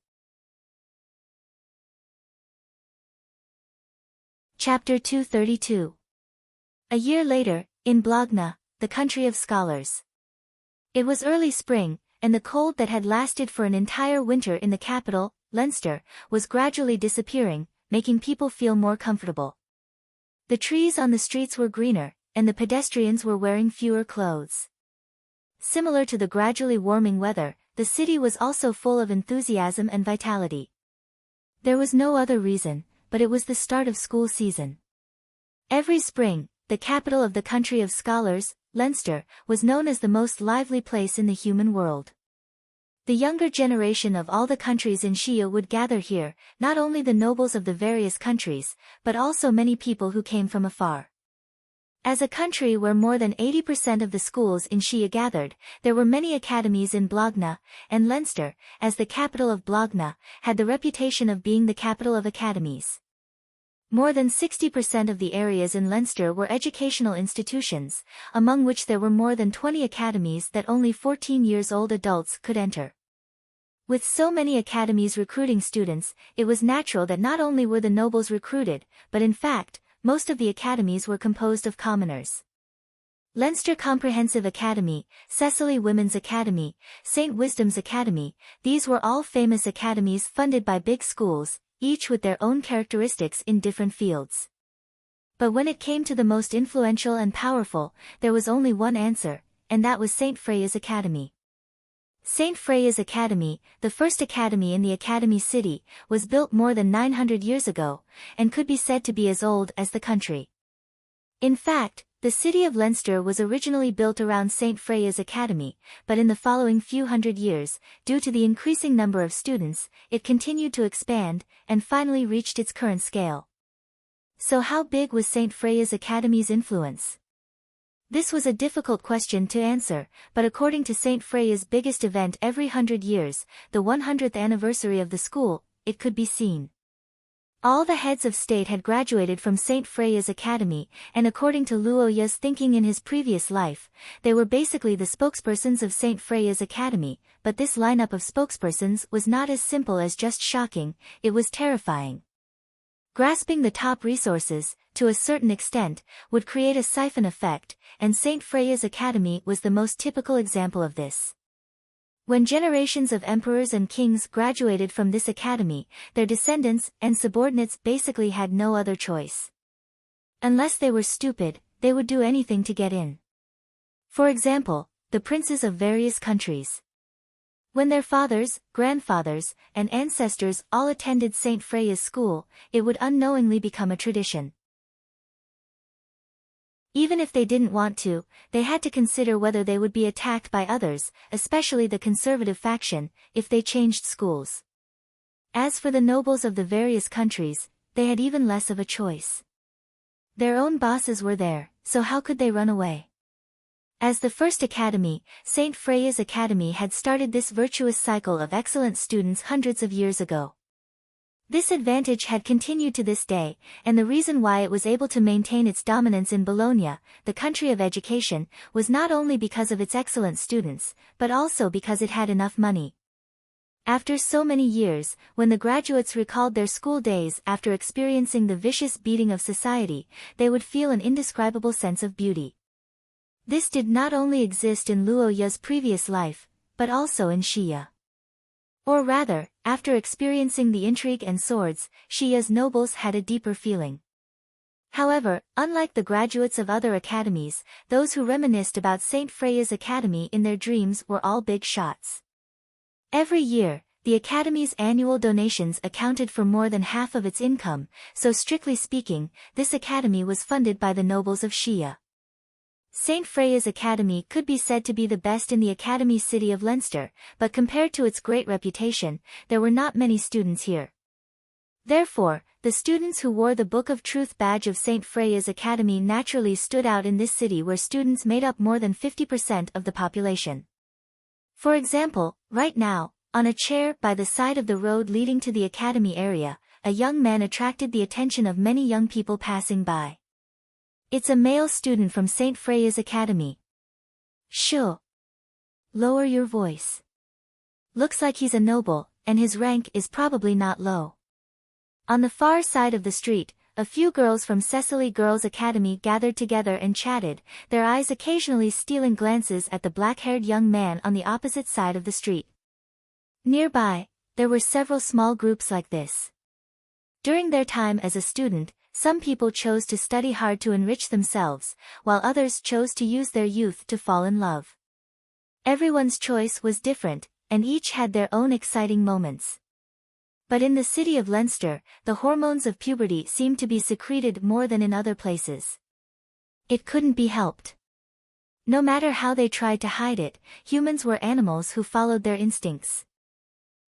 Chapter 232. A year later, in Blogna, the country of scholars. It was early spring, and the cold that had lasted for an entire winter in the capital, Leinster, was gradually disappearing, making people feel more comfortable. The trees on the streets were greener, and the pedestrians were wearing fewer clothes. Similar to the gradually warming weather, the city was also full of enthusiasm and vitality. There was no other reason, but it was the start of school season. Every spring, the capital of the country of scholars, Leinster, was known as the most lively place in the human world. The younger generation of all the countries in Shia would gather here, not only the nobles of the various countries, but also many people who came from afar. As a country where more than 80% of the schools in Shia gathered, there were many academies in Blogna, and Leinster, as the capital of Blogna, had the reputation of being the capital of academies. More than 60% of the areas in Leinster were educational institutions, among which there were more than 20 academies that only 14-years-old adults could enter. With so many academies recruiting students, it was natural that not only were the nobles recruited, but in fact, most of the academies were composed of commoners. Leinster Comprehensive Academy, Cecily Women's Academy, St. Wisdom's Academy, these were all famous academies funded by big schools, each with their own characteristics in different fields. But when it came to the most influential and powerful, there was only one answer, and that was St. Freya's Academy. St. Freya's Academy, the first academy in the Academy City, was built more than 900 years ago, and could be said to be as old as the country. In fact, the city of Leinster was originally built around St. Freya's Academy, but in the following few hundred years, due to the increasing number of students, it continued to expand, and finally reached its current scale. So how big was St. Freya's Academy's influence? This was a difficult question to answer, but according to St. Freya's biggest event every 100 years, the 100th anniversary of the school, it could be seen. All the heads of state had graduated from St. Freya's Academy, and according to Luoya's thinking in his previous life, they were basically the spokespersons of St. Freya's Academy, but this lineup of spokespersons was not as simple as just shocking, it was terrifying. Grasping the top resources, to a certain extent, would create a siphon effect, and St. Freya's Academy was the most typical example of this. When generations of emperors and kings graduated from this academy, their descendants and subordinates basically had no other choice. Unless they were stupid, they would do anything to get in. For example, the princes of various countries. When their fathers, grandfathers, and ancestors all attended St. Freya's school, it would unknowingly become a tradition. Even if they didn't want to, they had to consider whether they would be attacked by others, especially the conservative faction, if they changed schools. As for the nobles of the various countries, they had even less of a choice. Their own bosses were there, so how could they run away? As the first academy, St. Freya's Academy had started this virtuous cycle of excellent students hundreds of years ago. This advantage had continued to this day, and the reason why it was able to maintain its dominance in Bologna, the country of education, was not only because of its excellent students, but also because it had enough money. After so many years, when the graduates recalled their school days after experiencing the vicious beating of society, they would feel an indescribable sense of beauty. This did not only exist in Luoya's previous life, but also in Xia. Or rather, after experiencing the intrigue and swords, Xia's nobles had a deeper feeling. However, unlike the graduates of other academies, those who reminisced about St. Freya's Academy in their dreams were all big shots. Every year, the Academy's annual donations accounted for more than half of its income, so strictly speaking, this academy was funded by the nobles of Xia. St. Freya's Academy could be said to be the best in the Academy city of Leinster, but compared to its great reputation, there were not many students here. Therefore, the students who wore the Book of Truth badge of St. Freya's Academy naturally stood out in this city where students made up more than 50% of the population. For example, right now, on a chair by the side of the road leading to the academy area, a young man attracted the attention of many young people passing by. It's a male student from St. Freya's Academy. Sure. Lower your voice. Looks like he's a noble, and his rank is probably not low. On the far side of the street, a few girls from Cecily Girls' Academy gathered together and chatted, their eyes occasionally stealing glances at the black-haired young man on the opposite side of the street. Nearby, there were several small groups like this. During their time as a student, some people chose to study hard to enrich themselves, while others chose to use their youth to fall in love. Everyone's choice was different, and each had their own exciting moments. But in the city of Leinster, the hormones of puberty seemed to be secreted more than in other places. It couldn't be helped. No matter how they tried to hide it, humans were animals who followed their instincts.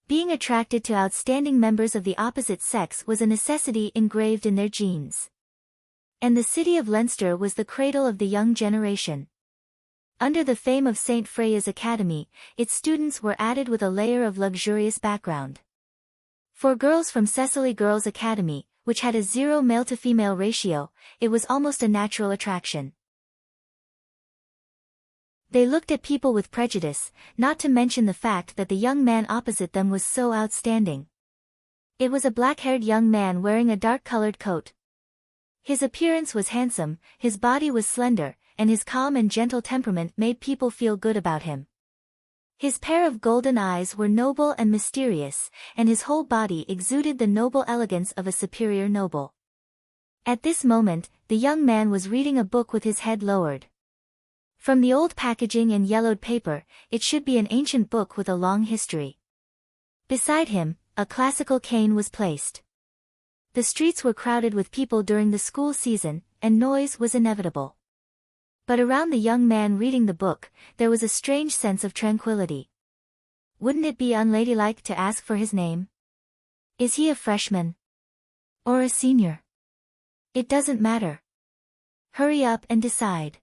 Being attracted to outstanding members of the opposite sex was a necessity engraved in their genes. And the city of Leinster was the cradle of the young generation. Under the fame of St. Freya's Academy, its students were added with a layer of luxurious background. For girls from Cecily Girls' Academy, which had a 0 male-to-female ratio, it was almost a natural attraction. They looked at people with prejudice, not to mention the fact that the young man opposite them was so outstanding. It was a black-haired young man wearing a dark-colored coat. His appearance was handsome, his body was slender, and his calm and gentle temperament made people feel good about him. His pair of golden eyes were noble and mysterious, and his whole body exuded the noble elegance of a superior noble. At this moment, the young man was reading a book with his head lowered. From the old packaging and yellowed paper, it should be an ancient book with a long history. Beside him, a classical cane was placed. The streets were crowded with people during the school season, and noise was inevitable. But around the young man reading the book, there was a strange sense of tranquility. Wouldn't it be unladylike to ask for his name? Is he a freshman? Or a senior? It doesn't matter. Hurry up and decide.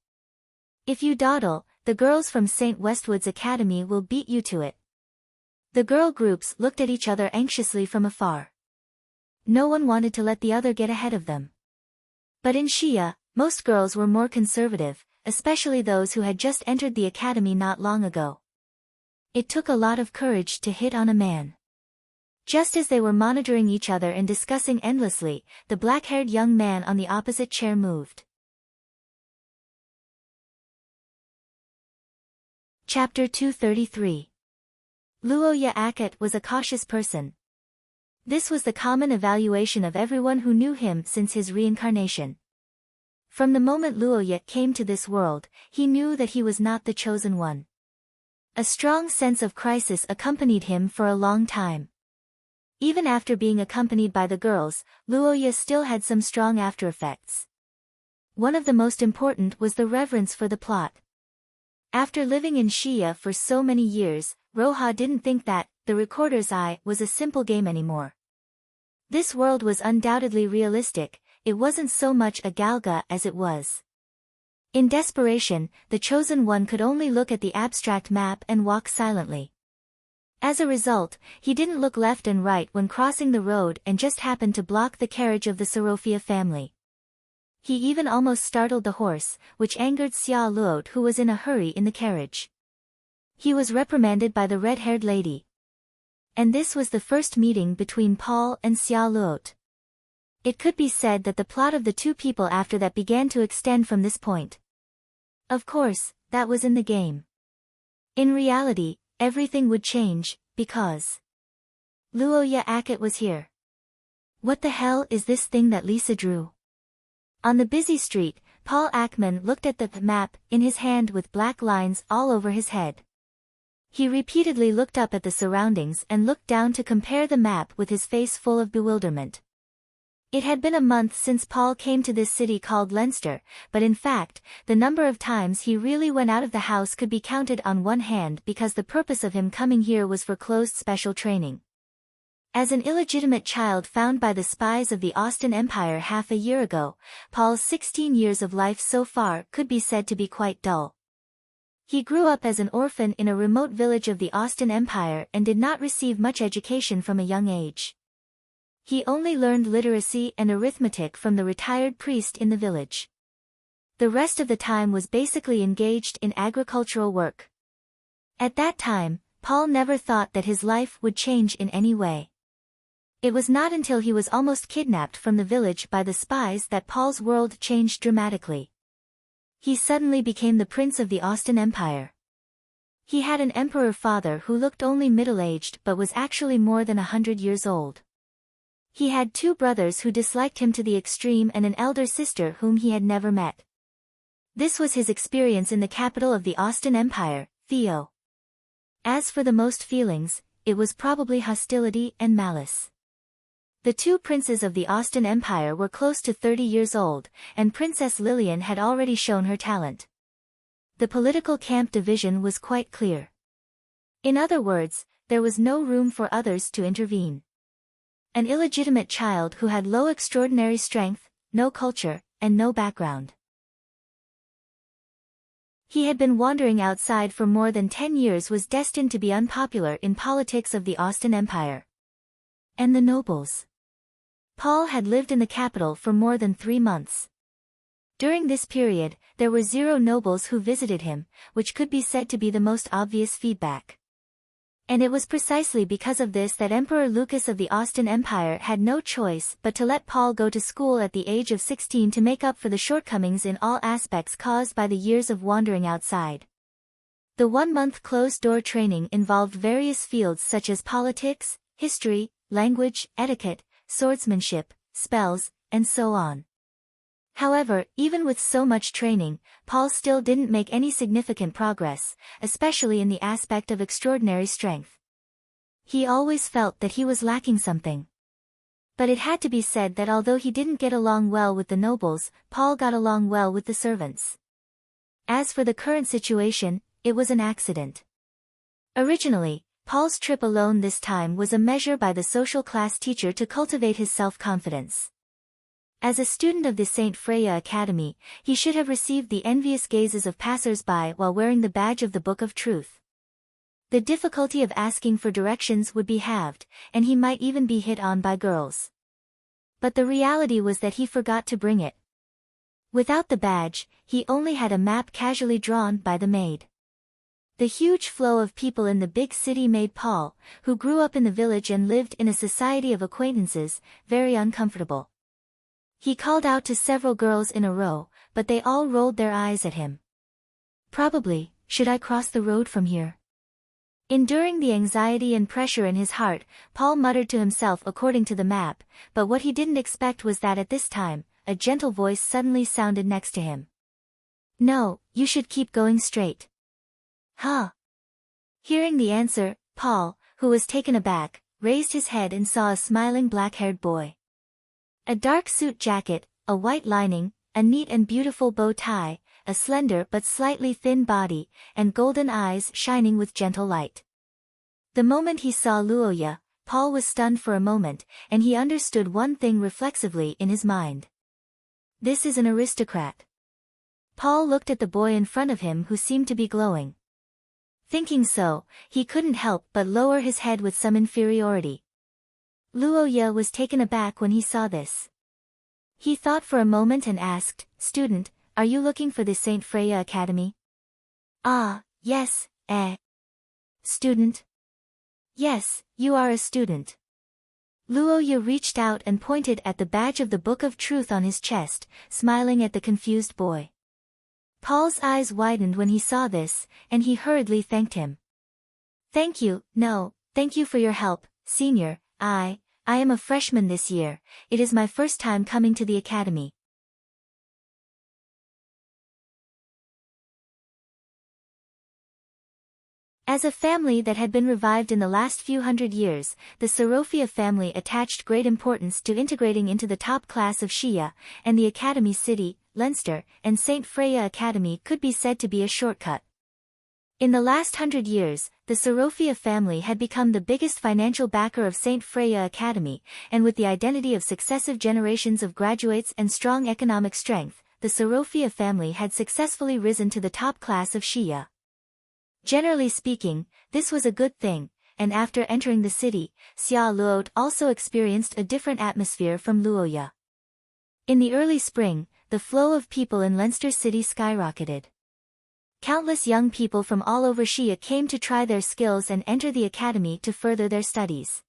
If you dawdle, the girls from St. Westwood's Academy will beat you to it. The girl groups looked at each other anxiously from afar. No one wanted to let the other get ahead of them. But in Xia, most girls were more conservative, especially those who had just entered the academy not long ago. It took a lot of courage to hit on a man. Just as they were monitoring each other and discussing endlessly, the black-haired young man on the opposite chair moved. Chapter 233. Luoya Akat was a cautious person. This was the common evaluation of everyone who knew him since his reincarnation. From the moment Luoya came to this world, he knew that he was not the chosen one. A strong sense of crisis accompanied him for a long time. Even after being accompanied by the girls, Luoya still had some strong aftereffects. One of the most important was the reverence for the plot. After living in Xia for so many years, Roha didn't think that the Recorder's Eye was a simple game anymore. This world was undoubtedly realistic, it wasn't so much a galga as it was. In desperation, the chosen one could only look at the abstract map and walk silently. As a result, he didn't look left and right when crossing the road and just happened to block the carriage of the Sarofia family. He even almost startled the horse, which angered Xia Luot, who was in a hurry in the carriage. He was reprimanded by the red-haired lady. And this was the first meeting between Paul and Xia Luot. It could be said that the plot of the two people after that began to extend from this point. Of course, that was in the game. In reality, everything would change, because Luoya Akit was here. What the hell is this thing that Lisa drew? On the busy street, Paul Ackman looked at the map in his hand with black lines all over his head. He repeatedly looked up at the surroundings and looked down to compare the map with his face full of bewilderment. It had been a month since Paul came to this city called Leinster, but in fact, the number of times he really went out of the house could be counted on one hand because the purpose of him coming here was for closed special training. As an illegitimate child found by the spies of the Austin Empire half a year ago, Paul's 16 years of life so far could be said to be quite dull. He grew up as an orphan in a remote village of the Austin Empire and did not receive much education from a young age. He only learned literacy and arithmetic from the retired priest in the village. The rest of the time was basically engaged in agricultural work. At that time, Paul never thought that his life would change in any way. It was not until he was almost kidnapped from the village by the spies that Paul's world changed dramatically. He suddenly became the prince of the Austin Empire. He had an emperor father who looked only middle-aged but was actually more than 100 years old. He had two brothers who disliked him to the extreme and an elder sister whom he had never met. This was his experience in the capital of the Austin Empire, Theo. As for the most feelings, it was probably hostility and malice. The two princes of the Austin Empire were close to 30 years old, and Princess Lillian had already shown her talent. The political camp division was quite clear. In other words, there was no room for others to intervene. An illegitimate child who had low extraordinary strength, no culture, and no background. He had been wandering outside for more than 10 years, was destined to be unpopular in politics of the Austin Empire. And the nobles. Paul had lived in the capital for more than 3 months. During this period, there were 0 nobles who visited him, which could be said to be the most obvious feedback. And it was precisely because of this that Emperor Lucas of the Austin Empire had no choice but to let Paul go to school at the age of 16 to make up for the shortcomings in all aspects caused by the years of wandering outside. The 1-month closed-door training involved various fields such as politics, history, language, etiquette, swordsmanship, spells, and so on. However, even with so much training, Paul still didn't make any significant progress, especially in the aspect of extraordinary strength. He always felt that he was lacking something. But it had to be said that although he didn't get along well with the nobles, Paul got along well with the servants. As for the current situation, it was an accident. Originally, Paul's trip alone this time was a measure by the social class teacher to cultivate his self-confidence. As a student of the St. Freya Academy, he should have received the envious gazes of passers-by while wearing the badge of the Book of Truth. The difficulty of asking for directions would be halved, and he might even be hit on by girls. But the reality was that he forgot to bring it. Without the badge, he only had a map casually drawn by the maid. The huge flow of people in the big city made Paul, who grew up in the village and lived in a society of acquaintances, very uncomfortable. He called out to several girls in a row, but they all rolled their eyes at him. Probably, should I cross the road from here? Enduring the anxiety and pressure in his heart, Paul muttered to himself according to the map, but what he didn't expect was that at this time, a gentle voice suddenly sounded next to him. No, you should keep going straight. Huh? Hearing the answer, Paul, who was taken aback, raised his head and saw a smiling black-haired boy. A dark suit jacket, a white lining, a neat and beautiful bow tie, a slender but slightly thin body, and golden eyes shining with gentle light. The moment he saw Luoya, Paul was stunned for a moment, and he understood one thing reflexively in his mind. This is an aristocrat. Paul looked at the boy in front of him who seemed to be glowing. Thinking so, he couldn't help but lower his head with some inferiority. Luo Ye was taken aback when he saw this. He thought for a moment and asked, "Student, are you looking for the St. Freya Academy?" "Ah, yes, Student?" "Yes, you are a student." Luo Ye reached out and pointed at the badge of the Book of Truth on his chest, smiling at the confused boy. Paul's eyes widened when he saw this, and he hurriedly thanked him. "Thank you, no, thank you for your help, senior. I am a freshman this year. It is my first time coming to the academy." As a family that had been revived in the last few hundred years, the Sorofia family attached great importance to integrating into the top class of Shia, and the academy city, Leinster, and St. Freya Academy could be said to be a shortcut. In the last 100 years, the Sorofia family had become the biggest financial backer of St. Freya Academy, and with the identity of successive generations of graduates and strong economic strength, the Sorofia family had successfully risen to the top class of Shia. Generally speaking, this was a good thing, and after entering the city, Xia Luot also experienced a different atmosphere from Luoya. In the early spring, the flow of people in Leinster City skyrocketed. Countless young people from all over Shia came to try their skills and enter the academy to further their studies.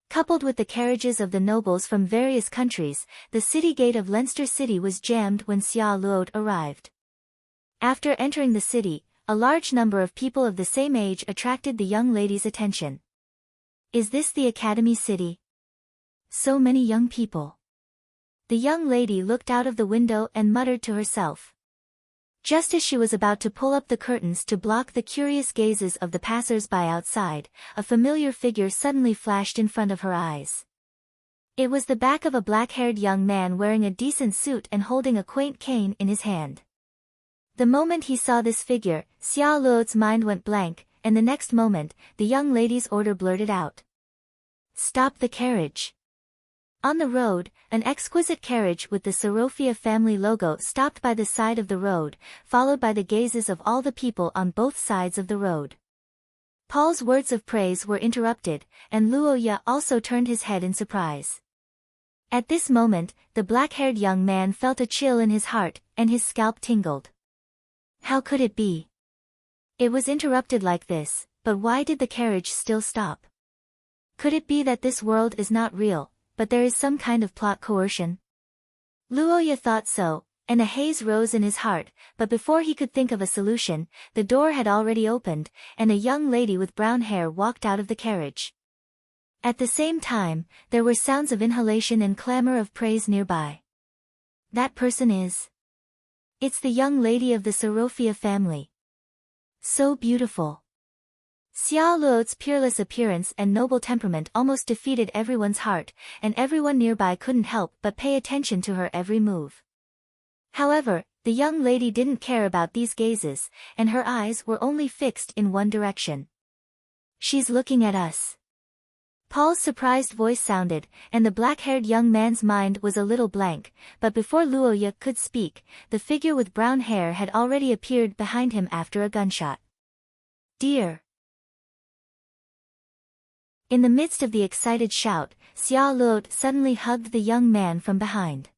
Coupled with the carriages of the nobles from various countries, the city gate of Leinster City was jammed when Xia Luot arrived. After entering the city, a large number of people of the same age attracted the young lady's attention. "Is this the academy city? So many young people." The young lady looked out of the window and muttered to herself. Just as she was about to pull up the curtains to block the curious gazes of the passers-by outside, a familiar figure suddenly flashed in front of her eyes. It was the back of a black-haired young man wearing a decent suit and holding a quaint cane in his hand. The moment he saw this figure, Xia Luot's mind went blank, and the next moment, the young lady's order blurted out. "Stop the carriage." On the road, an exquisite carriage with the Sorofia family logo stopped by the side of the road, followed by the gazes of all the people on both sides of the road. Paul's words of praise were interrupted, and Luo Ye also turned his head in surprise. At this moment, the black-haired young man felt a chill in his heart, and his scalp tingled. How could it be? It was interrupted like this, but why did the carriage still stop? Could it be that this world is not real, but there is some kind of plot coercion? Luo Ye thought so, and a haze rose in his heart, but before he could think of a solution, the door had already opened, and a young lady with brown hair walked out of the carriage. At the same time, there were sounds of inhalation and clamor of praise nearby. That person is... It's the young lady of the Sorofia family. So beautiful. Xia Luot's peerless appearance and noble temperament almost defeated everyone's heart, and everyone nearby couldn't help but pay attention to her every move. However, the young lady didn't care about these gazes, and her eyes were only fixed in one direction. "She's looking at us." Paul's surprised voice sounded, and the black-haired young man's mind was a little blank, but before Luo Ye could speak, the figure with brown hair had already appeared behind him after a gunshot. "Dear!" In the midst of the excited shout, Xia Luot suddenly hugged the young man from behind.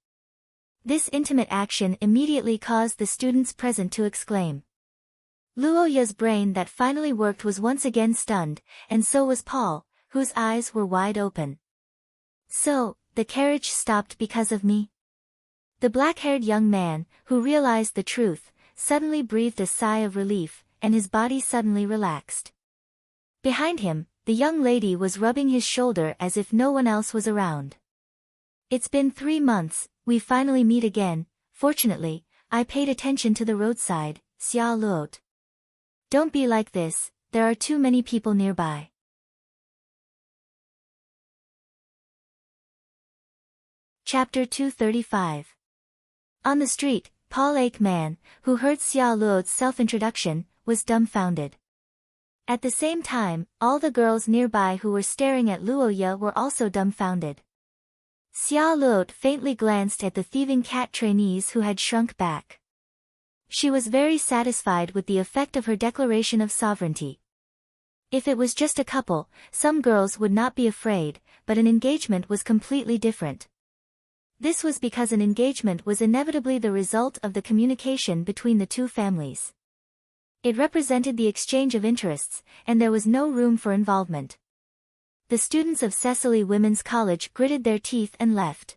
This intimate action immediately caused the students present to exclaim. Luo Ye's brain that finally worked was once again stunned, and so was Paul, whose eyes were wide open. "So, the carriage stopped because of me?" The black-haired young man, who realized the truth, suddenly breathed a sigh of relief, and his body suddenly relaxed. Behind him, the young lady was rubbing his shoulder as if no one else was around. "It's been 3 months, we finally meet again. Fortunately, I paid attention to the roadside, Xia Luot. Don't be like this, there are too many people nearby." Chapter 235. On the street, Paul Aikman, who heard Xia Luot's self-introduction, was dumbfounded. At the same time, all the girls nearby who were staring at Luo Ye were also dumbfounded. Xiao Luot faintly glanced at the thieving cat trainees who had shrunk back. She was very satisfied with the effect of her declaration of sovereignty. If it was just a couple, some girls would not be afraid, but an engagement was completely different. This was because an engagement was inevitably the result of the communication between the two families. It represented the exchange of interests, and there was no room for involvement. The students of Cecily Women's College gritted their teeth and left.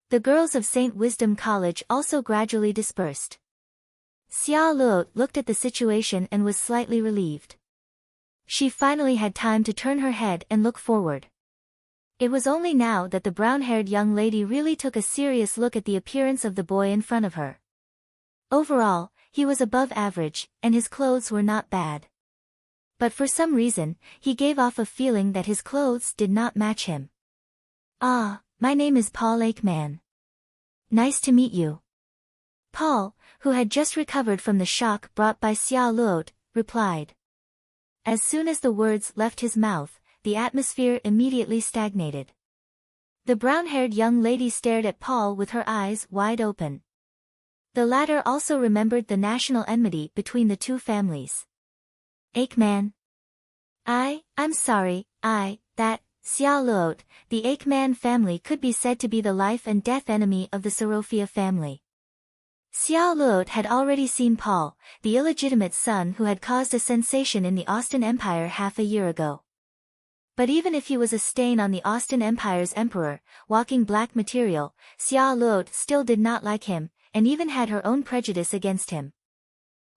The girls of St. Wisdom College also gradually dispersed. Xiao Luot looked at the situation and was slightly relieved. She finally had time to turn her head and look forward. It was only now that the brown-haired young lady really took a serious look at the appearance of the boy in front of her. Overall, he was above average, and his clothes were not bad. But for some reason, he gave off a feeling that his clothes did not match him. "Ah, my name is Paul Aikman. Nice to meet you." Paul, who had just recovered from the shock brought by Xiao Luot, replied. As soon as the words left his mouth, the atmosphere immediately stagnated. The brown-haired young lady stared at Paul with her eyes wide open. The latter also remembered the national enmity between the two families. "Aikman? I'm sorry, that, Xiao Luot, the Aikman family could be said to be the life and death enemy of the Sorofia family." Xiao Luot had already seen Paul, the illegitimate son who had caused a sensation in the Austin Empire half a year ago. But even if he was a stain on the Austin Empire's emperor, walking black material, Xiao Luot still did not like him, and even had her own prejudice against him.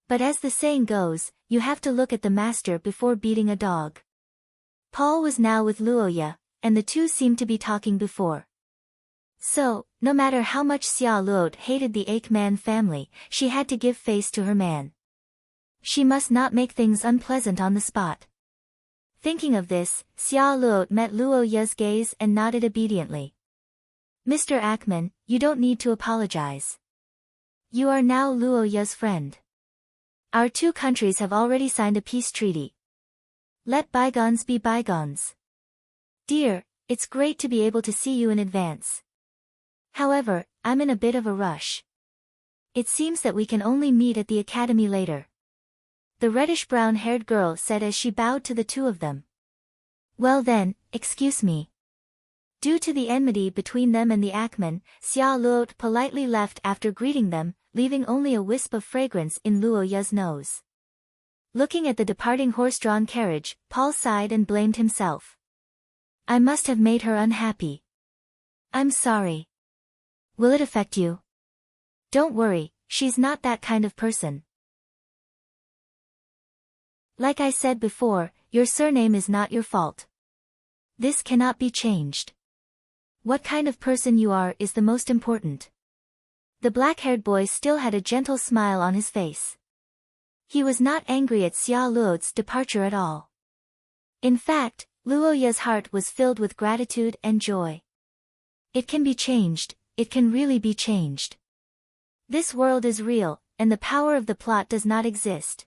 But as the saying goes, you have to look at the master before beating a dog. Paul was now with Luoya, and the two seemed to be talking before. So, no matter how much Xiao Luot hated the Aikman family, she had to give face to her man. She must not make things unpleasant on the spot. Thinking of this, Xiao Luot met Luoya's gaze and nodded obediently. "Mr. Aikman, you don't need to apologize. You are now Luoya's friend. Our two countries have already signed a peace treaty. Let bygones be bygones. Dear, it's great to be able to see you in advance. However, I'm in a bit of a rush. It seems that we can only meet at the academy later," the reddish-brown-haired girl said as she bowed to the two of them. "Well then, excuse me." Due to the enmity between them and the Aikman, Xiao Luot politely left after greeting them, leaving only a wisp of fragrance in Luoya's nose. Looking at the departing horse-drawn carriage, Paul sighed and blamed himself. "I must have made her unhappy. I'm sorry. Will it affect you?" "Don't worry, she's not that kind of person. Like I said before, your surname is not your fault. This cannot be changed. What kind of person you are is the most important." The black-haired boy still had a gentle smile on his face. He was not angry at Xiao Luot's departure at all. In fact, Luoya's heart was filled with gratitude and joy. It can be changed, it can really be changed. This world is real, and the power of the plot does not exist.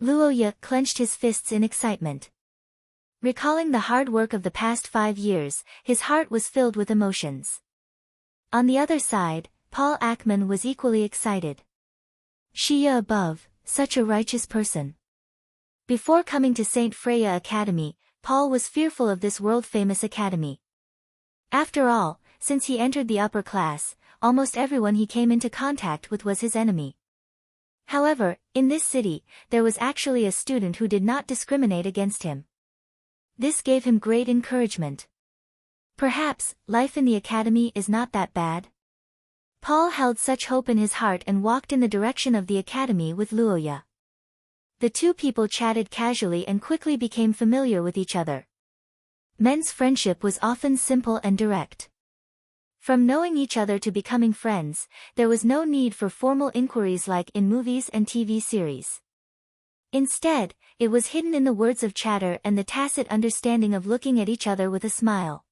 Luoya clenched his fists in excitement. Recalling the hard work of the past 5 years, his heart was filled with emotions. On the other side, Paul Aikman was equally excited. Shia above, such a righteous person. Before coming to St. Freya Academy, Paul was fearful of this world-famous academy. After all, since he entered the upper class, almost everyone he came into contact with was his enemy. However, in this city, there was actually a student who did not discriminate against him. This gave him great encouragement. Perhaps, life in the academy is not that bad. Paul held such hope in his heart and walked in the direction of the academy with Luoya. The two people chatted casually and quickly became familiar with each other. Men's friendship was often simple and direct. From knowing each other to becoming friends, there was no need for formal inquiries like in movies and TV series. Instead, it was hidden in the words of chatter and the tacit understanding of looking at each other with a smile.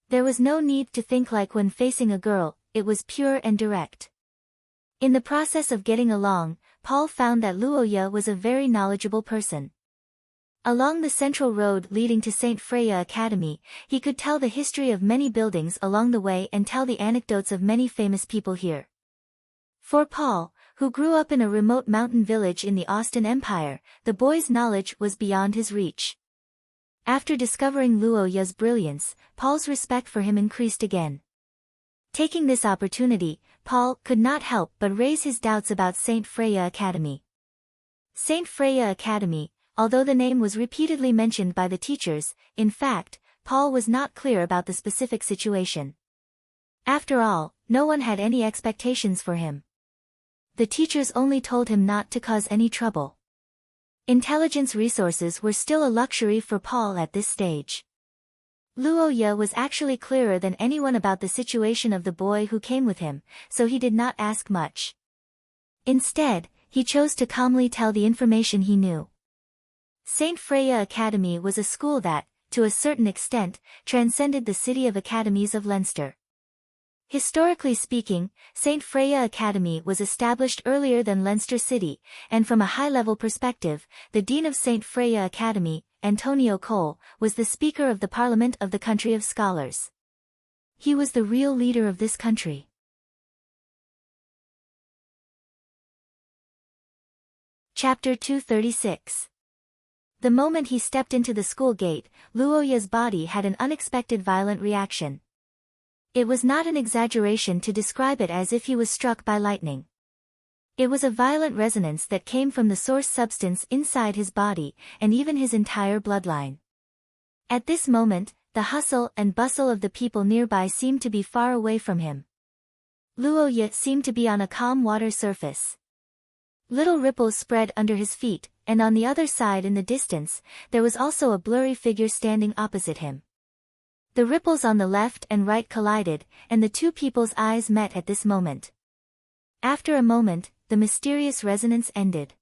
There was no need to think like when facing a girl, it was pure and direct. In the process of getting along, Paul found that Luoya was a very knowledgeable person. Along the central road leading to St. Freya Academy, he could tell the history of many buildings along the way and tell the anecdotes of many famous people here. For Paul, who grew up in a remote mountain village in the Austin Empire, the boy's knowledge was beyond his reach. After discovering Luo Ya's brilliance, Paul's respect for him increased again. Taking this opportunity, Paul could not help but raise his doubts about St. Freya Academy. St. Freya Academy, although the name was repeatedly mentioned by the teachers, in fact, Paul was not clear about the specific situation. After all, no one had any expectations for him. The teachers only told him not to cause any trouble. Intelligence resources were still a luxury for Paul at this stage. Luo Ya was actually clearer than anyone about the situation of the boy who came with him, so he did not ask much. Instead, he chose to calmly tell the information he knew. St. Freya Academy was a school that, to a certain extent, transcended the city of academies of Leinster. Historically speaking, St. Freya Academy was established earlier than Leinster City, and from a high-level perspective, the Dean of St. Freya Academy, Antonio Cole, was the Speaker of the Parliament of the Country of Scholars. He was the real leader of this country. Chapter 236. The moment he stepped into the school gate, Luo Ya's body had an unexpected violent reaction. It was not an exaggeration to describe it as if he was struck by lightning. It was a violent resonance that came from the source substance inside his body, and even his entire bloodline. At this moment, the hustle and bustle of the people nearby seemed to be far away from him. Luo Ya seemed to be on a calm water surface. Little ripples spread under his feet, and on the other side in the distance, there was also a blurry figure standing opposite him. The ripples on the left and right collided, and the two people's eyes met at this moment. After a moment, the mysterious resonance ended.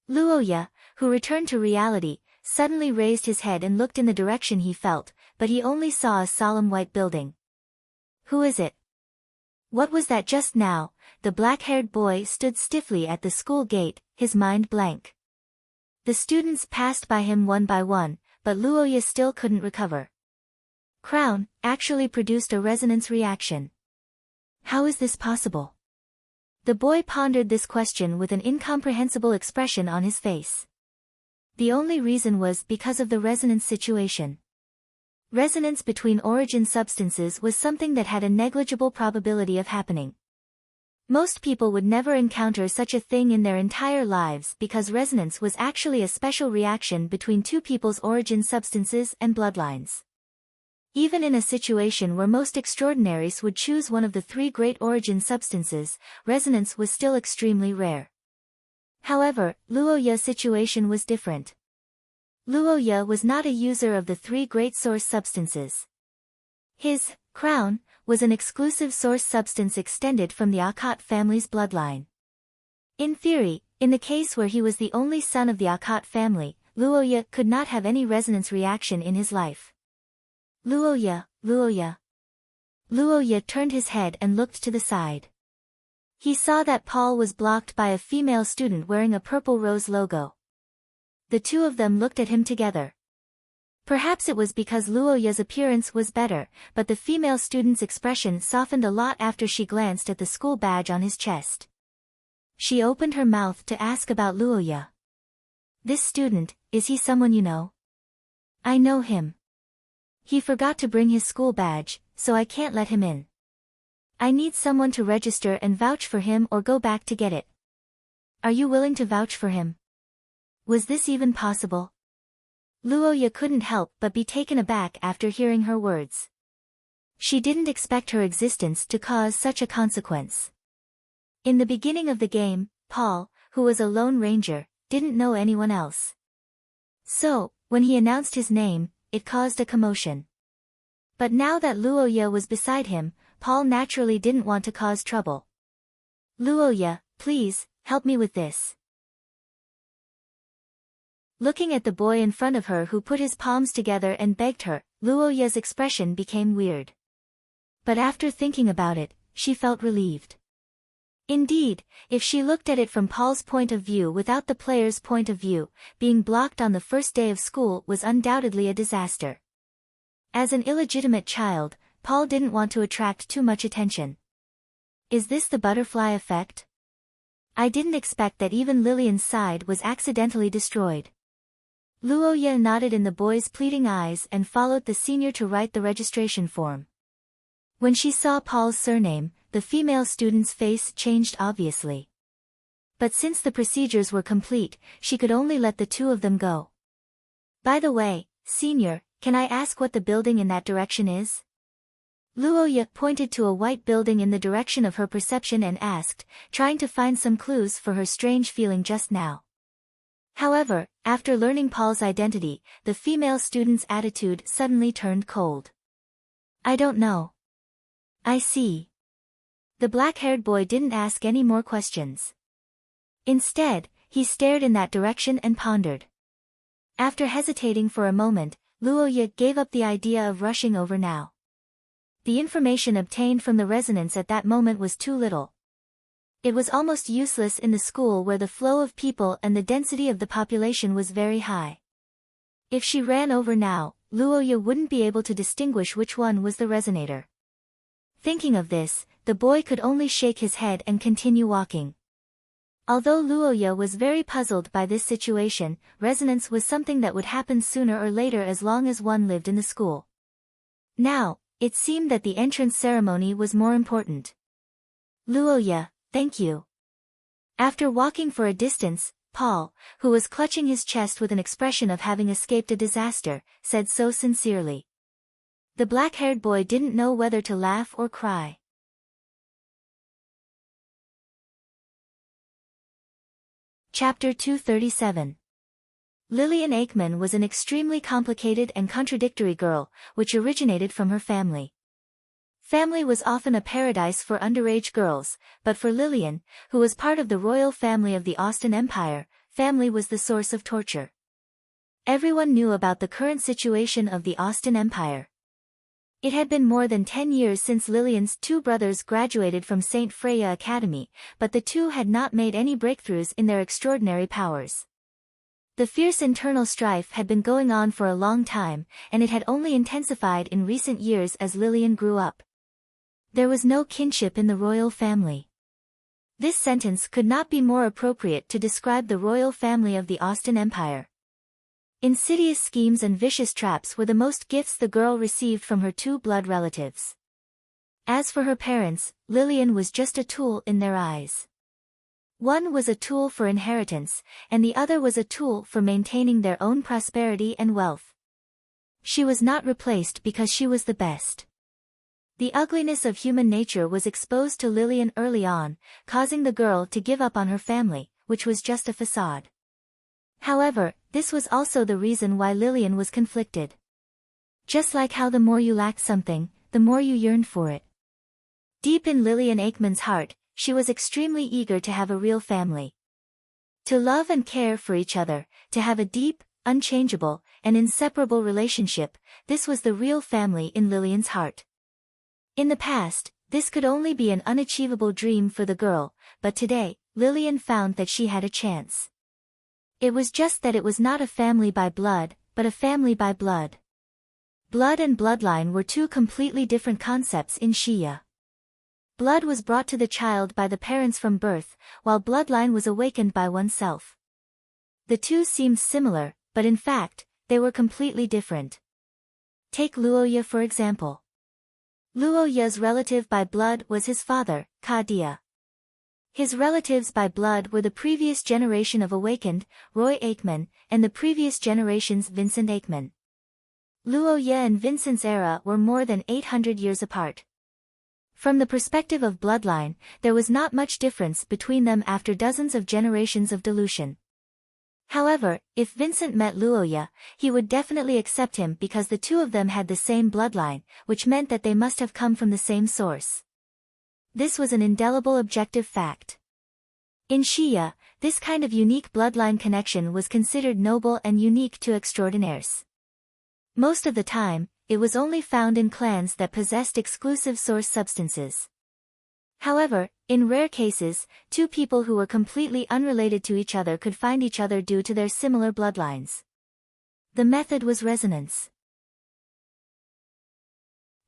Luo Ya, who returned to reality, suddenly raised his head and looked in the direction he felt, but he only saw a solemn white building. Who is it? What was that just now? The black-haired boy stood stiffly at the school gate, his mind blank. The students passed by him one by one, but Luo Ya still couldn't recover. Crown actually produced a resonance reaction. How is this possible? The boy pondered this question with an incomprehensible expression on his face. The only reason was because of the resonance situation. Resonance between origin substances was something that had a negligible probability of happening. Most people would never encounter such a thing in their entire lives because resonance was actually a special reaction between two people's origin substances and bloodlines. Even in a situation where most extraordinaries would choose one of the three great origin substances, resonance was still extremely rare. However, Luo Ya's situation was different. Luo Ya was not a user of the three great source substances. His crown was an exclusive source substance extended from the Akkad family's bloodline. In theory, in the case where he was the only son of the Akkad family, Luo Ya could not have any resonance reaction in his life. Luo Ya, Luo Ya. Luo Ya turned his head and looked to the side. He saw that Paul was blocked by a female student wearing a purple rose logo. The two of them looked at him together. Perhaps it was because Luo Ya's appearance was better, but the female student's expression softened a lot after she glanced at the school badge on his chest. She opened her mouth to ask about Luo Ya. This student, is he someone you know? I know him. He forgot to bring his school badge, so I can't let him in. I need someone to register and vouch for him or go back to get it. Are you willing to vouch for him? Was this even possible? Luo Ya couldn't help but be taken aback after hearing her words. She didn't expect her existence to cause such a consequence. In the beginning of the game, Paul, who was a lone ranger, didn't know anyone else. So, when he announced his name, it caused a commotion. But now that Luo Ya was beside him, Paul naturally didn't want to cause trouble. Luo Ya, please, help me with this. Looking at the boy in front of her who put his palms together and begged her, Luo Ya's expression became weird. But after thinking about it, she felt relieved. Indeed, if she looked at it from Paul's point of view without the player's point of view, being blocked on the first day of school was undoubtedly a disaster. As an illegitimate child, Paul didn't want to attract too much attention. Is this the butterfly effect? I didn't expect that even Lillian's side was accidentally destroyed. Luoya nodded in the boy's pleading eyes and followed the senior to write the registration form. When she saw Paul's surname, the female student's face changed obviously. But since the procedures were complete, she could only let the two of them go. By the way, senior, can I ask what the building in that direction is? Luoya pointed to a white building in the direction of her perception and asked, trying to find some clues for her strange feeling just now. However, after learning Paul's identity, the female student's attitude suddenly turned cold. I don't know. I see. The black-haired boy didn't ask any more questions. Instead, he stared in that direction and pondered. After hesitating for a moment, Luoya gave up the idea of rushing over now. The information obtained from the resonance at that moment was too little. It was almost useless in the school where the flow of people and the density of the population was very high. If she ran over now, Luoya wouldn't be able to distinguish which one was the resonator. Thinking of this, the boy could only shake his head and continue walking. Although Luoya was very puzzled by this situation, resonance was something that would happen sooner or later as long as one lived in the school. Now, it seemed that the entrance ceremony was more important. Luoya, thank you. After walking for a distance, Paul, who was clutching his chest with an expression of having escaped a disaster, said so sincerely. The black-haired boy didn't know whether to laugh or cry. Chapter 237. Lillian Aikman was an extremely complicated and contradictory girl, which originated from her family. Family was often a paradise for underage girls, but for Lillian, who was part of the royal family of the Austen Empire, family was the source of torture. Everyone knew about the current situation of the Austen Empire. It had been more than 10 years since Lillian's two brothers graduated from St. Freya Academy, but the two had not made any breakthroughs in their extraordinary powers. The fierce internal strife had been going on for a long time, and it had only intensified in recent years as Lillian grew up. There was no kinship in the royal family. This sentence could not be more appropriate to describe the royal family of the Austen Empire. Insidious schemes and vicious traps were the most gifts the girl received from her two blood relatives. As for her parents, Lillian was just a tool in their eyes. One was a tool for inheritance, and the other was a tool for maintaining their own prosperity and wealth. She was not replaced because she was the best. The ugliness of human nature was exposed to Lillian early on, causing the girl to give up on her family, which was just a facade. However, this was also the reason why Lillian was conflicted. Just like how the more you lacked something, the more you yearned for it. Deep in Lillian Aikman's heart, she was extremely eager to have a real family. To love and care for each other, to have a deep, unchangeable, and inseparable relationship, this was the real family in Lillian's heart. In the past, this could only be an unachievable dream for the girl, but today, Lillian found that she had a chance. It was just that it was not a family by blood, but a family by blood. Blood and bloodline were two completely different concepts in Shia. Blood was brought to the child by the parents from birth, while bloodline was awakened by oneself. The two seemed similar, but in fact, they were completely different. Take Luoya for example. Luoya's relative by blood was his father, Kadia. His relatives by blood were the previous generation of awakened, Roy Aikman, and the previous generation's Vincent Aikman. Luoya and Vincent's era were more than 800 years apart. From the perspective of bloodline, there was not much difference between them after dozens of generations of dilution. However, if Vincent met Luoya, he would definitely accept him because the two of them had the same bloodline, which meant that they must have come from the same source. This was an indelible objective fact. In Shia, this kind of unique bloodline connection was considered noble and unique to extraordinaires. Most of the time, it was only found in clans that possessed exclusive source substances. However, in rare cases, two people who were completely unrelated to each other could find each other due to their similar bloodlines. The method was resonance.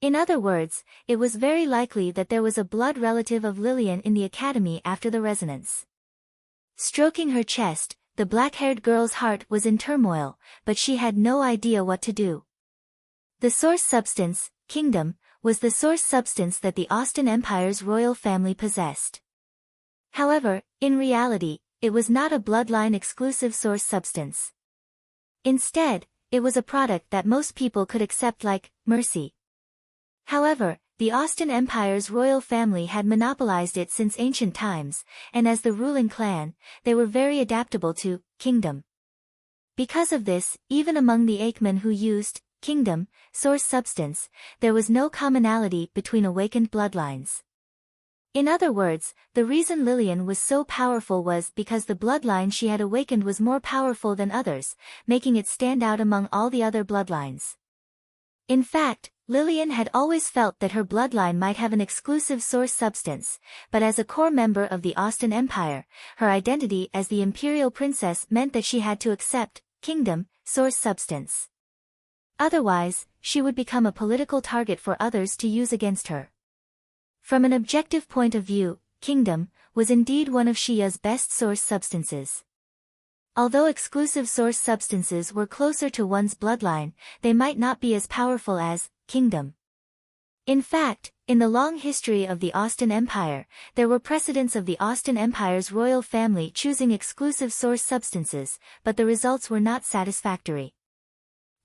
In other words, it was very likely that there was a blood relative of Lillian in the academy after the resonance. Stroking her chest, the black-haired girl's heart was in turmoil, but she had no idea what to do. The source substance, kingdom, was the source substance that the Austen Empire's royal family possessed. However, in reality, it was not a bloodline-exclusive source substance. Instead, it was a product that most people could accept like mercy. However, the Austen Empire's royal family had monopolized it since ancient times, and as the ruling clan, they were very adaptable to kingdom. Because of this, even among the Aikmen who used kingdom source substance, there was no commonality between awakened bloodlines. In other words, the reason Lillian was so powerful was because the bloodline she had awakened was more powerful than others, making it stand out among all the other bloodlines. In fact, Lillian had always felt that her bloodline might have an exclusive source substance, but as a core member of the Austen Empire, her identity as the imperial princess meant that she had to accept kingdom source substance. Otherwise, she would become a political target for others to use against her. From an objective point of view, kingdom was indeed one of Shia's best source substances. Although exclusive source substances were closer to one's bloodline, they might not be as powerful as kingdom. In fact, in the long history of the Austen Empire, there were precedents of the Austen Empire's royal family choosing exclusive source substances, but the results were not satisfactory.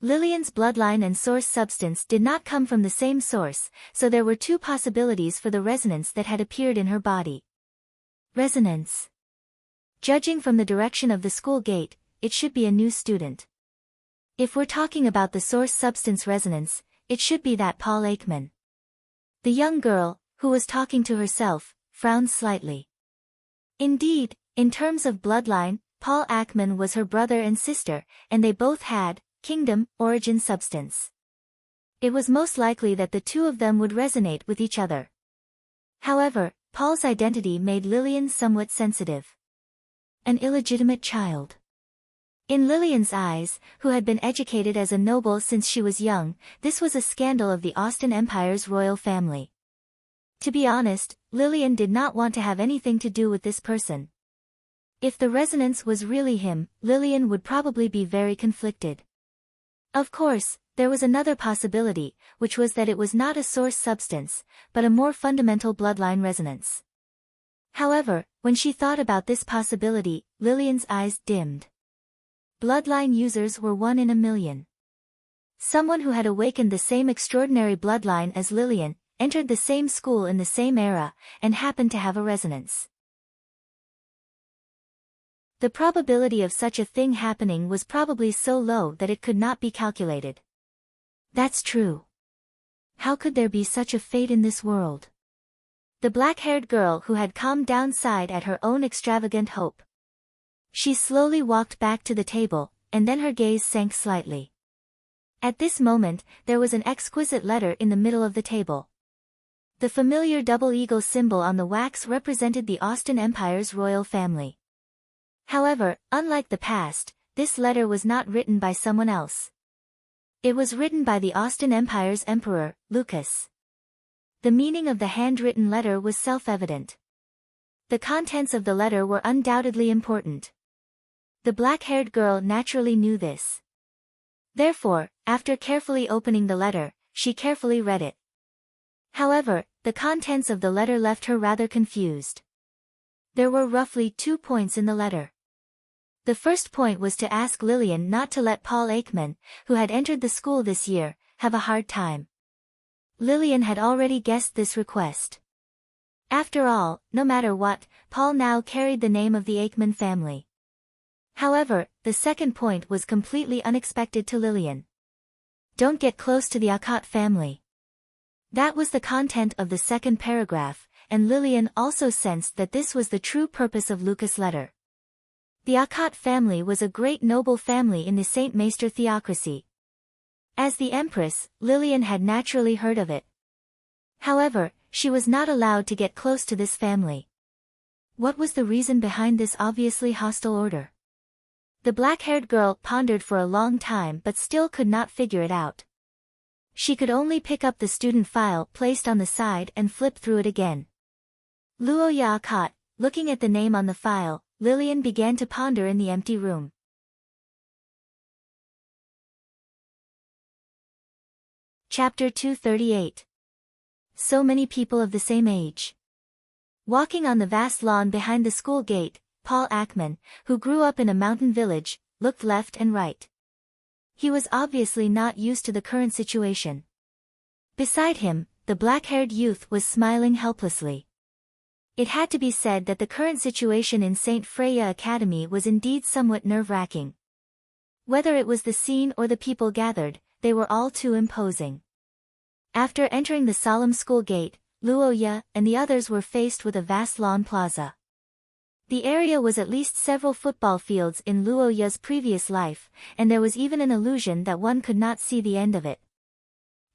Lillian's bloodline and source substance did not come from the same source, so there were two possibilities for the resonance that had appeared in her body. Resonance. Judging from the direction of the school gate, it should be a new student. If we're talking about the source substance resonance, it should be that Paul Aikman. The young girl, who was talking to herself, frowned slightly. Indeed, in terms of bloodline, Paul Aikman was her brother and sister, and they both had kingdom origin substance. It was most likely that the two of them would resonate with each other. However, Paul's identity made Lillian somewhat sensitive. An illegitimate child. In Lillian's eyes, who had been educated as a noble since she was young, this was a scandal of the Austen Empire's royal family. To be honest, Lillian did not want to have anything to do with this person. If the resonance was really him, Lillian would probably be very conflicted. Of course, there was another possibility, which was that it was not a source substance, but a more fundamental bloodline resonance. However, when she thought about this possibility, Lillian's eyes dimmed. Bloodline users were 1 in a million. Someone who had awakened the same extraordinary bloodline as Lillian, entered the same school in the same era, and happened to have a resonance. The probability of such a thing happening was probably so low that it could not be calculated. That's true. How could there be such a fate in this world? The black-haired girl who had calmed down sighed at her own extravagant hope. She slowly walked back to the table, and then her gaze sank slightly. At this moment, there was an exquisite letter in the middle of the table. The familiar double eagle symbol on the wax represented the Austen Empire's royal family. However, unlike the past, this letter was not written by someone else. It was written by the Austen Empire's emperor, Lucas. The meaning of the handwritten letter was self-evident. The contents of the letter were undoubtedly important. The black-haired girl naturally knew this. Therefore, after carefully opening the letter, she carefully read it. However, the contents of the letter left her rather confused. There were roughly 2 points in the letter. The first point was to ask Lillian not to let Paul Aikman, who had entered the school this year, have a hard time. Lillian had already guessed this request. After all, no matter what, Paul now carried the name of the Aikman family. However, the second point was completely unexpected to Lillian. Don't get close to the Akat family. That was the content of the second paragraph, and Lillian also sensed that this was the true purpose of Lucas' letter. The Akat family was a great noble family in the Saint Maester theocracy. As the Empress, Lillian had naturally heard of it. However, she was not allowed to get close to this family. What was the reason behind this obviously hostile order? The black-haired girl pondered for a long time but still could not figure it out. She could only pick up the student file placed on the side and flip through it again. Luo Ya caught, looking at the name on the file, Lillian began to ponder in the empty room. Chapter 238. So many people of the same age. Walking on the vast lawn behind the school gate, Paul Ackman, who grew up in a mountain village, looked left and right. He was obviously not used to the current situation. Beside him, the black-haired youth was smiling helplessly. It had to be said that the current situation in St. Freya Academy was indeed somewhat nerve-wracking. Whether it was the scene or the people gathered, they were all too imposing. After entering the solemn school gate, Luo Ya and the others were faced with a vast lawn plaza. The area was at least several football fields in Luo Ya's previous life, and there was even an illusion that one could not see the end of it.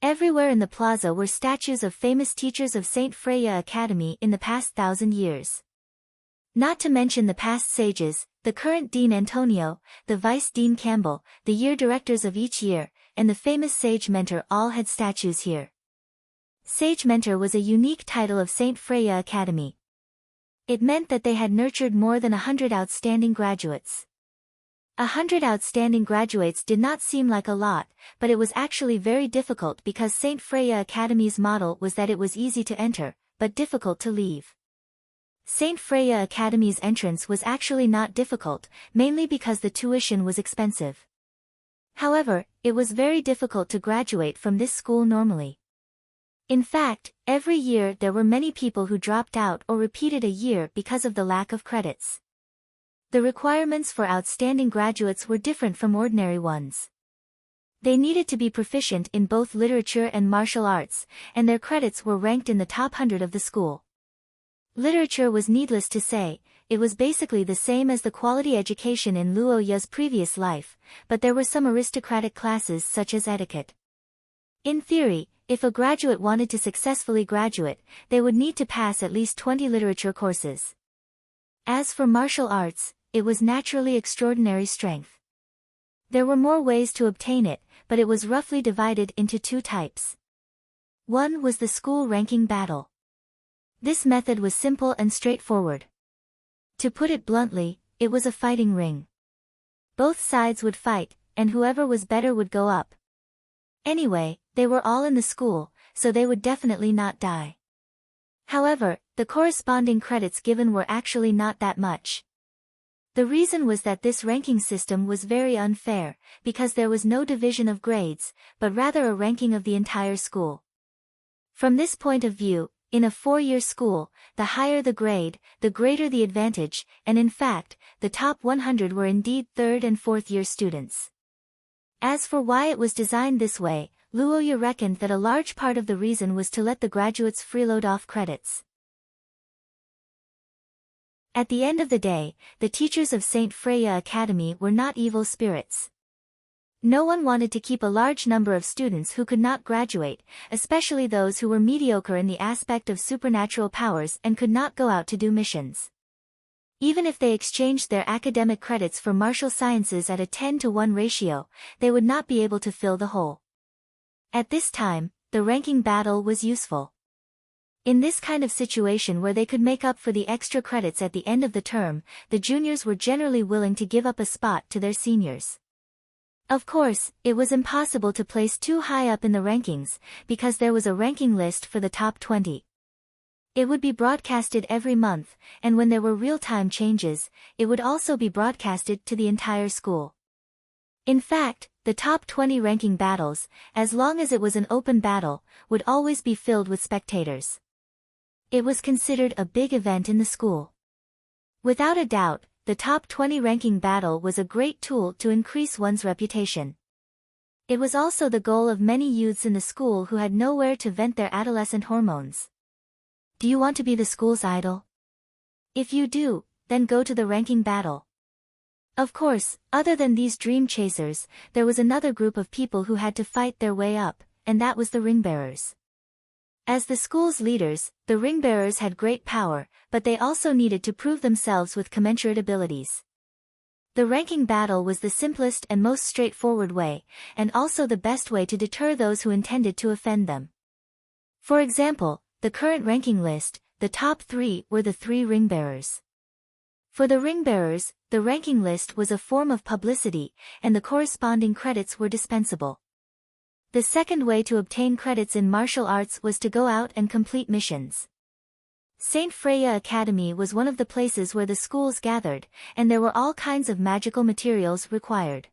Everywhere in the plaza were statues of famous teachers of St. Freya Academy in the past 1,000 years. Not to mention the past sages, the current Dean Antonio, the Vice Dean Campbell, the year directors of each year, and the famous Sage Mentor all had statues here. Sage Mentor was a unique title of St. Freya Academy. It meant that they had nurtured more than 100 outstanding graduates. 100 outstanding graduates did not seem like a lot, but it was actually very difficult because St. Freya Academy's model was that it was easy to enter, but difficult to leave. St. Freya Academy's entrance was actually not difficult, mainly because the tuition was expensive. However, it was very difficult to graduate from this school normally. In fact, every year there were many people who dropped out or repeated a year because of the lack of credits. The requirements for outstanding graduates were different from ordinary ones. They needed to be proficient in both literature and martial arts, and their credits were ranked in the top 100 of the school. Literature was needless to say, it was basically the same as the quality education in Luo Ya's previous life, but there were some aristocratic classes such as etiquette. In theory, if a graduate wanted to successfully graduate, they would need to pass at least 20 literature courses. As for martial arts, it was naturally extraordinary strength. There were more ways to obtain it, but it was roughly divided into two types. One was the school ranking battle. This method was simple and straightforward. To put it bluntly, it was a fighting ring. Both sides would fight, and whoever was better would go up. Anyway, they were all in the school, so they would definitely not die. However, the corresponding credits given were actually not that much. The reason was that this ranking system was very unfair, because there was no division of grades, but rather a ranking of the entire school. From this point of view, in a 4-year school, the higher the grade, the greater the advantage, and in fact, the top 100 were indeed 3rd and 4th year students. As for why it was designed this way, Luo Ya reckoned that a large part of the reason was to let the graduates freeload off credits. At the end of the day, the teachers of St. Freya Academy were not evil spirits. No one wanted to keep a large number of students who could not graduate, especially those who were mediocre in the aspect of supernatural powers and could not go out to do missions. Even if they exchanged their academic credits for martial sciences at a 10-to-1 ratio, they would not be able to fill the hole. At this time, the ranking battle was useful. In this kind of situation where they could make up for the extra credits at the end of the term, the juniors were generally willing to give up a spot to their seniors. Of course, it was impossible to place too high up in the rankings, because there was a ranking list for the top 20. It would be broadcasted every month, and when there were real-time changes, it would also be broadcasted to the entire school. In fact, the top 20 ranking battles, as long as it was an open battle, would always be filled with spectators. It was considered a big event in the school. Without a doubt, the top 20 ranking battle was a great tool to increase one's reputation. It was also the goal of many youths in the school who had nowhere to vent their adolescent hormones. Do you want to be the school's idol? If you do, then go to the ranking battle. Of course, other than these dream chasers, there was another group of people who had to fight their way up, and that was the ringbearers. As the school's leaders, the ring-bearers had great power, but they also needed to prove themselves with commensurate abilities. The ranking battle was the simplest and most straightforward way, and also the best way to deter those who intended to offend them. For example, the current ranking list, the top 3 were the 3 ring-bearers. For the ring-bearers, the ranking list was a form of publicity, and the corresponding credits were dispensable. The second way to obtain credits in martial arts was to go out and complete missions. St. Freya Academy was one of the places where the schools gathered, and there were all kinds of magical materials required.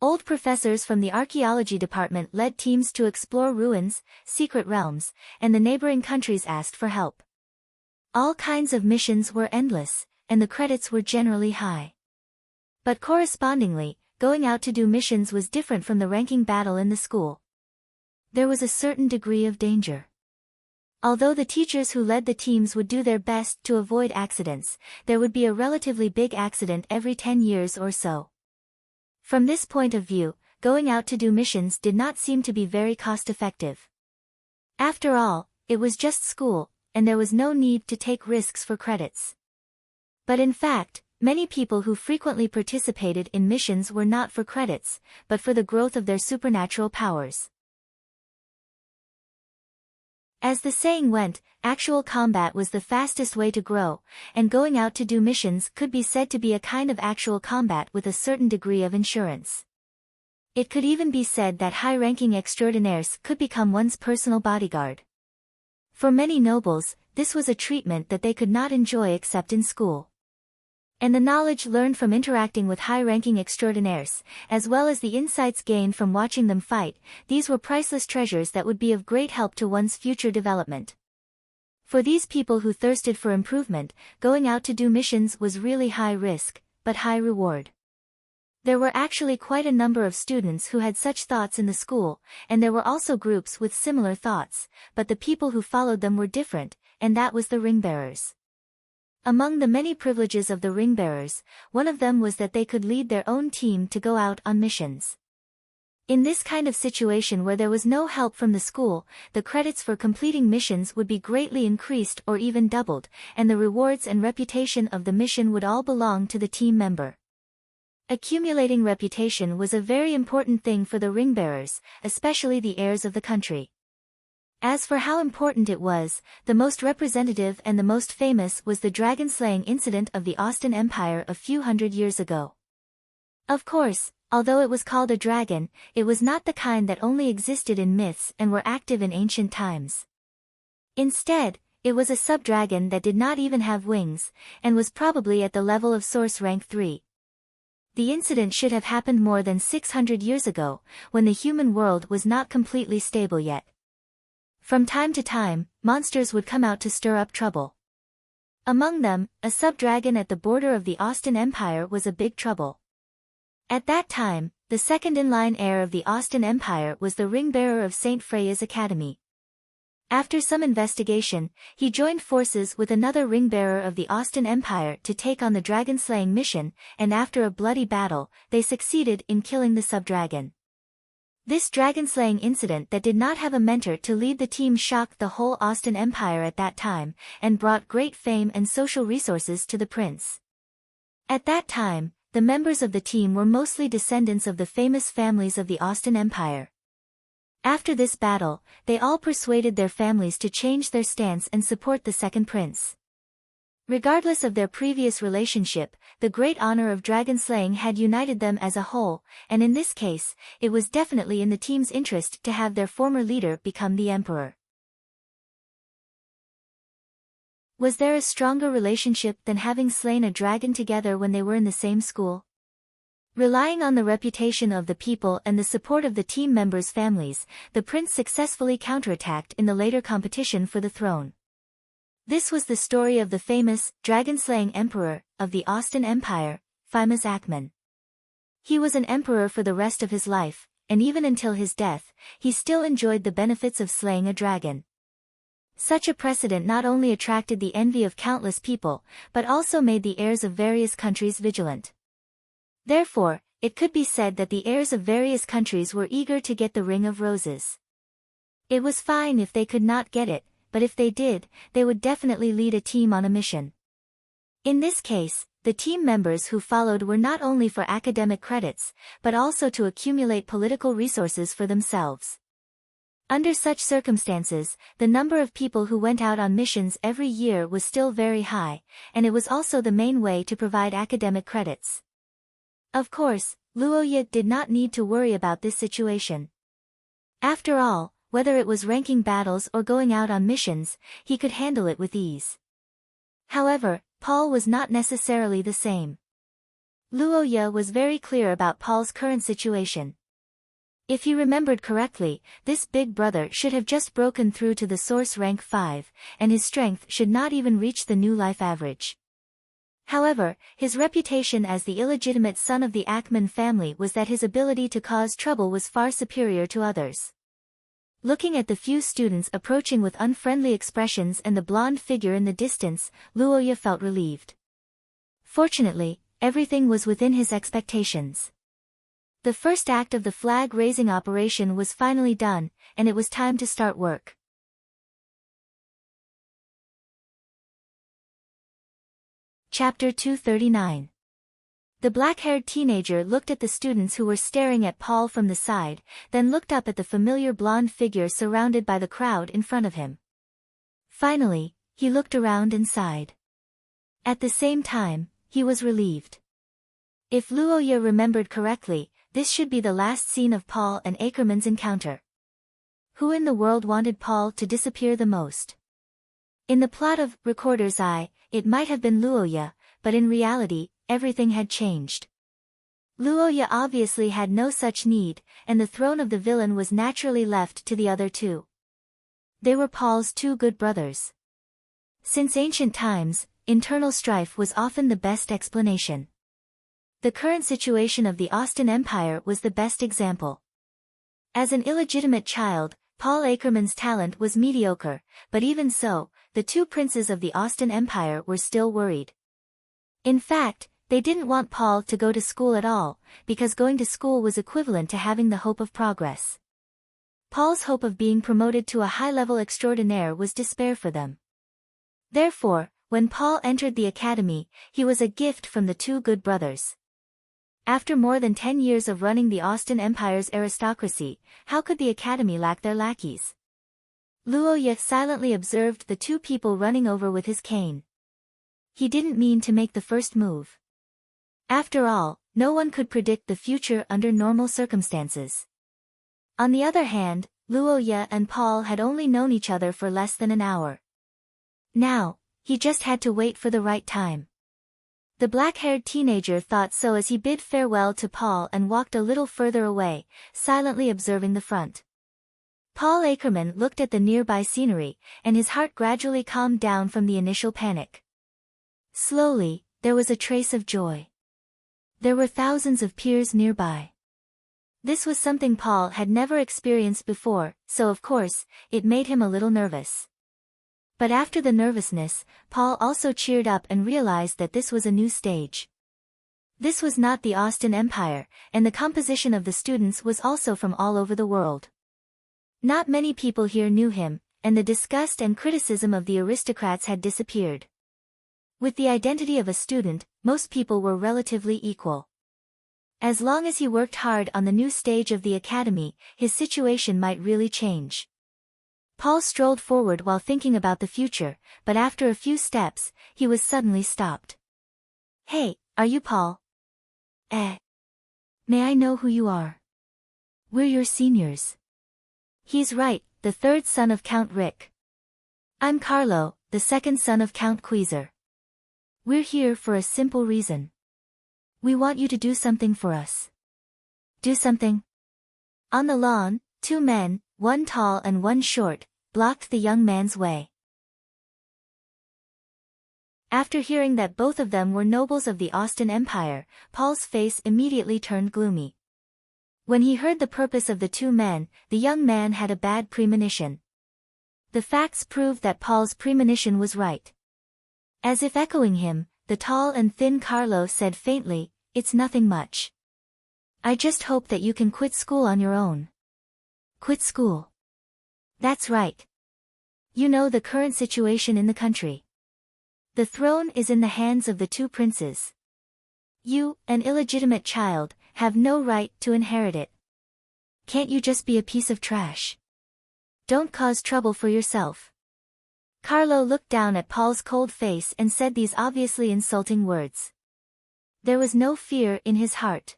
Old professors from the archaeology department led teams to explore ruins, secret realms, and the neighboring countries asked for help. All kinds of missions were endless, and the credits were generally high. But correspondingly, going out to do missions was different from the ranking battle in the school. There was a certain degree of danger. Although the teachers who led the teams would do their best to avoid accidents, there would be a relatively big accident every 10 years or so. From this point of view, going out to do missions did not seem to be very cost-effective. After all, it was just school, and there was no need to take risks for credits. But in fact, many people who frequently participated in missions were not for credits, but for the growth of their supernatural powers. As the saying went, actual combat was the fastest way to grow, and going out to do missions could be said to be a kind of actual combat with a certain degree of insurance. It could even be said that high-ranking extraordinaires could become one's personal bodyguard. For many nobles, this was a treatment that they could not enjoy except in school. And the knowledge learned from interacting with high-ranking extraordinaires, as well as the insights gained from watching them fight, these were priceless treasures that would be of great help to one's future development. For these people who thirsted for improvement, going out to do missions was really high risk, but high reward. There were actually quite a number of students who had such thoughts in the school, and there were also groups with similar thoughts, but the people who followed them were different, and that was the ring-bearers. Among the many privileges of the ring-bearers, one of them was that they could lead their own team to go out on missions. In this kind of situation where there was no help from the school, the credits for completing missions would be greatly increased or even doubled, and the rewards and reputation of the mission would all belong to the team member. Accumulating reputation was a very important thing for the ring-bearers, especially the heirs of the country. As for how important it was, the most representative and the most famous was the dragon-slaying incident of the Austen Empire a few hundred years ago. Of course, although it was called a dragon, it was not the kind that only existed in myths and were active in ancient times. Instead, it was a sub-dragon that did not even have wings, and was probably at the level of source rank 3. The incident should have happened more than 600 years ago, when the human world was not completely stable yet. From time to time, monsters would come out to stir up trouble. Among them, a sub-dragon at the border of the Austen Empire was a big trouble. At that time, the second-in-line heir of the Austen Empire was the ring-bearer of St. Freya's Academy. After some investigation, he joined forces with another ring-bearer of the Austen Empire to take on the dragon-slaying mission, and after a bloody battle, they succeeded in killing the sub-dragon. This dragon-slaying incident that did not have a mentor to lead the team shocked the whole Austen Empire at that time, and brought great fame and social resources to the prince. At that time, the members of the team were mostly descendants of the famous families of the Austen Empire. After this battle, they all persuaded their families to change their stance and support the second prince. Regardless of their previous relationship, the great honor of dragon-slaying had united them as a whole, and in this case, it was definitely in the team's interest to have their former leader become the emperor. Was there a stronger relationship than having slain a dragon together when they were in the same school? Relying on the reputation of the people and the support of the team members' families, the prince successfully counterattacked in the later competition for the throne. This was the story of the famous, dragon-slaying emperor, of the Austen Empire, Fimas Akman. He was an emperor for the rest of his life, and even until his death, he still enjoyed the benefits of slaying a dragon. Such a precedent not only attracted the envy of countless people, but also made the heirs of various countries vigilant. Therefore, it could be said that the heirs of various countries were eager to get the Ring of Roses. It was fine if they could not get it, but if they did, they would definitely lead a team on a mission. In this case, the team members who followed were not only for academic credits, but also to accumulate political resources for themselves. Under such circumstances, the number of people who went out on missions every year was still very high, and it was also the main way to provide academic credits. Of course, Luoya did not need to worry about this situation. After all, whether it was ranking battles or going out on missions, he could handle it with ease. However, Paul was not necessarily the same. Luoya was very clear about Paul's current situation. If he remembered correctly, this big brother should have just broken through to the source rank 5, and his strength should not even reach the new life average. However, his reputation as the illegitimate son of the Ackman family was that his ability to cause trouble was far superior to others. Looking at the few students approaching with unfriendly expressions and the blonde figure in the distance, Luoya felt relieved. Fortunately, everything was within his expectations. The first act of the flag-raising operation was finally done, and it was time to start work. Chapter 239. The black-haired teenager looked at the students who were staring at Paul from the side, then looked up at the familiar blonde figure surrounded by the crowd in front of him. Finally, he looked around and sighed. At the same time, he was relieved. If Luoya remembered correctly, this should be the last scene of Paul and Ackerman's encounter. Who in the world wanted Paul to disappear the most? In the plot of Recorder's Eye, it might have been Luoya, but in reality, everything had changed. Luoya obviously had no such need, and the throne of the villain was naturally left to the other two. They were Paul's two good brothers. Since ancient times, internal strife was often the best explanation. The current situation of the Austin Empire was the best example. As an illegitimate child, Paul Ackerman's talent was mediocre, but even so, the two princes of the Austin Empire were still worried. In fact, they didn't want Paul to go to school at all, because going to school was equivalent to having the hope of progress. Paul's hope of being promoted to a high-level extraordinaire was despair for them. Therefore, when Paul entered the academy, he was a gift from the two good brothers. After more than 10 years of running the Austin Empire's aristocracy, how could the academy lack their lackeys? Luoya silently observed the two people running over with his cane. He didn't mean to make the first move. After all, no one could predict the future under normal circumstances. On the other hand, Luoya and Paul had only known each other for less than an hour. Now, he just had to wait for the right time. The black-haired teenager thought so as he bid farewell to Paul and walked a little further away, silently observing the front. Paul Ackerman looked at the nearby scenery, and his heart gradually calmed down from the initial panic. Slowly, there was a trace of joy. There were thousands of peers nearby. This was something Paul had never experienced before, so of course, it made him a little nervous. But after the nervousness, Paul also cheered up and realized that this was a new stage. This was not the Austin Empire, and the composition of the students was also from all over the world. Not many people here knew him, and the disgust and criticism of the aristocrats had disappeared. With the identity of a student, most people were relatively equal. As long as he worked hard on the new stage of the academy, his situation might really change. Paul strolled forward while thinking about the future, but after a few steps, he was suddenly stopped. Hey, are you Paul? May I know who you are? We're your seniors. He's right, the third son of Count Rick. I'm Carlo, the second son of Count Queezer. We're here for a simple reason. We want you to do something for us. Do something? On the lawn, two men, one tall and one short, blocked the young man's way. After hearing that both of them were nobles of the Austin Empire, Paul's face immediately turned gloomy. When he heard the purpose of the two men, the young man had a bad premonition. The facts proved that Paul's premonition was right. As if echoing him, the tall and thin Carlo said faintly, "It's nothing much. I just hope that you can quit school on your own." Quit school? That's right. You know the current situation in the country. The throne is in the hands of the two princes. You, an illegitimate child, have no right to inherit it. Can't you just be a piece of trash? Don't cause trouble for yourself. Carlo looked down at Paul's cold face and said these obviously insulting words. There was no fear in his heart.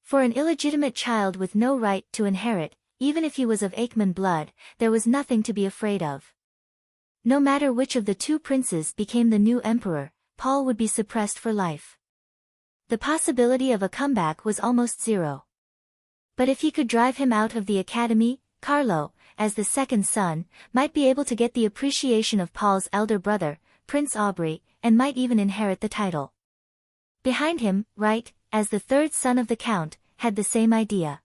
For an illegitimate child with no right to inherit, even if he was of Achaemenid blood, there was nothing to be afraid of. No matter which of the two princes became the new emperor, Paul would be suppressed for life. The possibility of a comeback was almost zero. But if he could drive him out of the academy, Carlo, as the second son, might be able to get the appreciation of Paul's elder brother, Prince Aubrey, and might even inherit the title. Behind him, Wright, as the third son of the Count, had the same idea.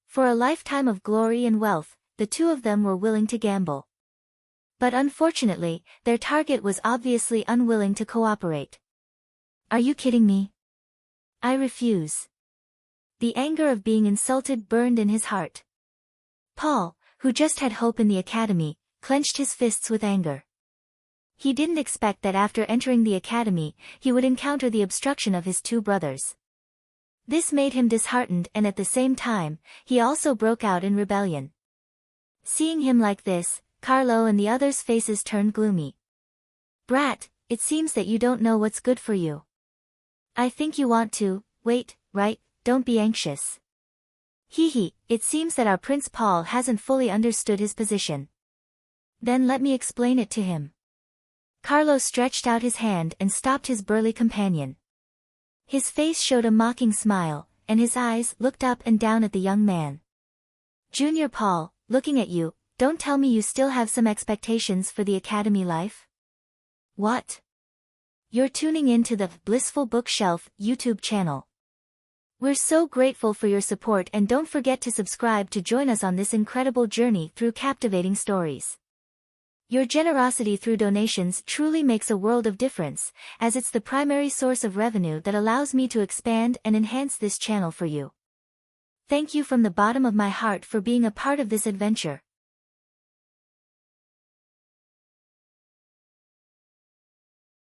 For a lifetime of glory and wealth, the two of them were willing to gamble. But unfortunately, their target was obviously unwilling to cooperate. Are you kidding me? I refuse. The anger of being insulted burned in his heart. Paul, who just had hope in the academy, clenched his fists with anger. He didn't expect that after entering the academy, he would encounter the obstruction of his two brothers. This made him disheartened, and at the same time, he also broke out in rebellion. Seeing him like this, Carlo and the others' faces turned gloomy. Brat, it seems that you don't know what's good for you. I think you want to, wait, right, don't be anxious. It seems that our Prince Paul hasn't fully understood his position. Then let me explain it to him. Carlo stretched out his hand and stopped his burly companion. His face showed a mocking smile, and his eyes looked up and down at the young man. Junior Paul, looking at you, don't tell me you still have some expectations for the academy life? What? You're tuning in to the Blissful Bookshelf YouTube channel. We're so grateful for your support, and don't forget to subscribe to join us on this incredible journey through captivating stories. Your generosity through donations truly makes a world of difference, as it's the primary source of revenue that allows me to expand and enhance this channel for you. Thank you from the bottom of my heart for being a part of this adventure.